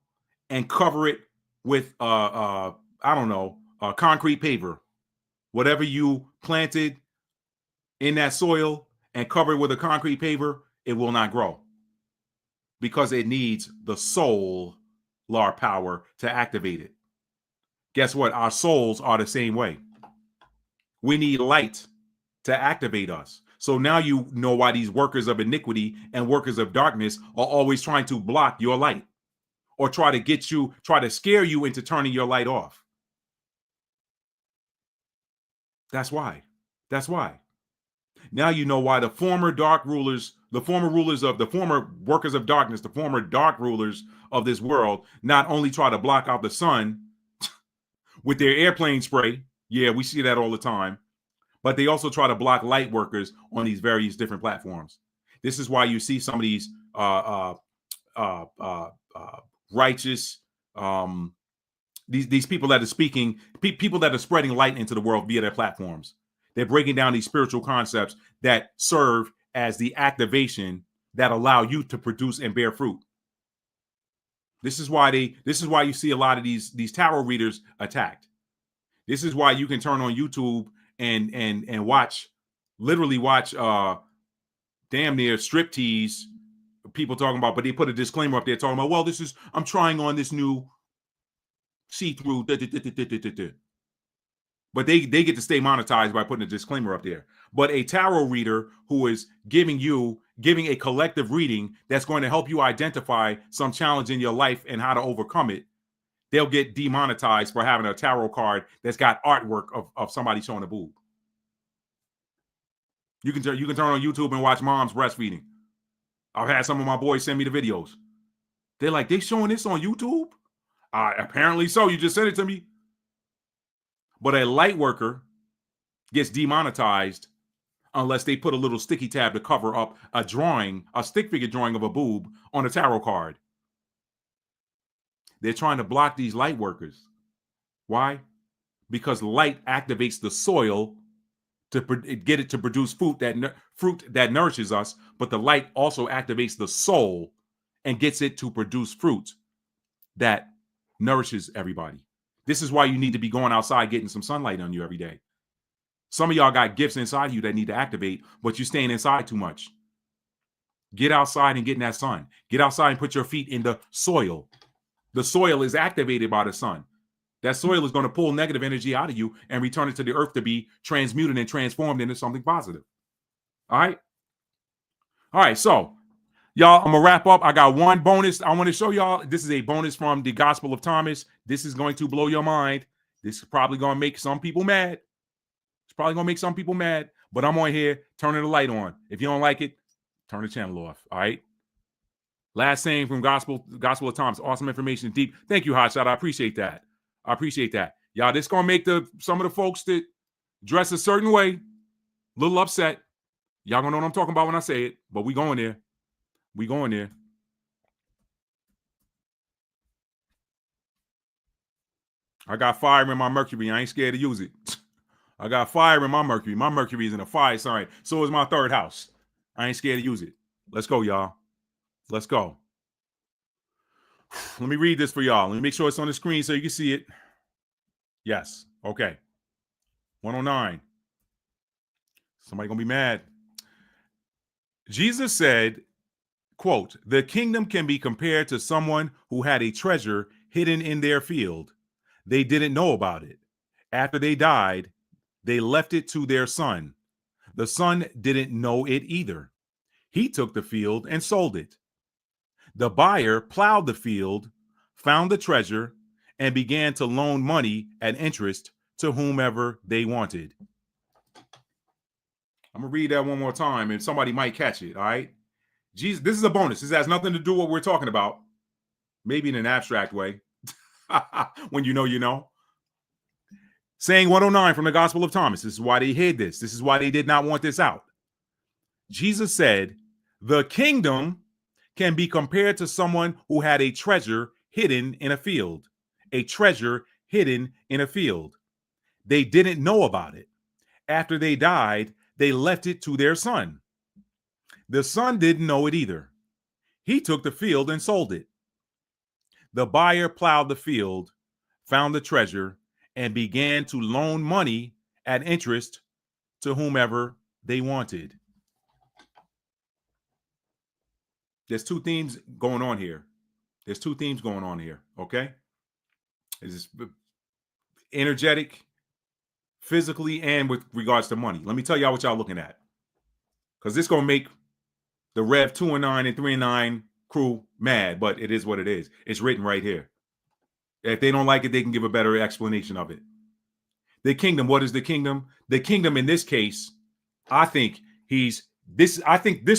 and cover it with concrete paver. Whatever you planted in that soil and cover it with a concrete paver, it will not grow because it needs the solar power to activate it. Guess what? Our souls are the same way. We need light to activate us. So now you know why these workers of iniquity and workers of darkness are always trying to block your light or try to scare you into turning your light off. That's why. That's why. Now you know why the former workers of darkness, the former dark rulers of this world, not only try to block out the sun with their airplane spray. Yeah, we see that all the time. But they also try to block light workers on these various different platforms. This is why you see some of these righteous, these people that are speaking, people that are spreading light into the world via their platforms. They're breaking down these spiritual concepts that serve as the activation that allow you to produce and bear fruit. This is why you see a lot of these tarot readers attacked. This is why you can turn on YouTube and watch damn near striptease people talking about, but they put a disclaimer up there talking about, well, I'm trying on this new see-through. But they get to stay monetized by putting a disclaimer up there. But a tarot reader who is giving a collective reading that's going to help you identify some challenge in your life and how to overcome it, they'll get demonetized for having a tarot card that's got artwork of somebody showing a boob. You can turn on YouTube and watch moms breastfeeding. I've had some of my boys send me the videos. They're like, they showing this on YouTube? Apparently so. You just sent it to me. But a light worker gets demonetized unless they put a little sticky tab to cover up a stick figure drawing of a boob on a tarot card. They're trying to block these light workers. Why? Because light activates the soil to get it to produce fruit that nourishes us, but the light also activates the soul and gets it to produce fruit that nourishes everybody. This is why you need to be going outside getting some sunlight on you every day. Some of y'all got gifts inside you that need to activate, but you're staying inside too much. Get outside and get in that sun. Get outside and put your feet in the soil. The soil is activated by the sun. That soil is going to pull negative energy out of you and return it to the earth to be transmuted and transformed into something positive. All right? All right, so y'all, I'm going to wrap up. I got one bonus I want to show y'all. This is a bonus from the Gospel of Thomas. This is going to blow your mind. This is probably going to make some people mad. It's probably going to make some people mad, but I'm on here turning the light on. If you don't like it, turn the channel off. All right? Last saying from Gospel of Thomas. Awesome information. Deep. Thank you, Hotshot. I appreciate that. Y'all, this going to make some of the folks that dress a certain way a little upset. Y'all gonna know what I'm talking about when I say it, but we going there. We going there. I got fire in my Mercury. I ain't scared to use it. I got fire in my Mercury. My Mercury is in a fire sign. So is my third house. I ain't scared to use it. Let's go, y'all. Let's go. Let me read this for y'all. Let me make sure it's on the screen so you can see it. Yes. Okay. 109. Somebody gonna be mad. Jesus said, quote, "The kingdom can be compared to someone who had a treasure hidden in their field. They didn't know about it. After they died, they left it to their son. The son didn't know it either. He took the field and sold it. The buyer plowed the field, found the treasure, and began to loan money at interest to whomever they wanted." I'm going to read that one more time and somebody might catch it, all right? Jesus, this is a bonus. This has nothing to do with what we're talking about. Maybe in an abstract way. When you know, you know. Saying 109 from the Gospel of Thomas. This is why they hid this. This is why they did not want this out. Jesus said, "The kingdom can be compared to someone who had a treasure hidden in a field." A treasure hidden in a field. They didn't know about it. After they died, they left it to their son. The son didn't know it either. He took the field and sold it. The buyer plowed the field, found the treasure, and began to loan money at interest to whomever they wanted. There's two themes going on here. Okay? It's energetic, physically, and with regards to money. Let me tell y'all what y'all looking at. Because this is going to make the Rev 2 and 9 and 3 and 9 crew mad, but it is what it is. It's written right here. If they don't like it, they can give a better explanation of it. The kingdom, what is the kingdom? The kingdom in this case, I think this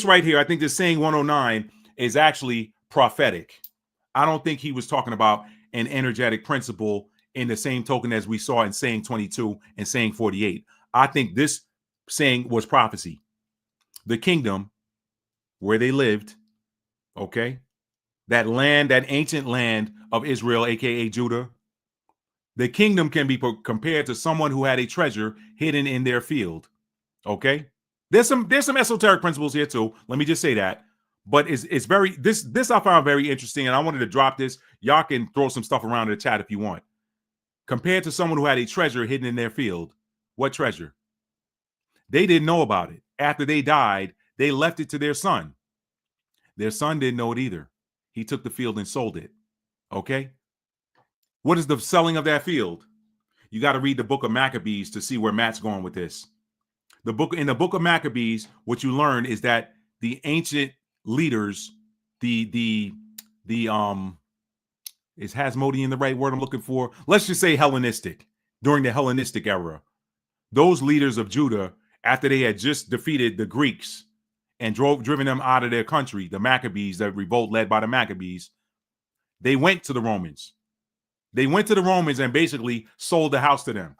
right here, I think this saying 109 is actually prophetic. I don't think he was talking about an energetic principle in the same token as we saw in saying 22 and saying 48. I think this saying was prophecy. The kingdom where they lived, okay, that land, that ancient land of Israel, aka Judah, the kingdom can be compared to someone who had a treasure hidden in their field. Okay, there's some esoteric principles here too. Let me just say that. But it's very this I found very interesting, and I wanted to drop this. Y'all can throw some stuff around in the chat if you want. Compared to someone who had a treasure hidden in their field, what treasure? They didn't know about it. After they died, they left it to their son. Their son didn't know it either. He took the field and sold it. Okay. What is the selling of that field? You got to read the book of Maccabees to see where Matt's going with this. In the book of Maccabees, what you learn is that the ancient leaders, is Hasmodean the right word I'm looking for? Let's just say Hellenistic, during the Hellenistic era. Those leaders of Judah, after they had just defeated the Greeks and driven them out of their country, the Maccabees, the revolt led by the Maccabees, they went to the Romans. They went to the Romans and basically sold the house to them.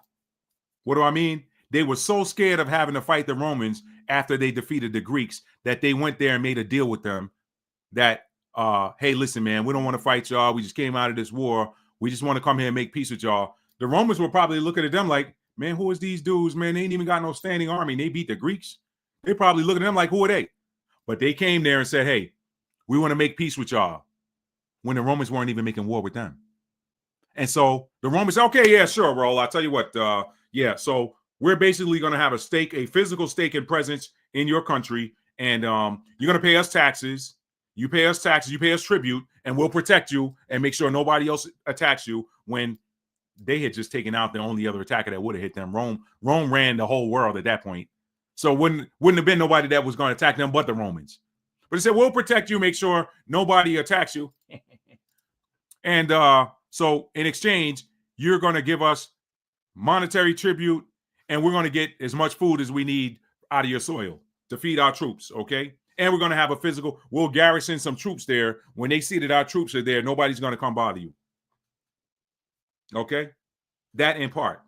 What do I mean? They were so scared of having to fight the Romans after they defeated the Greeks that they went there and made a deal with them that, hey, listen, man, we don't want to fight y'all. We just came out of this war. We just want to come here and make peace with y'all. The Romans were probably looking at them like, man, who is these dudes, man? They ain't even got no standing army. And they beat the Greeks. They probably looking at them like, who are they? But they came there and said, hey, we want to make peace with y'all, when the Romans weren't even making war with them. And so the Romans said, okay, yeah, sure, Roll. I'll tell you what, so we're basically going to have a physical stake and presence in your country, and you're going to pay us taxes. You pay us taxes, you pay us tribute, and we'll protect you and make sure nobody else attacks you. When they had just taken out the only other attacker that would have hit them. Rome ran the whole world at that point. So wouldn't have been nobody that was going to attack them but the Romans. But he said, we'll protect you, make sure nobody attacks you. And so in exchange, you're going to give us monetary tribute, and we're going to get as much food as we need out of your soil to feed our troops, okay? And we're going to have we'll garrison some troops there. When they see that our troops are there, nobody's going to come bother you. Okay? That in part.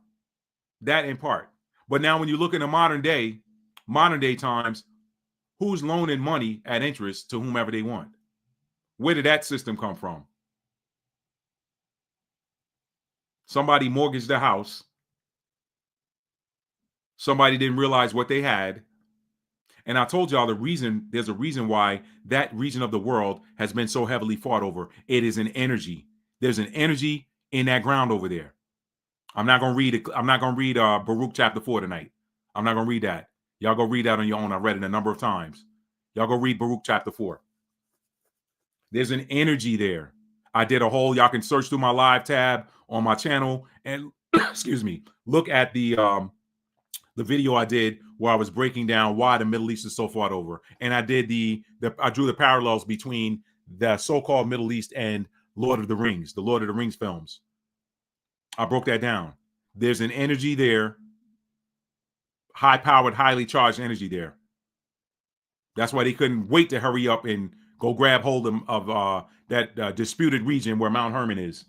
But now when you look in the modern day times, Who's loaning money at interest to whomever they want? Where did that system come from? Somebody mortgaged the house. Somebody didn't realize what they had. And I told y'all there's a reason why that region of the world has been so heavily fought over. It is an energy. There's an energy in that ground over there. I'm not going to read it. I'm not going to read Baruch chapter 4 tonight. I'm not going to read that. Y'all go read that on your own. I read it a number of times. Y'all go read Baruch chapter 4. There's an energy there. I did a whole, y'all can search through my live tab on my channel and excuse me, look at the video I did where I was breaking down why the Middle East is so fought over. And I did I drew the parallels between the so-called Middle East and Lord of the Rings films. I broke that down. There's an energy there, high-powered, highly charged energy there. That's why they couldn't wait to hurry up and go grab hold of that disputed region where Mount Hermon is.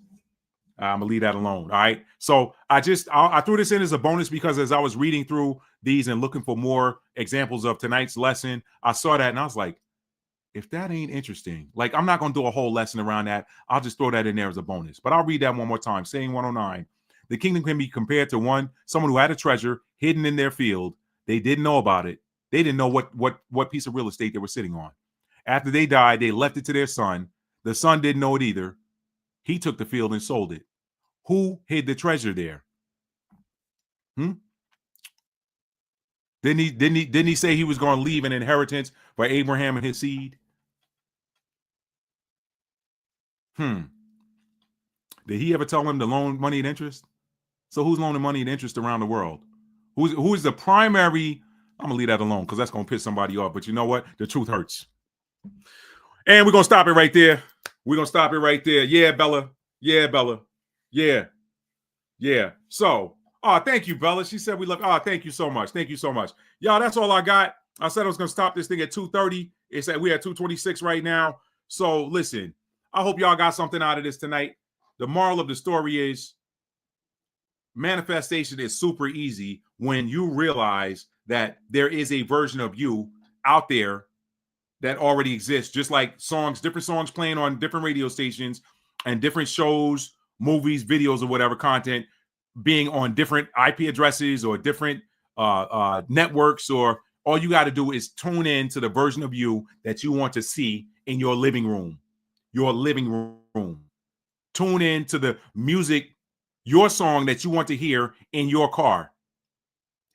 I'm gonna leave that alone. All right. So I threw this in as a bonus because as I was reading through these and looking for more examples of tonight's lesson, I saw that and I was like, if that ain't interesting, like I'm not gonna do a whole lesson around that. I'll just throw that in there as a bonus. But I'll read that one more time. Saying 109. The kingdom can be compared to someone who had a treasure hidden in their field. They didn't know about it. They didn't know what piece of real estate they were sitting on. After they died, they left it to their son. The son didn't know it either. He took the field and sold it. Who hid the treasure there? Didn't he say he was going to leave an inheritance for Abraham and his seed? Did he ever tell him to loan money at interest? So who's loaning money at interest around the world? Who's the primary? I'm gonna leave that alone because that's gonna piss somebody off. But you know what? The truth hurts. And we're gonna stop it right there. Yeah, Bella. Yeah. So, thank you, Bella. She said we love. Thank you so much. Y'all, that's all I got. I said I was gonna stop this thing at 2:30. It's at we're at 2:26 right now. So listen, I hope y'all got something out of this tonight. The moral of the story is manifestation is super easy when you realize that there is a version of you out there that already exists, just like different songs playing on different radio stations and different shows, movies, videos, or whatever content being on different IP addresses or different networks, or all you got to do is tune in to the version of you that you want to see in your living room. Tune in to the music, your song that you want to hear in your car.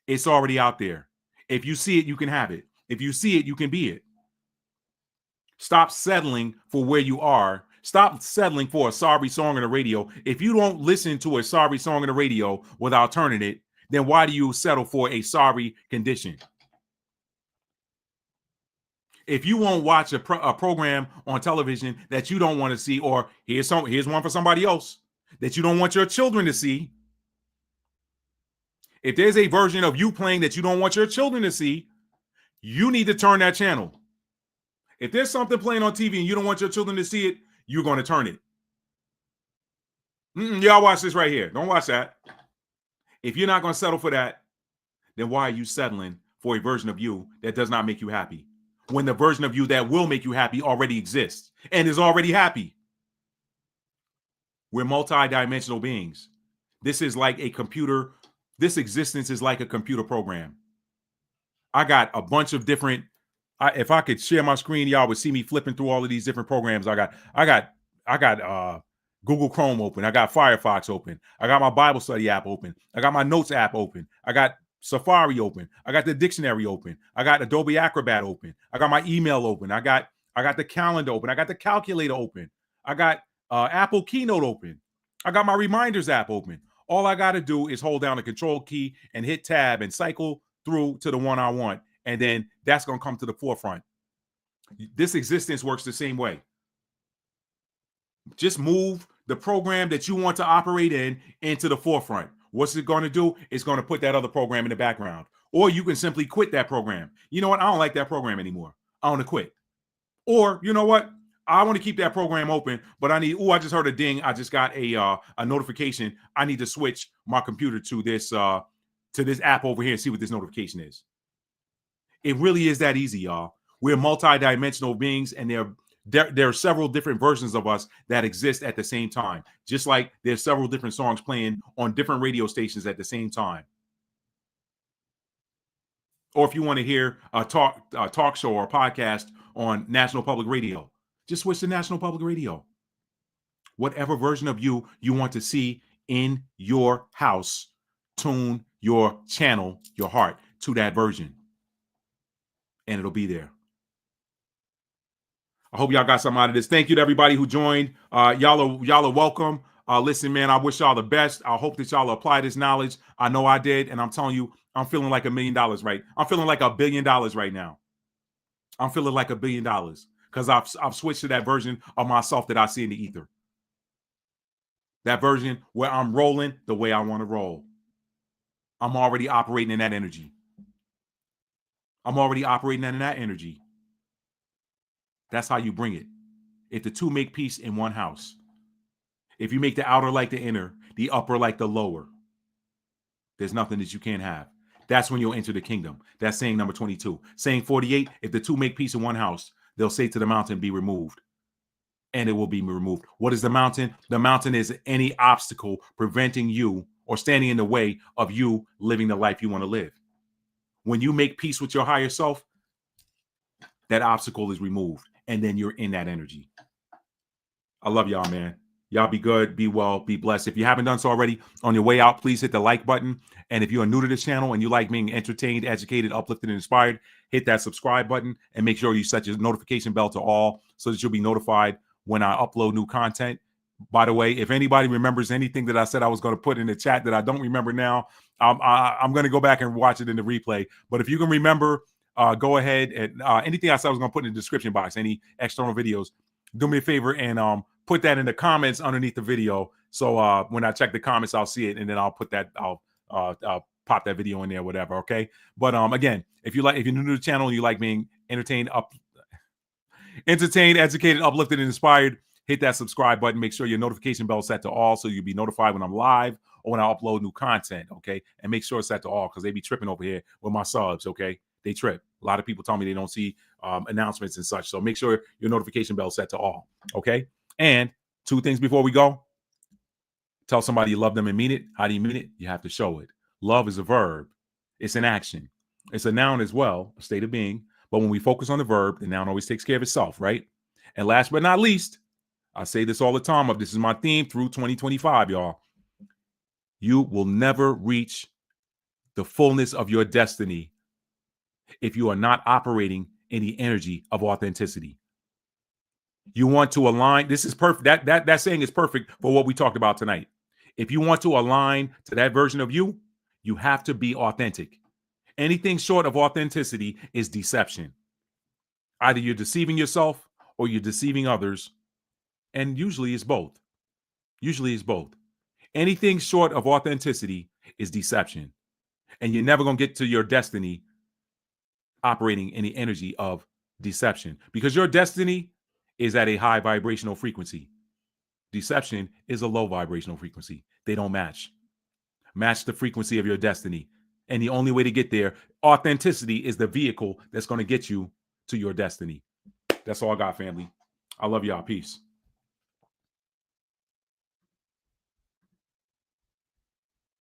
It's already out there. If you see it, you can have it. If you see it, you can be it. Stop settling for where you are. Stop settling for a sorry song on the radio. If you don't listen to a sorry song on the radio without turning it, then why do you settle for a sorry condition? If you won't watch a program on television that you don't want to see, or here's one for somebody else that you don't want your children to see. If there's a version of you playing that you don't want your children to see, you need to turn that channel. If there's something playing on TV and you don't want your children to see it, you're going to turn it. Y'all watch this right here. Don't watch that. If you're not going to settle for that, then why are you settling for a version of you that does not make you happy? When the version of you that will make you happy already exists and is already happy. We're multi-dimensional beings. This is like a computer. This existence is like a computer program. I got a bunch of different. If I could share my screen, y'all would see me flipping through all of these different programs. I got Google Chrome open. I got Firefox open. I got my Bible study app open. I got my notes app open. I got Safari open. I got the dictionary open. I got Adobe Acrobat open. I got my email open. I got the calendar open. I got the calculator open. I got Apple Keynote open. I got my reminders app open. All I got to do is hold down the control key and hit tab and cycle through to the one I want. And then that's going to come to the forefront. This existence works the same way. Just move the program that you want to operate in into the forefront. What's it going to do? It's going to put that other program in the background. Or you can simply quit that program. You know what? I don't like that program anymore. I want to quit. Or you know what? I want to keep that program open, but I just heard a ding. I just got a notification. I need to switch my computer to this app over here and see what this notification is. It really is that easy, y'all. We're multidimensional beings, and there are several different versions of us that exist at the same time. Just like there's several different songs playing on different radio stations at the same time. Or if you want to hear a talk show or a podcast on National Public Radio, just switch to National Public Radio. Whatever version of you want to see in your house, tune your channel, your heart to that version, and it'll be there. I hope y'all got something out of this. Thank you to everybody who joined. Y'all are welcome. Listen, man, I wish y'all the best. I hope that y'all apply this knowledge. I know I did, and I'm telling you, I'm feeling like $1 million, right? I'm feeling like $1 billion right now. I'm feeling like $1 billion because I've switched to that version of myself that I see in the ether. That version where I'm rolling the way I want to roll. I'm already operating in that energy. I'm already operating in that energy. That's how you bring it. If the two make peace in one house. If you make the outer like the inner, the upper like the lower, there's nothing that you can't have. That's when you'll enter the kingdom. That's saying number 22. Saying 48, if the two make peace in one house, they'll say to the mountain, be removed. And it will be removed. What is the mountain? The mountain is any obstacle preventing you or standing in the way of you living the life you want to live. When you make peace with your higher self, that obstacle is removed. And then you're in that energy. I love y'all, man. Y'all be good, be well, be blessed. If you haven't done so already, on your way out, please hit the like button. And if you're new to this channel and you like being entertained, educated, uplifted, and inspired, hit that subscribe button and make sure you set your notification bell to all so that you'll be notified when I upload new content. By the way, if anybody remembers anything that I said I was going to put in the chat that I don't remember now, I'm going to go back and watch it in the replay. But if you can remember, go ahead and anything I said I was going to put in the description box, any external videos, do me a favor and put that in the comments underneath the video. So when I check the comments, I'll see it, and then I'll put that, I'll pop that video in there, whatever. Okay. But again, if you're new to the channel and you like being entertained, educated, uplifted, and inspired, hit that subscribe button. Make sure your notification bell is set to all so you'll be notified when I'm live or when I upload new content. Okay. And make sure it's set to all because they be tripping over here with my subs. Okay. They trip. A lot of people tell me they don't see announcements and such. So make sure your notification bell is set to all. Okay. And 2 things before we go. Tell somebody you love them and mean it. How do you mean it? You have to show it. Love is a verb. It's an action. It's a noun as well, a state of being. But when we focus on the verb, the noun always takes care of itself, right? And last but not least, I say this all the time. This is my theme through 2025, y'all. You will never reach the fullness of your destiny if you are not operating in the energy of authenticity. You want to align. This is perfect. That saying is perfect for what we talked about tonight. If you want to align to that version of you, you have to be authentic. Anything short of authenticity is deception. Either you're deceiving yourself or you're deceiving others. And usually it's both. Anything short of authenticity is deception. And you're never going to get to your destiny operating in the energy of deception because your destiny is at a high vibrational frequency. Deception is a low vibrational frequency. They don't match. Match the frequency of your destiny. And the only way to get there, authenticity is the vehicle that's going to get you to your destiny. That's all I got, family. I love y'all. Peace.